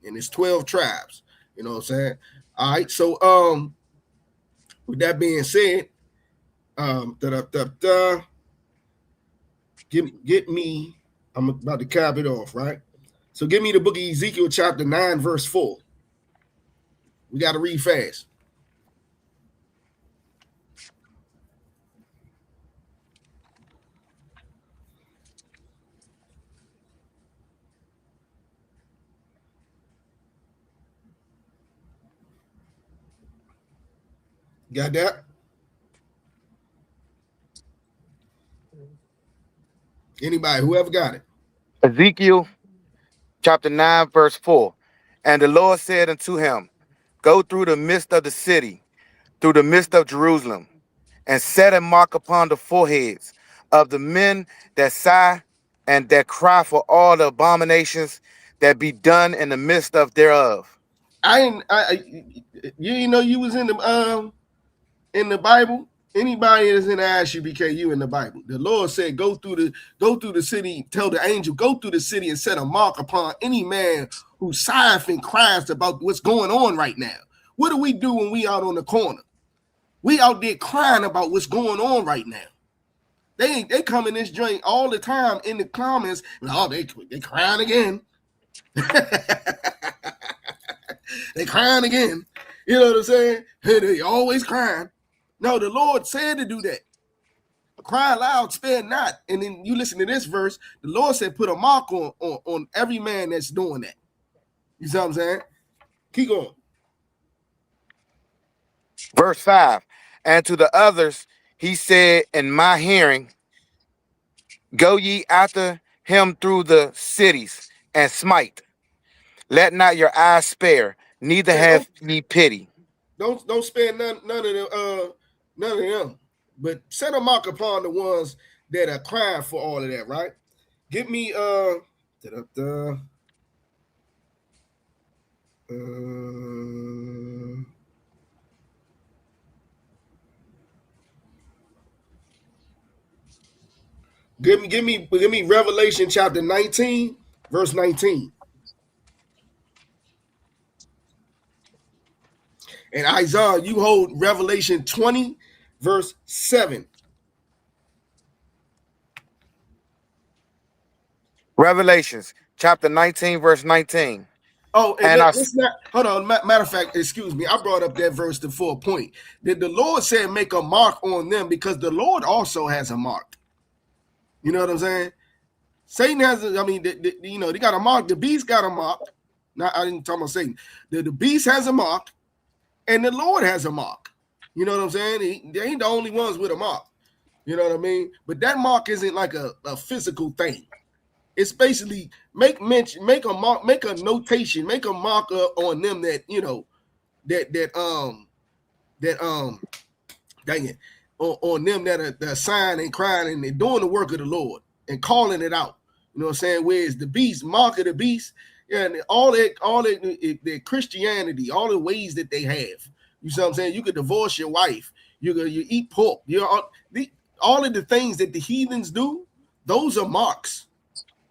And it's 12 tribes. You know what I'm saying? All right. So with that being said, get me, I'm about to cap it off, right? So give me the book of Ezekiel chapter 9, verse 4. We got to read fast. Got that? Anybody, whoever got it. Ezekiel chapter 9, verse 4. And the Lord said unto him, go through the midst of the city, through the midst of Jerusalem, and set a mark upon the foreheads of the men that sigh and that cry for all the abominations that be done in the midst of thereof. You didn't know you was in the Bible. Anybody that's in the I.S.U.P.K, you in the Bible. The Lord said, go through the city, tell the angel, go through the city and set a mark upon any man who sighs and cries about what's going on right now. What do we do when we out on the corner? We out there crying about what's going on right now. They come in this joint all the time in the comments. Oh, they crying again. They crying again. You know what I'm saying? They always crying. No, the Lord said to do that. Cry loud, spare not. And then you listen to this verse. The Lord said, put a mark on every man that's doing that. You see what I'm saying? Keep going. Verse 5. And to the others, he said in my hearing, go ye after him through the cities and smite. Let not your eyes spare, neither have ye pity. Don't spare none of them. But set a mark upon the ones that are crying for all of that, right? Give me give me Revelation chapter 19, verse 19. And Isaiah, you hold Revelation 20, verse 7. Revelations chapter 19, verse 19. Oh, and let's not, hold on. Matter of fact, excuse me. I brought up that verse for a point. That the Lord said make a mark on them because the Lord also has a mark. You know what I'm saying? Satan has, they got a mark. The beast got a mark. Now, I didn't talk about Satan. The beast has a mark and the Lord has a mark. You know what I'm saying? They ain't the only ones with a mark. You know what I mean? But that mark isn't like a physical thing. It's basically make a mark, make a notation, make a marker on them that, dang it, on them that are sighing and crying and they're doing the work of the Lord and calling it out. You know what I'm saying? Whereas the beast, mark of the beast, yeah, and all that Christianity, all the ways that they have. You see what I'm saying? You could divorce your wife. You eat pork. All of the things that the heathens do, those are marks.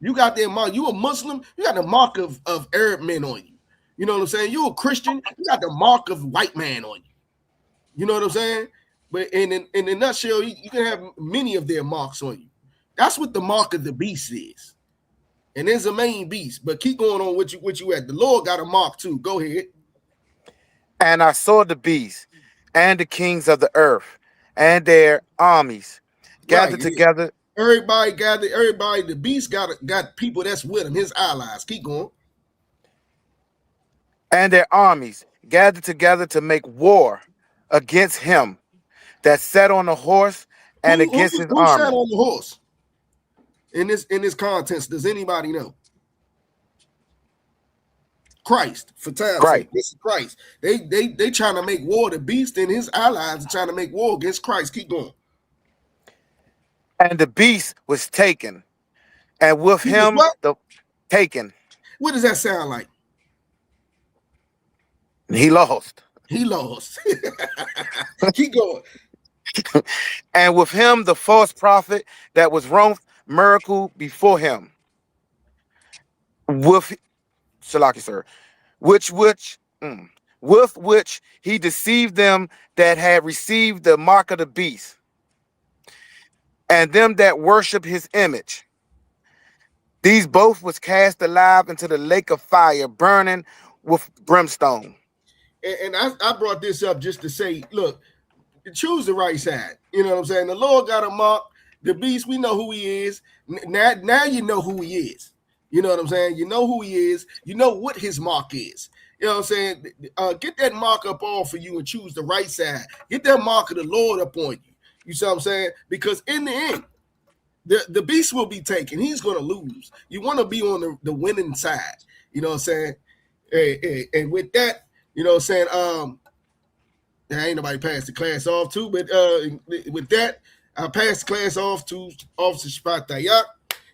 You got that mark. You a Muslim, you got the mark of Arab men on you. You know what I'm saying? You a Christian, you got the mark of white man on you. You know what I'm saying? But in a nutshell, you can have many of their marks on you. That's what the mark of the beast is. And there's a main beast. But keep going on what you at. The Lord got a mark too. Go ahead. And I saw the beast and the kings of the earth and their armies gathered together. Everybody gathered. Everybody, the beast got people that's with him, his allies. Keep going. And their armies gathered together to make war against him that sat on the horse and against his Who army. sat on the horse? In this contest, does anybody know? Christ, for time's sake. This is Christ. They trying to make war. The beast and his allies are trying to make war against Christ. Keep going. And the beast was taken, and with him the taken. What does that sound like? He lost. He lost. Keep going. And with him the false prophet that was wrought miracle before him. With Shalaki, sir, with which he deceived them that had received the mark of the beast, and them that worship his image. These both was cast alive into the lake of fire, burning with brimstone. And I brought this up just to say, look, choose the right side. You know what I'm saying? The Lord got a mark. The beast, we know who he is. Now you know who he is. You know what I'm saying? You know who he is. You know what his mark is. You know what I'm saying? Get that mark up off for you and choose the right side. Get that mark of the Lord up on you. You see what I'm saying? Because in the end, the beast will be taken. He's going to lose. You want to be on the winning side. You know what I'm saying? And with that, you know what I'm saying? There ain't nobody passed the class off to, but with that, I passed the class off to Officer Shpatayak.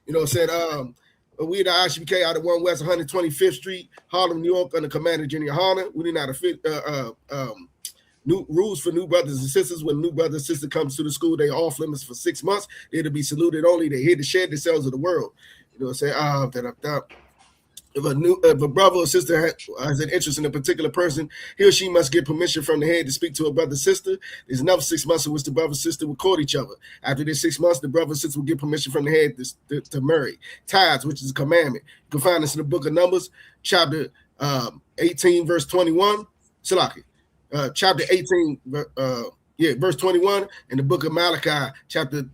You know what I'm saying? We the I.S.U.P.K out of 1 West 125th Street, Harlem, New York, under Commander General Yahanna. We did not fit new rules for new brothers and sisters. When new brother and sister comes to the school, they off limits for 6 months. They're to be saluted only. They're here to share themselves of the world. You know what I'm saying? If a brother or sister has an interest in a particular person, he or she must get permission from the head to speak to a brother or sister. There's another 6 months in which the brother and sister will court each other. After this 6 months, the brother and sister will get permission from the head to marry. Tithes, which is a commandment. You can find this in the book of Numbers, chapter 18, verse 21. Salaki. Chapter 18, verse 21, in the book of Malachi, chapter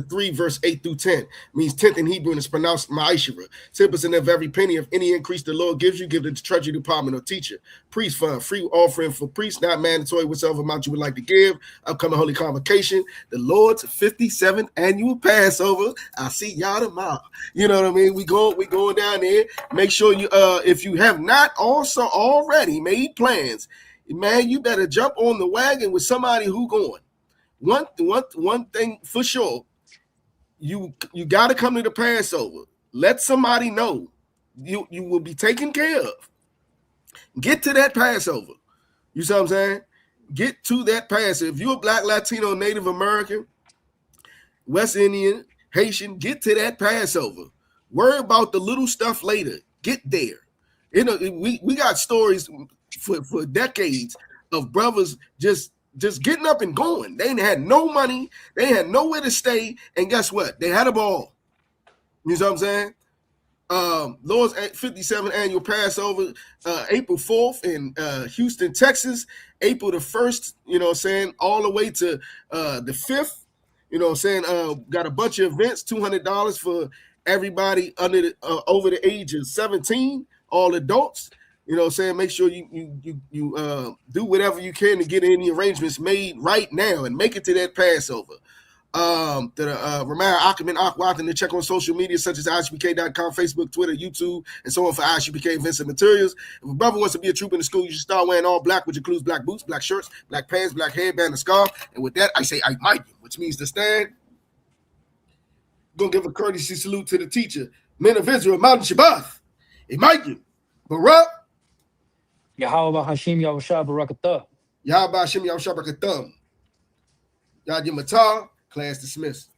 3, verse 8 through 10, means 10th in Hebrew, and it's pronounced ma'ashira. 10% of every penny of any increase the Lord gives you, give it to the treasury department or teacher. Priest fund, free offering for priests, not mandatory, whichever amount you would like to give. Upcoming holy convocation, the Lord's 57th annual Passover. I'll see y'all tomorrow. You know what I mean? We going down there. Make sure you, if you have not also already made plans, man, you better jump on the wagon with somebody who going. One thing for sure, you got to come to the Passover. Let somebody know you will be taken care of. Get to that Passover. You see what I'm saying? Get to that Passover. If you're a Black, Latino, Native American, West Indian, Haitian, get to that Passover. Worry about the little stuff later. Get there. You know, we got stories for decades of brothers just getting up and going. They had no money. They had nowhere to stay. And guess what? They had a ball. You know what I'm saying? Lord's 57th annual Passover, April 4th in Houston, Texas. April the 1st, you know what I'm saying, all the way to the 5th. You know what I'm saying? Got a bunch of events, $200 for everybody under over the age of 17, all adults. You know what I'm saying? Make sure you do whatever you can to get any arrangements made right now and make it to that Passover. Remind Ackerman Akwathan to check on social media such as ISUPK.com, Facebook, Twitter, YouTube, and so on for I.S.U.P.K events and materials. If a brother wants to be a trooper in the school, you should start wearing all black, which includes black boots, black shirts, black pants, black headband, and scarf. And with that, I say I might, which means to stand. Gonna give a courtesy salute to the teacher. Men of Israel, Mountain Shabbat. Imagine. Barak. Yahweh Hashim Yahushua Barakatah. Yahweh Hashem Yahushua Barakatah. Yad Yamatar, class dismissed.